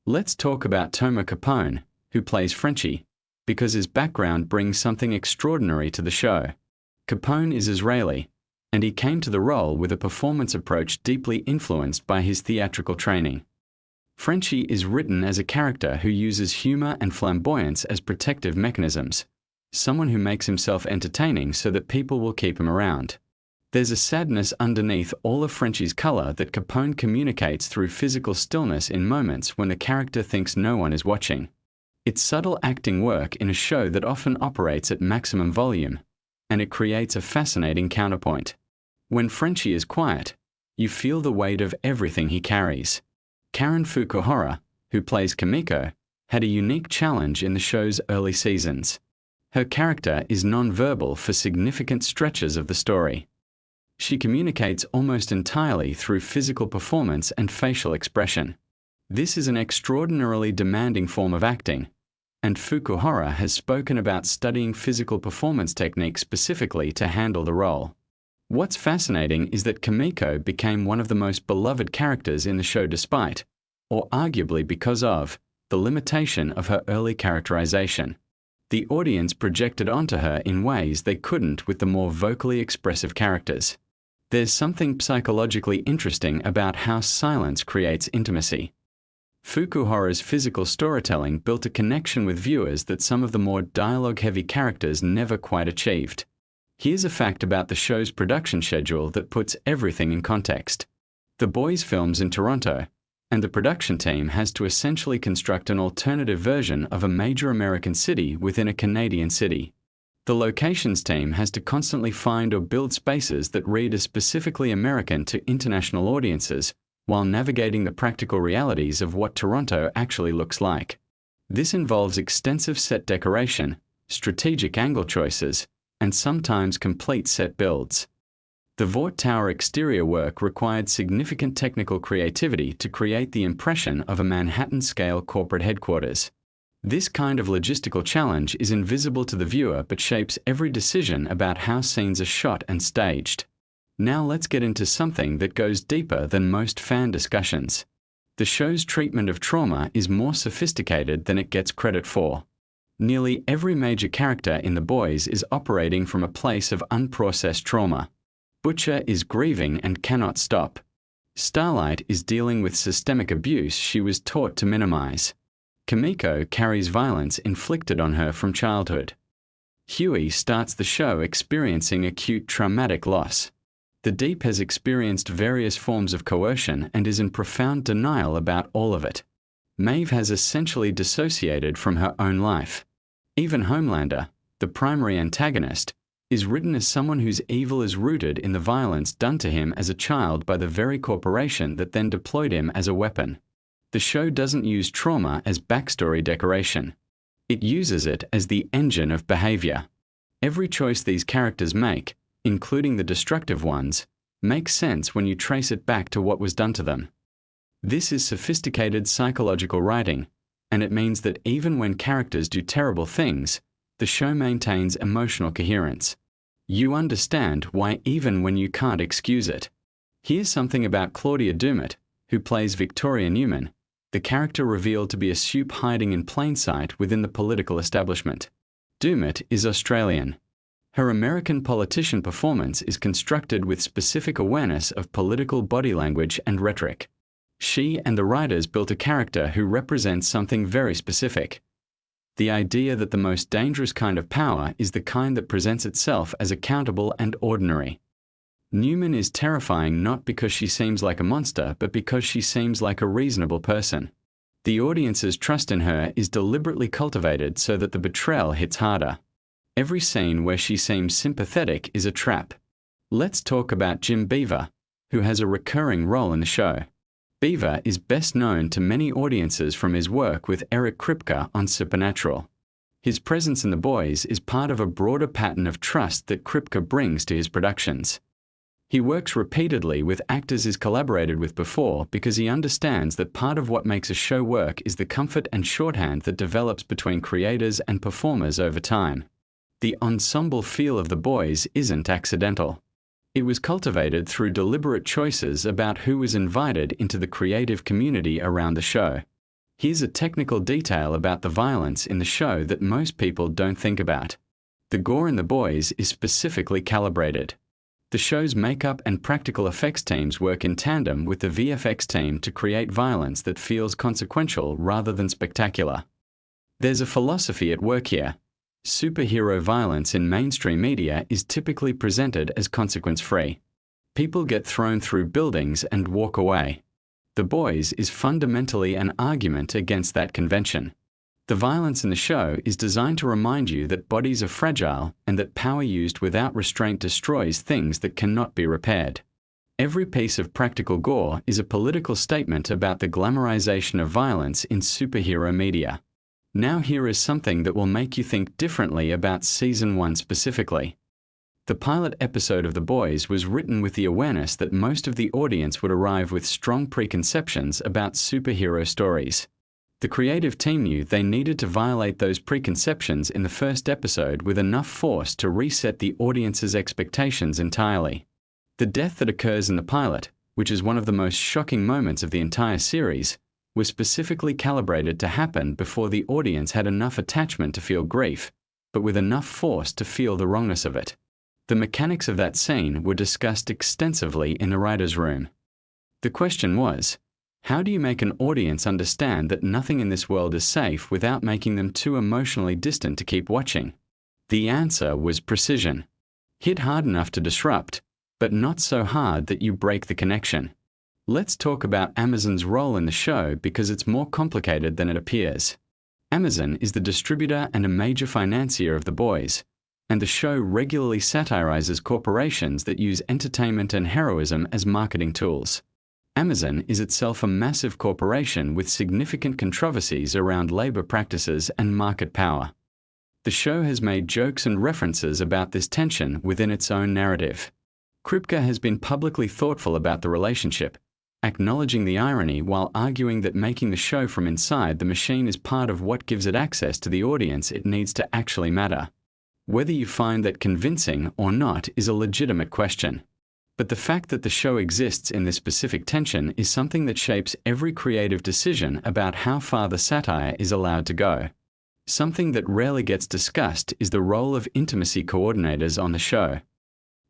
Let's talk about Toma Capone, who plays Frenchie, because his background brings something extraordinary to the show. Capone is Israeli, and he came to the role with a performance approach deeply influenced by his theatrical training. Frenchie is written as a character who uses humor and flamboyance as protective mechanisms, someone who makes himself entertaining so that people will keep him around. There's a sadness underneath all of Frenchie's color that Capone communicates through physical stillness in moments when the character thinks no one is watching. It's subtle acting work in a show that often operates at maximum volume, and it creates a fascinating counterpoint. When Frenchie is quiet, you feel the weight of everything he carries. Karen Fukuhara, who plays Kimiko, had a unique challenge in the show's early seasons. Her character is non-verbal for significant stretches of the story. She communicates almost entirely through physical performance and facial expression. This is an extraordinarily demanding form of acting, and Fukuhara has spoken about studying physical performance techniques specifically to handle the role. What's fascinating is that Kimiko became one of the most beloved characters in the show despite, or arguably because of, the limitation of her early characterization. The audience projected onto her in ways they couldn't with the more vocally expressive characters. There's something psychologically interesting about how silence creates intimacy. Fukuhara's physical storytelling built a connection with viewers that some of the more dialogue-heavy characters never quite achieved. Here's a fact about the show's production schedule that puts everything in context. The Boys films in Toronto, and the production team has to essentially construct an alternative version of a major American city within a Canadian city. The locations team has to constantly find or build spaces that read as specifically American to international audiences, while navigating the practical realities of what Toronto actually looks like. This involves extensive set decoration, strategic angle choices, and sometimes complete set builds. The Vought Tower exterior work required significant technical creativity to create the impression of a Manhattan-scale corporate headquarters. This kind of logistical challenge is invisible to the viewer but shapes every decision about how scenes are shot and staged. Now let's get into something that goes deeper than most fan discussions. The show's treatment of trauma is more sophisticated than it gets credit for. Nearly every major character in The Boys is operating from a place of unprocessed trauma. Butcher is grieving and cannot stop. Starlight is dealing with systemic abuse she was taught to minimize. Kimiko carries violence inflicted on her from childhood. Huey starts the show experiencing acute traumatic loss. The Deep has experienced various forms of coercion and is in profound denial about all of it. Maeve has essentially dissociated from her own life. Even Homelander, the primary antagonist, is written as someone whose evil is rooted in the violence done to him as a child by the very corporation that then deployed him as a weapon. The show doesn't use trauma as backstory decoration. It uses it as the engine of behavior. Every choice these characters make, including the destructive ones, makes sense when you trace it back to what was done to them. This is sophisticated psychological writing, and it means that even when characters do terrible things, the show maintains emotional coherence. You understand why even when you can't excuse it. Here's something about Claudia Dumont, who plays Victoria Newman, the character revealed to be a soup hiding in plain sight within the political establishment. Dumont is Australian. Her American politician performance is constructed with specific awareness of political body language and rhetoric. She and the writers built a character who represents something very specific. The idea that the most dangerous kind of power is the kind that presents itself as accountable and ordinary. Newman is terrifying not because she seems like a monster, but because she seems like a reasonable person. The audience's trust in her is deliberately cultivated so that the betrayal hits harder. Every scene where she seems sympathetic is a trap. Let's talk about Jim Beaver, who has a recurring role in the show. Beaver is best known to many audiences from his work with Eric Kripke on Supernatural. His presence in The Boys is part of a broader pattern of trust that Kripke brings to his productions. He works repeatedly with actors he's collaborated with before because he understands that part of what makes a show work is the comfort and shorthand that develops between creators and performers over time. The ensemble feel of The Boys isn't accidental. It was cultivated through deliberate choices about who was invited into the creative community around the show. Here's a technical detail about the violence in the show that most people don't think about. The gore in The Boys is specifically calibrated. The show's makeup and practical effects teams work in tandem with the VFX team to create violence that feels consequential rather than spectacular. There's a philosophy at work here. Superhero violence in mainstream media is typically presented as consequence-free. People get thrown through buildings and walk away. The Boys is fundamentally an argument against that convention. The violence in the show is designed to remind you that bodies are fragile and that power used without restraint destroys things that cannot be repaired. Every piece of practical gore is a political statement about the glamorization of violence in superhero media. Now here is something that will make you think differently about Season 1 specifically. The pilot episode of The Boys was written with the awareness that most of the audience would arrive with strong preconceptions about superhero stories. The creative team knew they needed to violate those preconceptions in the first episode with enough force to reset the audience's expectations entirely. The death that occurs in the pilot, which is one of the most shocking moments of the entire series, was specifically calibrated to happen before the audience had enough attachment to feel grief, but with enough force to feel the wrongness of it. The mechanics of that scene were discussed extensively in the writer's room. The question was, how do you make an audience understand that nothing in this world is safe without making them too emotionally distant to keep watching? The answer was precision. Hit hard enough to disrupt, but not so hard that you break the connection. Let's talk about Amazon's role in the show because it's more complicated than it appears. Amazon is the distributor and a major financier of The Boys, and the show regularly satirizes corporations that use entertainment and heroism as marketing tools. Amazon is itself a massive corporation with significant controversies around labor practices and market power. The show has made jokes and references about this tension within its own narrative. Kripke has been publicly thoughtful about the relationship, acknowledging the irony while arguing that making the show from inside the machine is part of what gives it access to the audience it needs to actually matter. Whether you find that convincing or not is a legitimate question. But the fact that the show exists in this specific tension is something that shapes every creative decision about how far the satire is allowed to go. Something that rarely gets discussed is the role of intimacy coordinators on the show.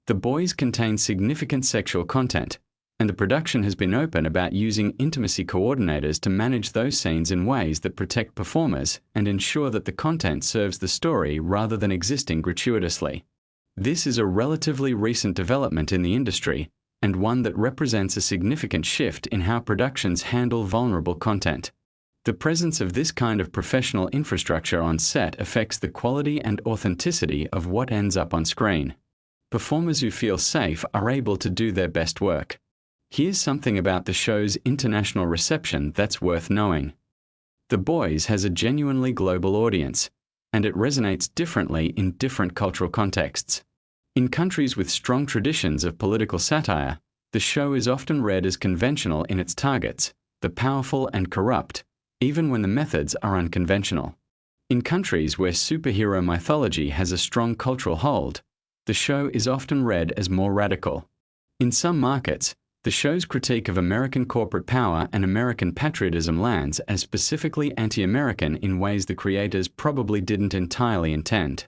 The Boys contain significant sexual content, and the production has been open about using intimacy coordinators to manage those scenes in ways that protect performers and ensure that the content serves the story rather than existing gratuitously. This is a relatively recent development in the industry, and one that represents a significant shift in how productions handle vulnerable content. The presence of this kind of professional infrastructure on set affects the quality and authenticity of what ends up on screen. Performers who feel safe are able to do their best work. Here's something about the show's international reception that's worth knowing. The Boys has a genuinely global audience, and it resonates differently in different cultural contexts. In countries with strong traditions of political satire, the show is often read as conventional in its targets, the powerful and corrupt, even when the methods are unconventional. In countries where superhero mythology has a strong cultural hold, the show is often read as more radical. In some markets, the show's critique of American corporate power and American patriotism lands as specifically anti-American in ways the creators probably didn't entirely intend.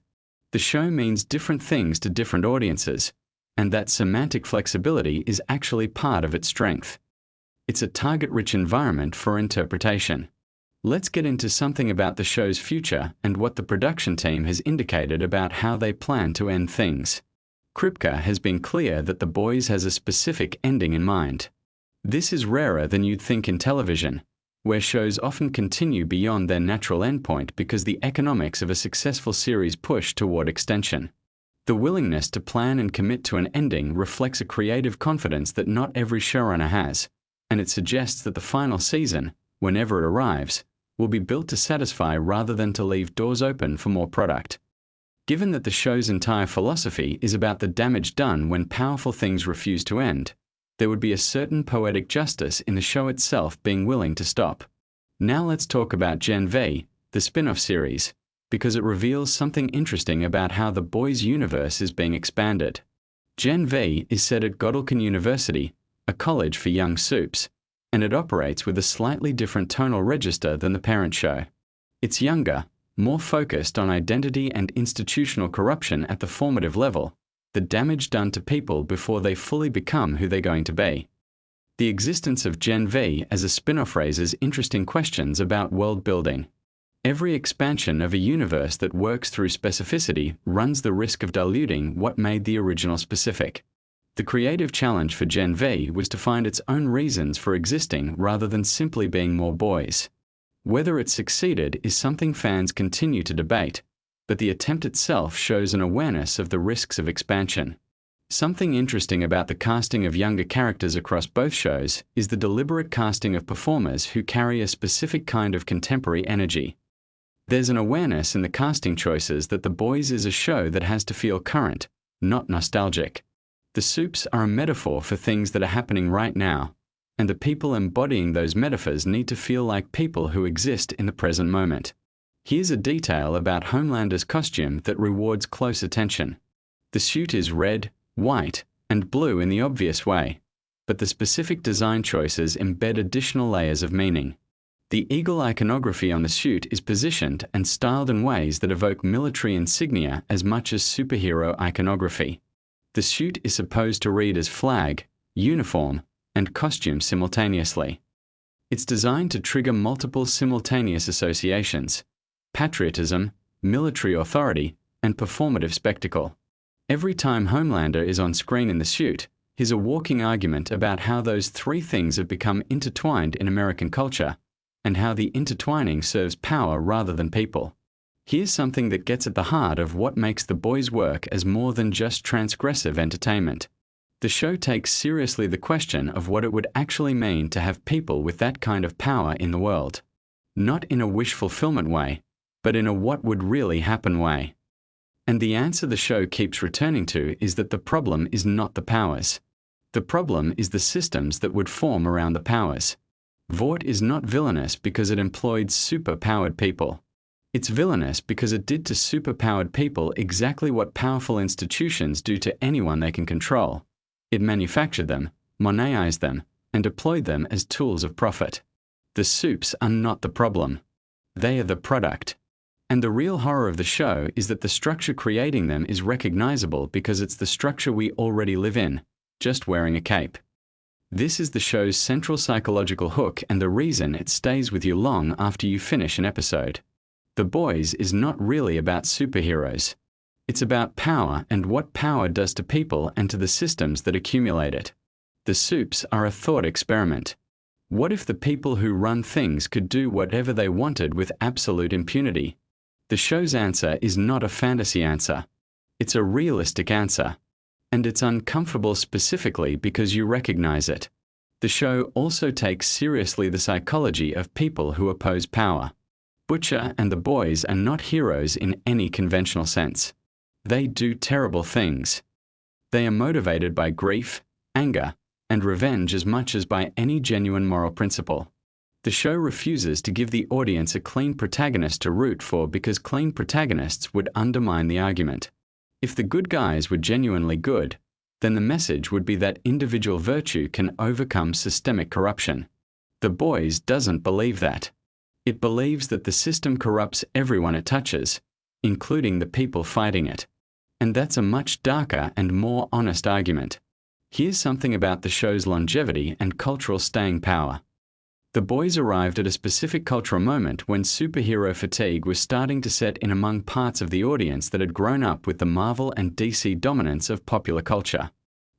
The show means different things to different audiences, and that semantic flexibility is actually part of its strength. It's a target-rich environment for interpretation. Let's get into something about the show's future and what the production team has indicated about how they plan to end things. Kripke has been clear that The Boys has a specific ending in mind. This is rarer than you'd think in television, where shows often continue beyond their natural endpoint because the economics of a successful series push toward extension. The willingness to plan and commit to an ending reflects a creative confidence that not every showrunner has, and it suggests that the final season, whenever it arrives, will be built to satisfy rather than to leave doors open for more product. Given that the show's entire philosophy is about the damage done when powerful things refuse to end, there would be a certain poetic justice in the show itself being willing to stop. Now let's talk about Gen V, the spin-off series, because it reveals something interesting about how the Boys universe is being expanded. Gen V is set at Godolphin University, a college for young soups, and it operates with a slightly different tonal register than the parent show. It's younger, more focused on identity and institutional corruption at the formative level, the damage done to people before they fully become who they're going to be. The existence of Gen V as a spin-off raises interesting questions about world building. Every expansion of a universe that works through specificity runs the risk of diluting what made the original specific. The creative challenge for Gen V was to find its own reasons for existing rather than simply being more boys. Whether it succeeded is something fans continue to debate, but the attempt itself shows an awareness of the risks of expansion. Something interesting about the casting of younger characters across both shows is the deliberate casting of performers who carry a specific kind of contemporary energy. There's an awareness in the casting choices that The Boys is a show that has to feel current, not nostalgic. The soups are a metaphor for things that are happening right now, and the people embodying those metaphors need to feel like people who exist in the present moment. Here's a detail about Homelander's costume that rewards close attention. The suit is red, white, and blue in the obvious way, but the specific design choices embed additional layers of meaning. The eagle iconography on the suit is positioned and styled in ways that evoke military insignia as much as superhero iconography. The suit is supposed to read as flag, uniform, and costume simultaneously. It's designed to trigger multiple simultaneous associations: patriotism, military authority, and performative spectacle. Every time Homelander is on screen in the suit, He's a walking argument about how those three things have become intertwined in American culture, and how the intertwining serves power rather than people. Here's something that gets at the heart of what makes The Boys work as more than just transgressive entertainment. The show takes seriously the question of what it would actually mean to have people with that kind of power in the world. Not in a wish fulfillment way, but in a what would really happen way. And the answer the show keeps returning to is that the problem is not the powers. The problem is the systems that would form around the powers. Vought is not villainous because it employed super-powered people. It's villainous because it did to superpowered people exactly what powerful institutions do to anyone they can control. It manufactured them, monetized them, and deployed them as tools of profit. The supes are not the problem. They are the product. And the real horror of the show is that the structure creating them is recognizable because it's the structure we already live in, just wearing a cape. This is the show's central psychological hook and the reason it stays with you long after you finish an episode. The Boys is not really about superheroes. It's about power and what power does to people and to the systems that accumulate it. The supes are a thought experiment. What if the people who run things could do whatever they wanted with absolute impunity? The show's answer is not a fantasy answer. It's a realistic answer. And it's uncomfortable specifically because you recognize it. The show also takes seriously the psychology of people who oppose power. Butcher and the Boys are not heroes in any conventional sense. They do terrible things. They are motivated by grief, anger, and revenge as much as by any genuine moral principle. The show refuses to give the audience a clean protagonist to root for because clean protagonists would undermine the argument. If the good guys were genuinely good, then the message would be that individual virtue can overcome systemic corruption. The Boys doesn't believe that. It believes that the system corrupts everyone it touches, including the people fighting it. And that's a much darker and more honest argument. Here's something about the show's longevity and cultural staying power. The Boys arrived at a specific cultural moment when superhero fatigue was starting to set in among parts of the audience that had grown up with the Marvel and DC dominance of popular culture.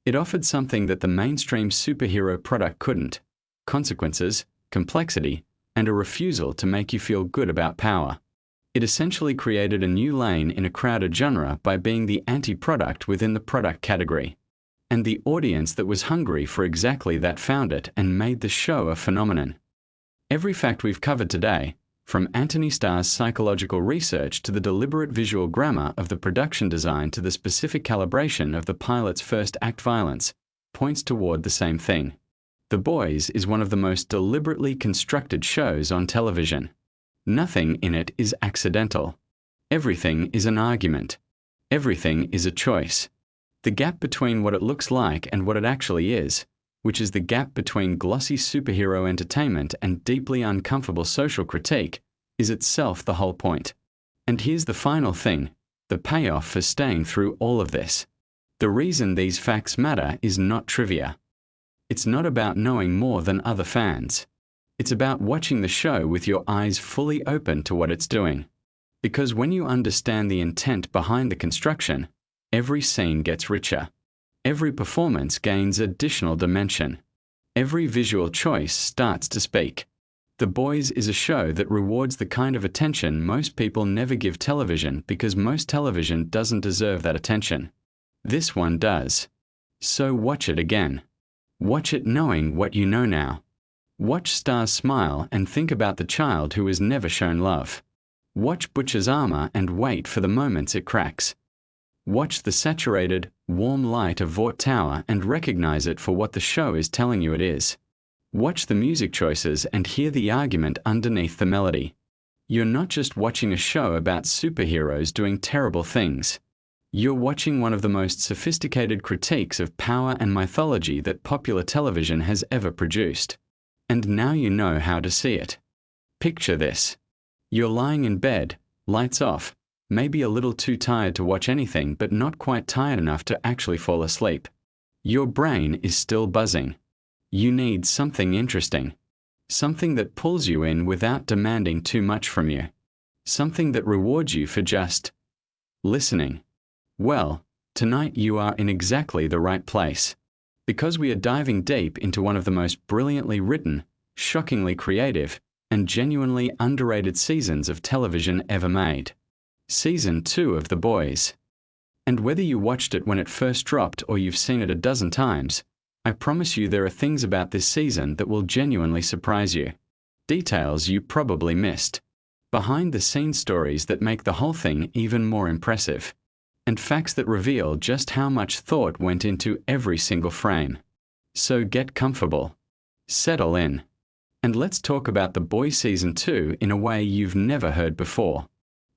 It offered something that the mainstream superhero product couldn't: consequences, complexity, and a refusal to make you feel good about power. It essentially created a new lane in a crowded genre by being the anti-product within the product category. And the audience that was hungry for exactly that found it and made the show a phenomenon. Every fact we've covered today, from Anthony Starr's psychological research to the deliberate visual grammar of the production design to the specific calibration of the pilot's first act violence, points toward the same thing. The Boys is one of the most deliberately constructed shows on television. Nothing in it is accidental. Everything is an argument. Everything is a choice. The gap between what it looks like and what it actually is, which is the gap between glossy superhero entertainment and deeply uncomfortable social critique, is itself the whole point. And here's the final thing, the payoff for staying through all of this. The reason these facts matter is not trivia. It's not about knowing more than other fans. It's about watching the show with your eyes fully open to what it's doing. Because when you understand the intent behind the construction, every scene gets richer. Every performance gains additional dimension. Every visual choice starts to speak. The Boys is a show that rewards the kind of attention most people never give television because most television doesn't deserve that attention. This one does. So watch it again. Watch it knowing what you know now. Watch Star's smile and think about the child who was never shown love. Watch Butcher's armor and wait for the moments it cracks. Watch the saturated, warm light of Vought Tower and recognize it for what the show is telling you it is. Watch the music choices and hear the argument underneath the melody. You're not just watching a show about superheroes doing terrible things. You're watching one of the most sophisticated critiques of power and mythology that popular television has ever produced. And now you know how to see it. Picture this. You're lying in bed, lights off, maybe a little too tired to watch anything but not quite tired enough to actually fall asleep. Your brain is still buzzing. You need something interesting. Something that pulls you in without demanding too much from you. Something that rewards you for just listening. Well, tonight you are in exactly the right place. because we are diving deep into one of the most brilliantly written, shockingly creative, and genuinely underrated seasons of television ever made. Season 2 of The Boys. And whether you watched it when it first dropped or you've seen it a dozen times, I promise you there are things about this season that will genuinely surprise you. Details you probably missed. Behind-the-scenes stories that make the whole thing even more impressive. And facts that reveal just how much thought went into every single frame. So get comfortable. Settle in. And let's talk about The Boys Season 2 in a way you've never heard before.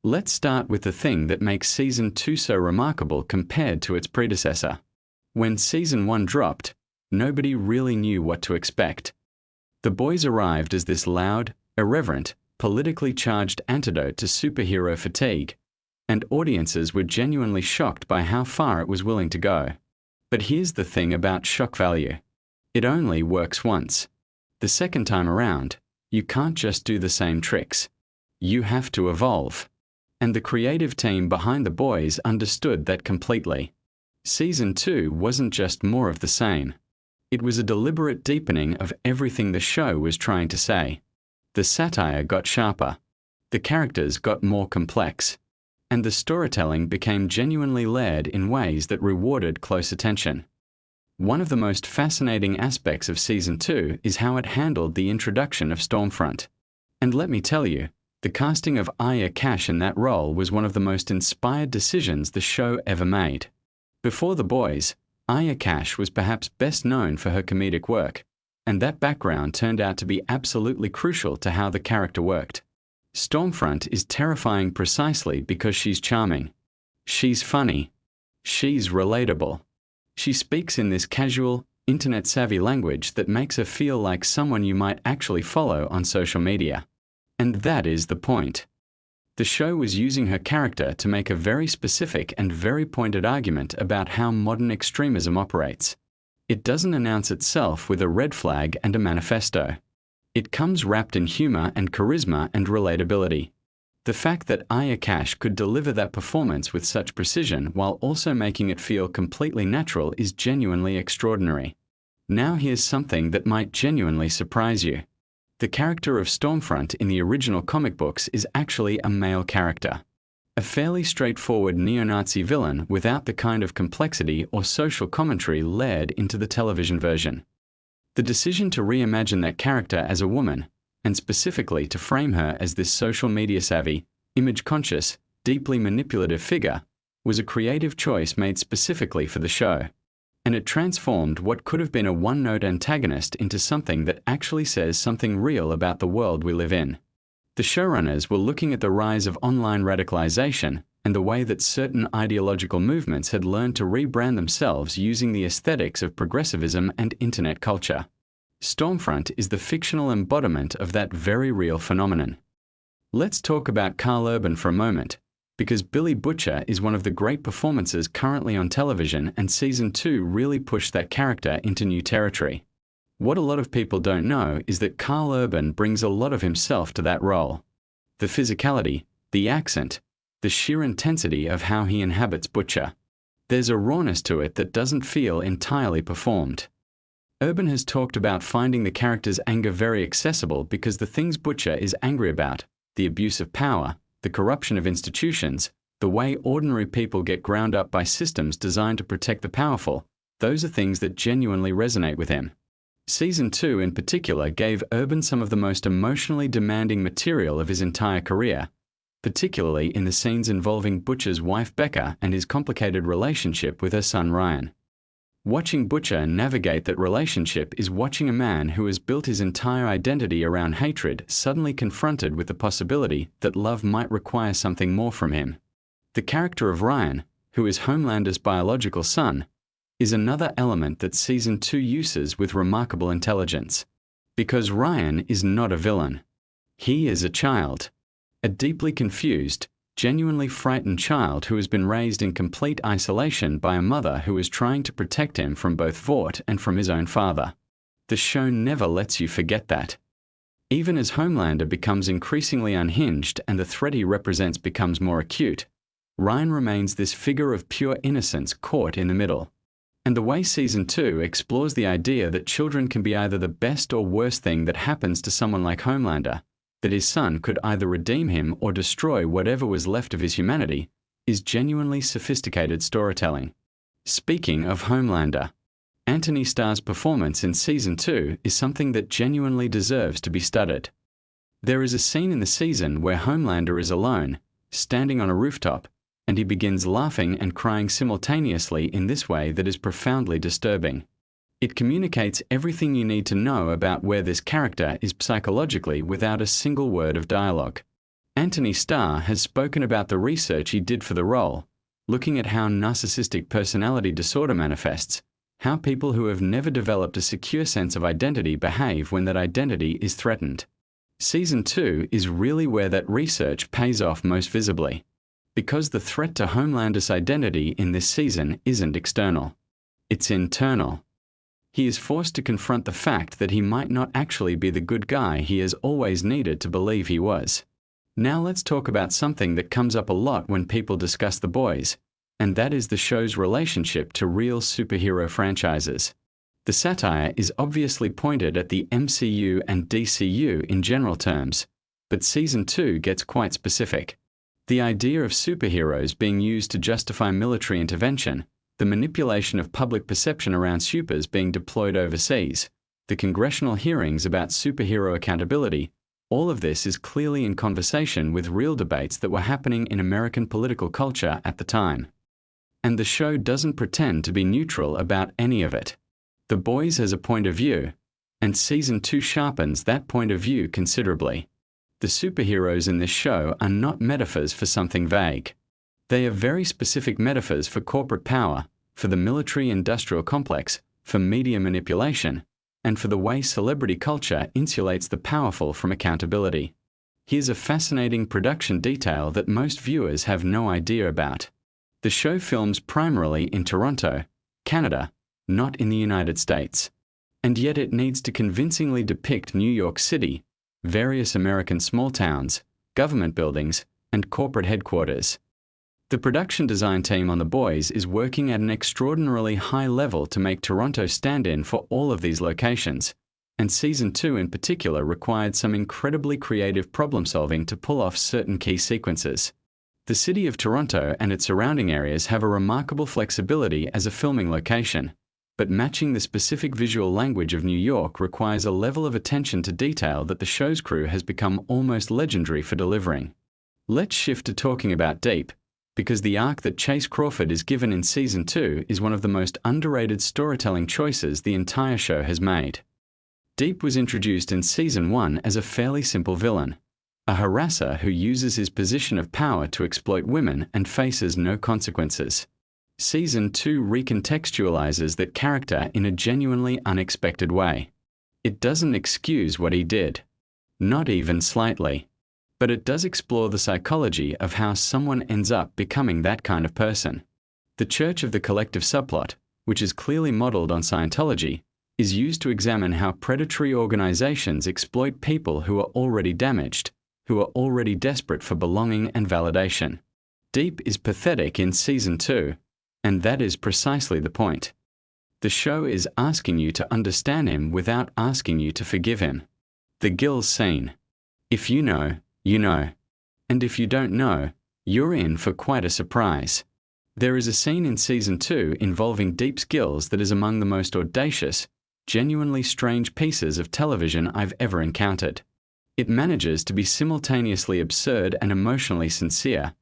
Let's start with the thing that makes Season 2 so remarkable compared to its predecessor. When Season 1 dropped, nobody really knew what to expect. The Boys arrived as this loud, irreverent, politically charged antidote to superhero fatigue, and audiences were genuinely shocked by how far it was willing to go. But here's the thing about shock value. It only works once. The second time around, you can't just do the same tricks. You have to evolve. And the creative team behind The Boys understood that completely. Season 2 wasn't just more of the same. It was a deliberate deepening of everything the show was trying to say. The satire got sharper. The characters got more complex. And the storytelling became genuinely layered in ways that rewarded close attention. One of the most fascinating aspects of Season 2 is how it handled the introduction of Stormfront. And let me tell you, the casting of Aya Cash in that role was one of the most inspired decisions the show ever made. Before The Boys, Aya Cash was perhaps best known for her comedic work, and that background turned out to be absolutely crucial to how the character worked. Stormfront is terrifying precisely because she's charming. She's funny. She's relatable. She speaks in this casual, internet-savvy language that makes her feel like someone you might actually follow on social media. And that is the point. The show was using her character to make a very specific and very pointed argument about how modern extremism operates. It doesn't announce itself with a red flag and a manifesto. It comes wrapped in humor and charisma and relatability. The fact that Aya Cash could deliver that performance with such precision while also making it feel completely natural is genuinely extraordinary. Now here's something that might genuinely surprise you. The character of Stormfront in the original comic books is actually a male character. A fairly straightforward neo-Nazi villain without the kind of complexity or social commentary layered into the television version. The decision to reimagine that character as a woman, and specifically to frame her as this social media savvy, image-conscious, deeply manipulative figure, was a creative choice made specifically for the show. And it transformed what could have been a one-note antagonist into something that actually says something real about the world we live in. The showrunners were looking at the rise of online radicalization and the way that certain ideological movements had learned to rebrand themselves using the aesthetics of progressivism and internet culture. Stormfront is the fictional embodiment of that very real phenomenon. Let's talk about Karl Urban for a moment, because Billy Butcher is one of the great performances currently on television, and Season 2 really pushed that character into new territory. What a lot of people don't know is that Karl Urban brings a lot of himself to that role. The physicality, the accent, the sheer intensity of how he inhabits Butcher. There's a rawness to it that doesn't feel entirely performed. Urban has talked about finding the character's anger very accessible because the things Butcher is angry about, the abuse of power, the corruption of institutions, the way ordinary people get ground up by systems designed to protect the powerful, those are things that genuinely resonate with him. Season 2 in particular gave Urban some of the most emotionally demanding material of his entire career, particularly in the scenes involving Butcher's wife Becca and his complicated relationship with her son Ryan. Watching Butcher navigate that relationship is watching a man who has built his entire identity around hatred suddenly confronted with the possibility that love might require something more from him. The character of Ryan, who is Homelander's biological son, is another element that Season 2 uses with remarkable intelligence. Because Ryan is not a villain. He is a child. A deeply confused, genuinely frightened child who has been raised in complete isolation by a mother who is trying to protect him from both Vought and from his own father. The show never lets you forget that. Even as Homelander becomes increasingly unhinged and the threat he represents becomes more acute, Ryan remains this figure of pure innocence caught in the middle. And the way Season 2 explores the idea that children can be either the best or worst thing that happens to someone like Homelander, that his son could either redeem him or destroy whatever was left of his humanity, is genuinely sophisticated storytelling. Speaking of Homelander, Anthony Starr's performance in Season 2 is something that genuinely deserves to be studied. There is a scene in the season where Homelander is alone, standing on a rooftop, and he begins laughing and crying simultaneously in this way that is profoundly disturbing. It communicates everything you need to know about where this character is psychologically without a single word of dialogue. Anthony Starr has spoken about the research he did for the role, looking at how narcissistic personality disorder manifests, how people who have never developed a secure sense of identity behave when that identity is threatened. Season 2 is really where that research pays off most visibly, because the threat to Homelander's identity in this season isn't external. It's internal. He is forced to confront the fact that he might not actually be the good guy he has always needed to believe he was. Now let's talk about something that comes up a lot when people discuss The Boys, and that is the show's relationship to real superhero franchises. The satire is obviously pointed at the MCU and DCU in general terms, but Season 2 gets quite specific. The idea of superheroes being used to justify military intervention, the manipulation of public perception around supers being deployed overseas, the congressional hearings about superhero accountability, all of this is clearly in conversation with real debates that were happening in American political culture at the time. And the show doesn't pretend to be neutral about any of it. The Boys has a point of view, and Season 2 sharpens that point of view considerably. The superheroes in this show are not metaphors for something vague. They are very specific metaphors for corporate power, for the military-industrial complex, for media manipulation, and for the way celebrity culture insulates the powerful from accountability. Here's a fascinating production detail that most viewers have no idea about. The show films primarily in Toronto, Canada, not in the United States. And yet it needs to convincingly depict New York City, various American small towns, government buildings, and corporate headquarters. The production design team on The Boys is working at an extraordinarily high level to make Toronto stand in for all of these locations, and Season 2 in particular required some incredibly creative problem-solving to pull off certain key sequences. The city of Toronto and its surrounding areas have a remarkable flexibility as a filming location, but matching the specific visual language of New York requires a level of attention to detail that the show's crew has become almost legendary for delivering. Let's shift to talking about Deep, because the arc that Chase Crawford is given in Season 2 is one of the most underrated storytelling choices the entire show has made. Deep was introduced in Season 1 as a fairly simple villain, a harasser who uses his position of power to exploit women and faces no consequences. Season 2 recontextualizes that character in a genuinely unexpected way. It doesn't excuse what he did, not even slightly, but it does explore the psychology of how someone ends up becoming that kind of person. The Church of the Collective subplot, which is clearly modeled on Scientology, is used to examine how predatory organizations exploit people who are already damaged, who are already desperate for belonging and validation. Deep is pathetic in Season 2, and that is precisely the point. The show is asking you to understand him without asking you to forgive him. The Gills scene. If you know, you know. And if you don't know, you're in for quite a surprise. There is a scene in Season 2 involving Deep's Gills that is among the most audacious, genuinely strange pieces of television I've ever encountered. It manages to be simultaneously absurd and emotionally sincere,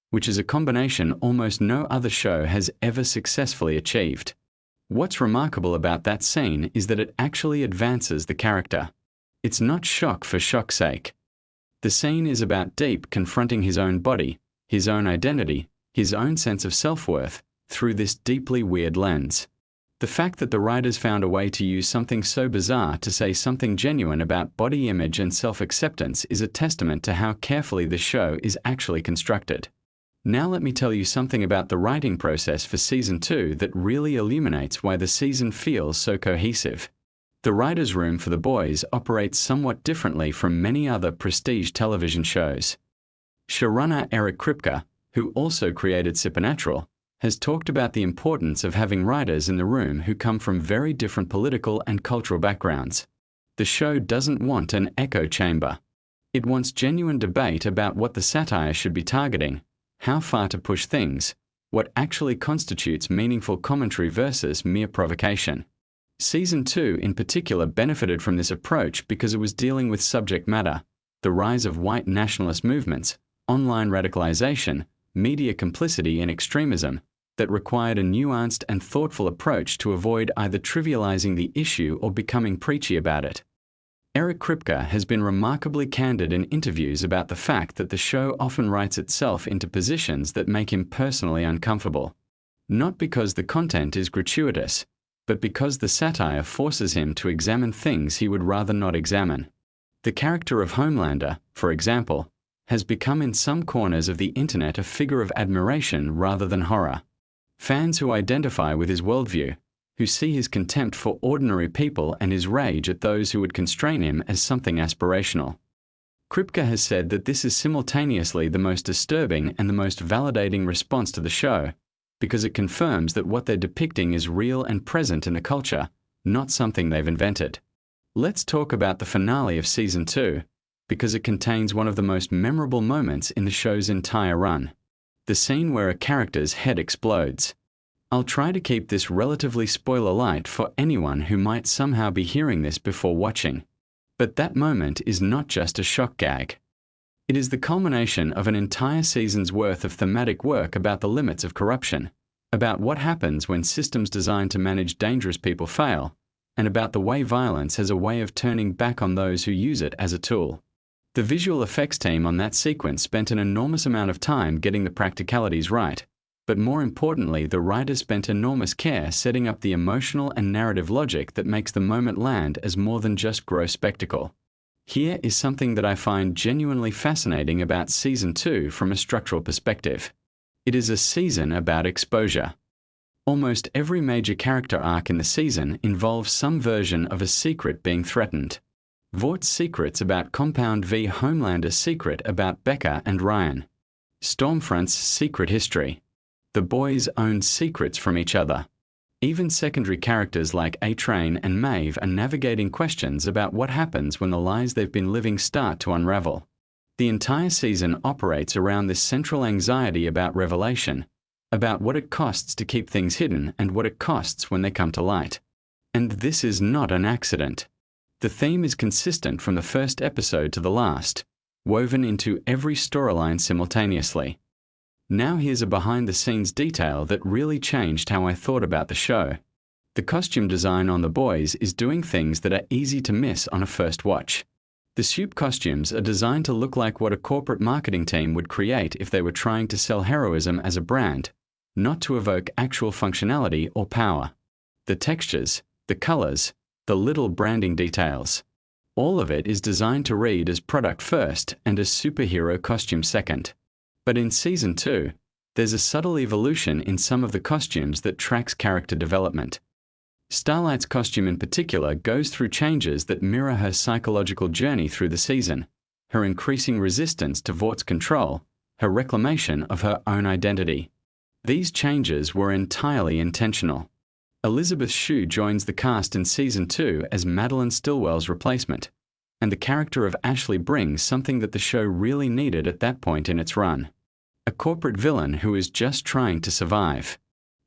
which is a combination almost no other show has ever successfully achieved. What's remarkable about that scene is that it actually advances the character. It's not shock for shock's sake. The scene is about Deep confronting his own body, his own identity, his own sense of self-worth, through this deeply weird lens. The fact that the writers found a way to use something so bizarre to say something genuine about body image and self-acceptance is a testament to how carefully the show is actually constructed. Now let me tell you something about the writing process for Season 2 that really illuminates why the season feels so cohesive. The writer's room for The Boys operates somewhat differently from many other prestige television shows. Showrunner Eric Kripke, who also created Supernatural, has talked about the importance of having writers in the room who come from very different political and cultural backgrounds. The show doesn't want an echo chamber. It wants genuine debate about what the satire should be targeting, how far to push things, what actually constitutes meaningful commentary versus mere provocation. Season 2 in particular benefited from this approach because it was dealing with subject matter, the rise of white nationalist movements, online radicalization, media complicity and extremism, that required a nuanced and thoughtful approach to avoid either trivializing the issue or becoming preachy about it. Eric Kripke has been remarkably candid in interviews about the fact that the show often writes itself into positions that make him personally uncomfortable. Not because the content is gratuitous, but because the satire forces him to examine things he would rather not examine. The character of Homelander, for example, has become in some corners of the internet a figure of admiration rather than horror. Fans who identify with his worldview, who see his contempt for ordinary people and his rage at those who would constrain him as something aspirational. Kripke has said that this is simultaneously the most disturbing and the most validating response to the show, because it confirms that what they're depicting is real and present in the culture, not something they've invented. Let's talk about the finale of Season 2, because it contains one of the most memorable moments in the show's entire run. The scene where a character's head explodes. I'll try to keep this relatively spoiler light for anyone who might somehow be hearing this before watching. But that moment is not just a shock gag. It is the culmination of an entire season's worth of thematic work about the limits of corruption, about what happens when systems designed to manage dangerous people fail, and about the way violence has a way of turning back on those who use it as a tool. The visual effects team on that sequence spent an enormous amount of time getting the practicalities right, but more importantly, the writers spent enormous care setting up the emotional and narrative logic that makes the moment land as more than just gross spectacle. Here is something that I find genuinely fascinating about Season 2 from a structural perspective. It is a season about exposure. Almost every major character arc in the season involves some version of a secret being threatened. Vaught's secrets about Compound v. Homelander's secret about Becca and Ryan. Stormfront's secret history. The boys own secrets from each other. Even secondary characters like A-Train and Maeve are navigating questions about what happens when the lies they've been living start to unravel. The entire season operates around this central anxiety about revelation, about what it costs to keep things hidden and what it costs when they come to light. And this is not an accident. The theme is consistent from the first episode to the last, woven into every storyline simultaneously. Now here's a behind-the-scenes detail that really changed how I thought about the show. The costume design on the boys is doing things that are easy to miss on a first watch. The soup costumes are designed to look like what a corporate marketing team would create if they were trying to sell heroism as a brand, not to evoke actual functionality or power. The textures, the colors, the little branding details. All of it is designed to read as product first and as superhero costume second. But in Season 2, there's a subtle evolution in some of the costumes that tracks character development. Starlight's costume in particular goes through changes that mirror her psychological journey through the season, her increasing resistance to Vaught's control, her reclamation of her own identity. These changes were entirely intentional. Elizabeth Shue joins the cast in Season 2 as Madeline Stillwell's replacement, and the character of Ashley brings something that the show really needed at that point in its run. A corporate villain who is just trying to survive,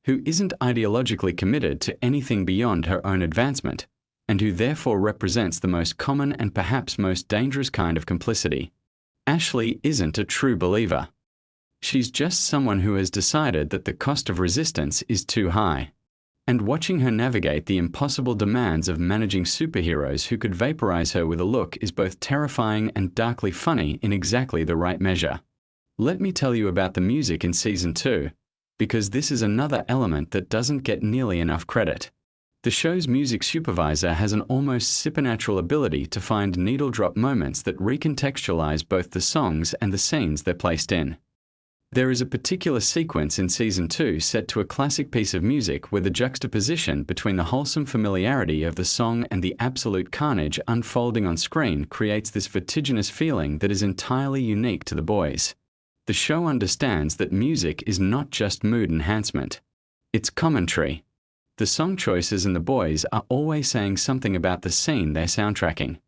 who isn't ideologically committed to anything beyond her own advancement, and who therefore represents the most common and perhaps most dangerous kind of complicity. Ashley isn't a true believer. She's just someone who has decided that the cost of resistance is too high. And watching her navigate the impossible demands of managing superheroes who could vaporize her with a look is both terrifying and darkly funny in exactly the right measure. Let me tell you about the music in Season 2, because this is another element that doesn't get nearly enough credit. The show's music supervisor has an almost supernatural ability to find needle-drop moments that recontextualize both the songs and the scenes they're placed in. There is a particular sequence in Season 2 set to a classic piece of music where the juxtaposition between the wholesome familiarity of the song and the absolute carnage unfolding on screen creates this vertiginous feeling that is entirely unique to the boys. The show understands that music is not just mood enhancement. It's commentary. The song choices in The Boys are always saying something about the scene they're soundtracking.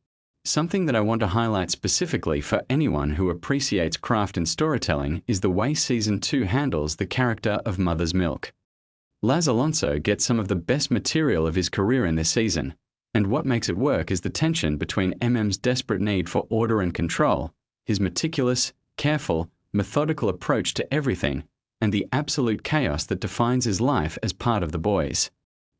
Something that I want to highlight specifically for anyone who appreciates craft in storytelling is the way Season 2 handles the character of Mother's Milk. Laz Alonso gets some of the best material of his career in this season, and what makes it work is the tension between MM's desperate need for order and control, his meticulous, careful, methodical approach to everything, and the absolute chaos that defines his life as part of The Boys.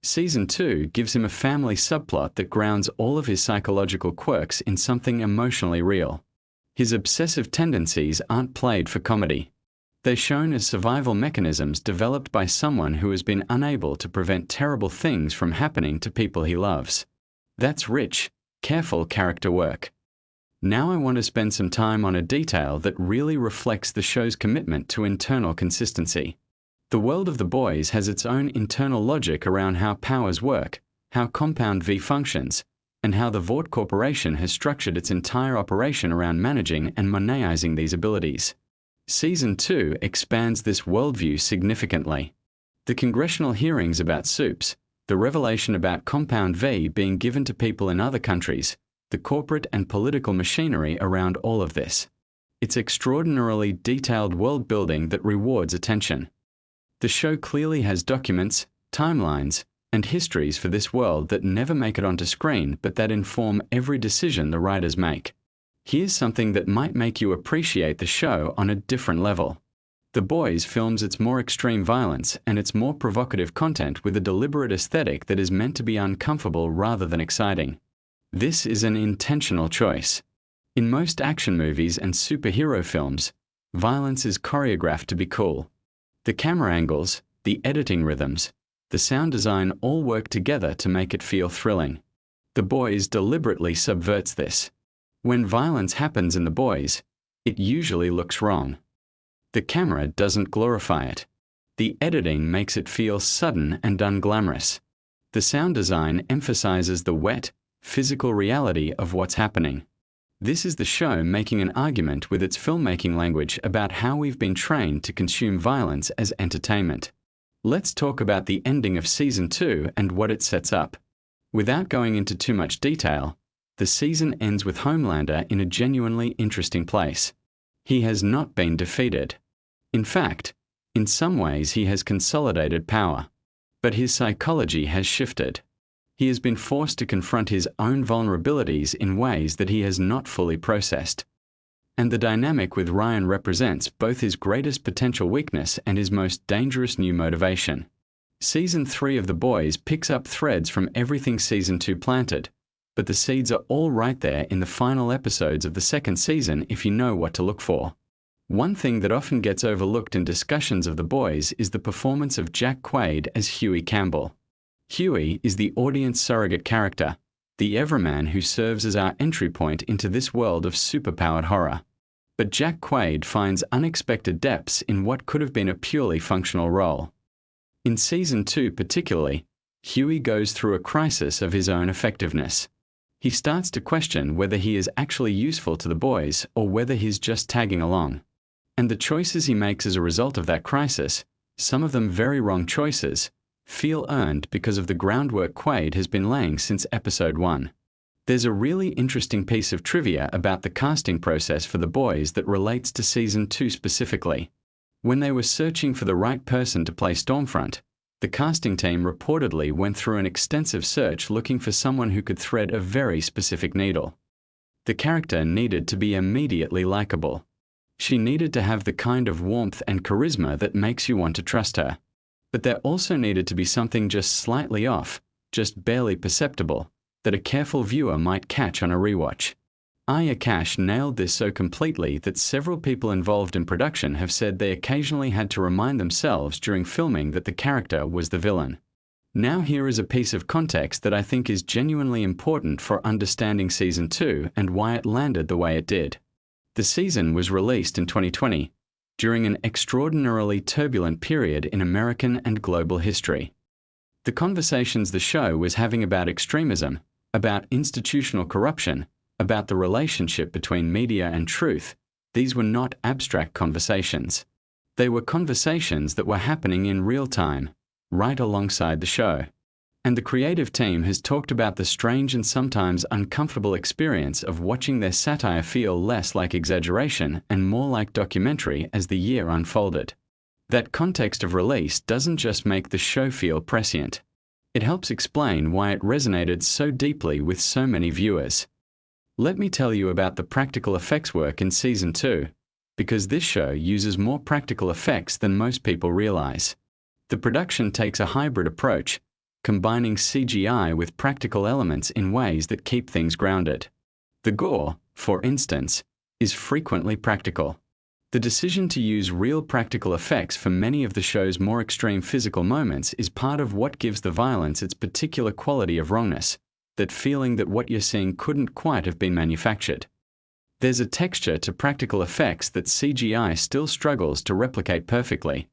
Season 2 gives him a family subplot that grounds all of his psychological quirks in something emotionally real. His obsessive tendencies aren't played for comedy. They're shown as survival mechanisms developed by someone who has been unable to prevent terrible things from happening to people he loves. That's rich, careful character work. Now I want to spend some time on a detail that really reflects the show's commitment to internal consistency. The world of The Boys has its own internal logic around how powers work, how Compound V functions, and how the Vought Corporation has structured its entire operation around managing and monetizing these abilities. Season 2 expands this worldview significantly. The congressional hearings about soups, the revelation about Compound V being given to people in other countries, the corporate and political machinery around all of this. It's extraordinarily detailed world building that rewards attention. The show clearly has documents, timelines, and histories for this world that never make it onto screen but that inform every decision the writers make. Here's something that might make you appreciate the show on a different level. The Boys films its more extreme violence and its more provocative content with a deliberate aesthetic that is meant to be uncomfortable rather than exciting. This is an intentional choice. In most action movies and superhero films, violence is choreographed to be cool. The camera angles, the editing rhythms, the sound design all work together to make it feel thrilling. The Boys deliberately subverts this. When violence happens in The Boys, it usually looks wrong. The camera doesn't glorify it. The editing makes it feel sudden and unglamorous. The sound design emphasizes the wet, physical reality of what's happening. This is the show making an argument with its filmmaking language about how we've been trained to consume violence as entertainment. Let's talk about the ending of Season 2 and what it sets up. Without going into too much detail, the season ends with Homelander in a genuinely interesting place. He has not been defeated. In fact, in some ways he has consolidated power. But his psychology has shifted. He has been forced to confront his own vulnerabilities in ways that he has not fully processed. And the dynamic with Ryan represents both his greatest potential weakness and his most dangerous new motivation. Season 3 of The Boys picks up threads from everything Season 2 planted, but the seeds are all right there in the final episodes of the second season if you know what to look for. One thing that often gets overlooked in discussions of The Boys is the performance of Jack Quaid as Huey Campbell. Huey is the audience surrogate character, the everyman who serves as our entry point into this world of superpowered horror. But Jack Quaid finds unexpected depths in what could have been a purely functional role. In Season 2 particularly, Huey goes through a crisis of his own effectiveness. He starts to question whether he is actually useful to the boys or whether he's just tagging along. And the choices he makes as a result of that crisis, some of them very wrong choices, feel earned because of the groundwork Quaid has been laying since episode 1. There's a really interesting piece of trivia about the casting process for The Boys that relates to Season 2 specifically. When they were searching for the right person to play Stormfront, the casting team reportedly went through an extensive search looking for someone who could thread a very specific needle. The character needed to be immediately likable. She needed to have the kind of warmth and charisma that makes you want to trust her. But there also needed to be something just slightly off, just barely perceptible, that a careful viewer might catch on a rewatch. Aya Cash nailed this so completely that several people involved in production have said they occasionally had to remind themselves during filming that the character was the villain. Now here is a piece of context that I think is genuinely important for understanding Season 2 and why it landed the way it did. The season was released in 2020, during an extraordinarily turbulent period in American and global history. The conversations the show was having about extremism, about institutional corruption, about the relationship between media and truth, These were not abstract conversations. They were conversations that were happening in real time, right alongside the show. And the creative team has talked about the strange and sometimes uncomfortable experience of watching their satire feel less like exaggeration and more like documentary as the year unfolded. That context of release doesn't just make the show feel prescient. It helps explain why it resonated so deeply with so many viewers. Let me tell you about the practical effects work in Season 2, because this show uses more practical effects than most people realize. The production takes a hybrid approach, combining CGI with practical elements in ways that keep things grounded. The gore, for instance, is frequently practical. The decision to use real practical effects for many of the show's more extreme physical moments is part of what gives the violence its particular quality of wrongness, that feeling that what you're seeing couldn't quite have been manufactured. There's a texture to practical effects that CGI still struggles to replicate perfectly,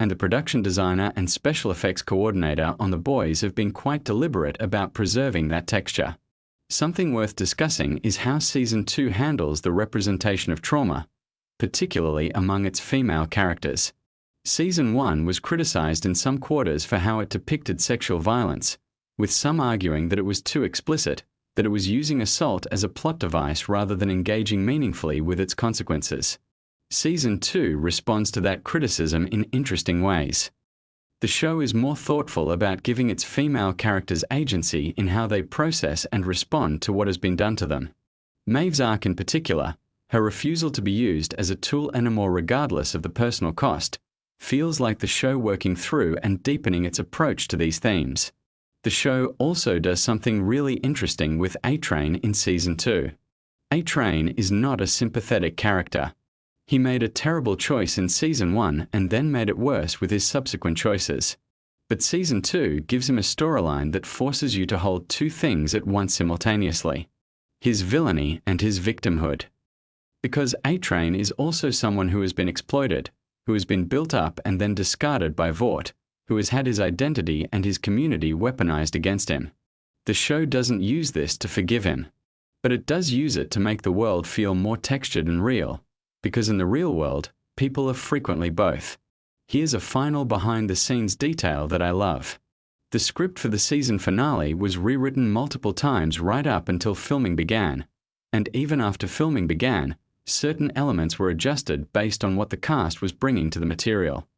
and the production designer and special effects coordinator on The Boys have been quite deliberate about preserving that texture. Something worth discussing is how Season 2 handles the representation of trauma, particularly among its female characters. Season 1 was criticized in some quarters for how it depicted sexual violence, with some arguing that it was too explicit, that it was using assault as a plot device rather than engaging meaningfully with its consequences. Season 2 responds to that criticism in interesting ways. The show is more thoughtful about giving its female characters agency in how they process and respond to what has been done to them. Maeve's arc in particular, her refusal to be used as a tool anymore regardless of the personal cost, feels like the show working through and deepening its approach to these themes. The show also does something really interesting with A-Train in Season 2. A-Train is not a sympathetic character. He made a terrible choice in Season 1 and then made it worse with his subsequent choices. But Season 2 gives him a storyline that forces you to hold two things at once simultaneously: his villainy and his victimhood. Because A-Train is also someone who has been exploited, who has been built up and then discarded by Vought, who has had his identity and his community weaponized against him. The show doesn't use this to forgive him, but it does use it to make the world feel more textured and real, because in the real world, people are frequently both. Here's a final behind-the-scenes detail that I love. The script for the season finale was rewritten multiple times right up until filming began, and even after filming began, certain elements were adjusted based on what the cast was bringing to the material.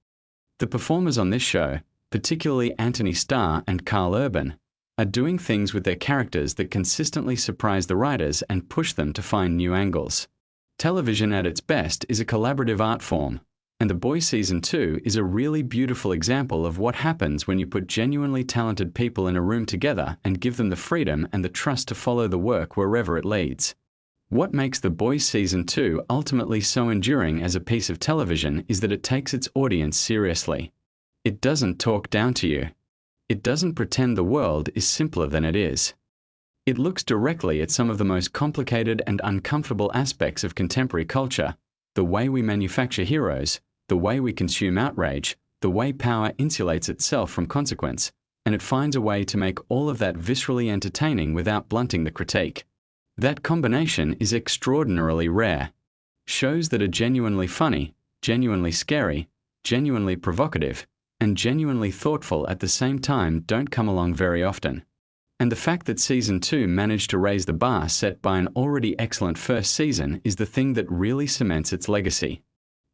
The performers on this show, particularly Anthony Starr and Carl Urban, are doing things with their characters that consistently surprise the writers and push them to find new angles. Television at its best is a collaborative art form, and The Boys Season 2 is a really beautiful example of what happens when you put genuinely talented people in a room together and give them the freedom and the trust to follow the work wherever it leads. What makes The Boys Season 2 ultimately so enduring as a piece of television is that it takes its audience seriously. It doesn't talk down to you. It doesn't pretend the world is simpler than it is. It looks directly at some of the most complicated and uncomfortable aspects of contemporary culture: the way we manufacture heroes, the way we consume outrage, the way power insulates itself from consequence, and it finds a way to make all of that viscerally entertaining without blunting the critique. That combination is extraordinarily rare. Shows that are genuinely funny, genuinely scary, genuinely provocative, and genuinely thoughtful at the same time don't come along very often. And the fact that Season 2 managed to raise the bar set by an already excellent first season is the thing that really cements its legacy.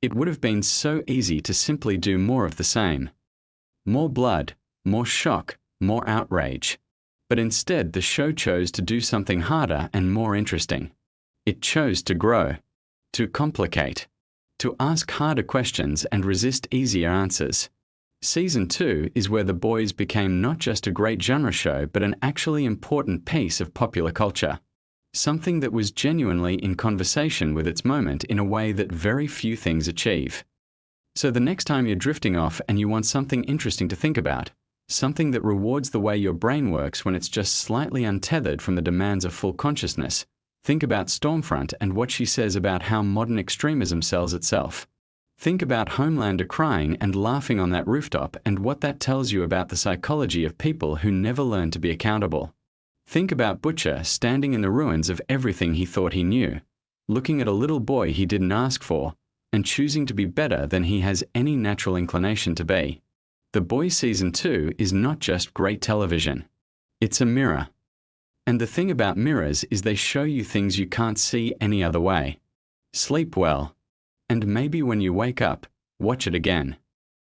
It would have been so easy to simply do more of the same. More blood, more shock, more outrage. But instead, the show chose to do something harder and more interesting. It chose to grow, to complicate, to ask harder questions and resist easier answers. Season 2 is where The Boys became not just a great genre show, but an actually important piece of popular culture. Something that was genuinely in conversation with its moment in a way that very few things achieve. So the next time you're drifting off and you want something interesting to think about, something that rewards the way your brain works when it's just slightly untethered from the demands of full consciousness, think about Stormfront and what she says about how modern extremism sells itself. Think about Homelander crying and laughing on that rooftop and what that tells you about the psychology of people who never learn to be accountable. Think about Butcher standing in the ruins of everything he thought he knew, looking at a little boy he didn't ask for, and choosing to be better than he has any natural inclination to be. The Boys Season 2 is not just great television. It's a mirror. And the thing about mirrors is they show you things you can't see any other way. Sleep well. And maybe when you wake up, watch it again.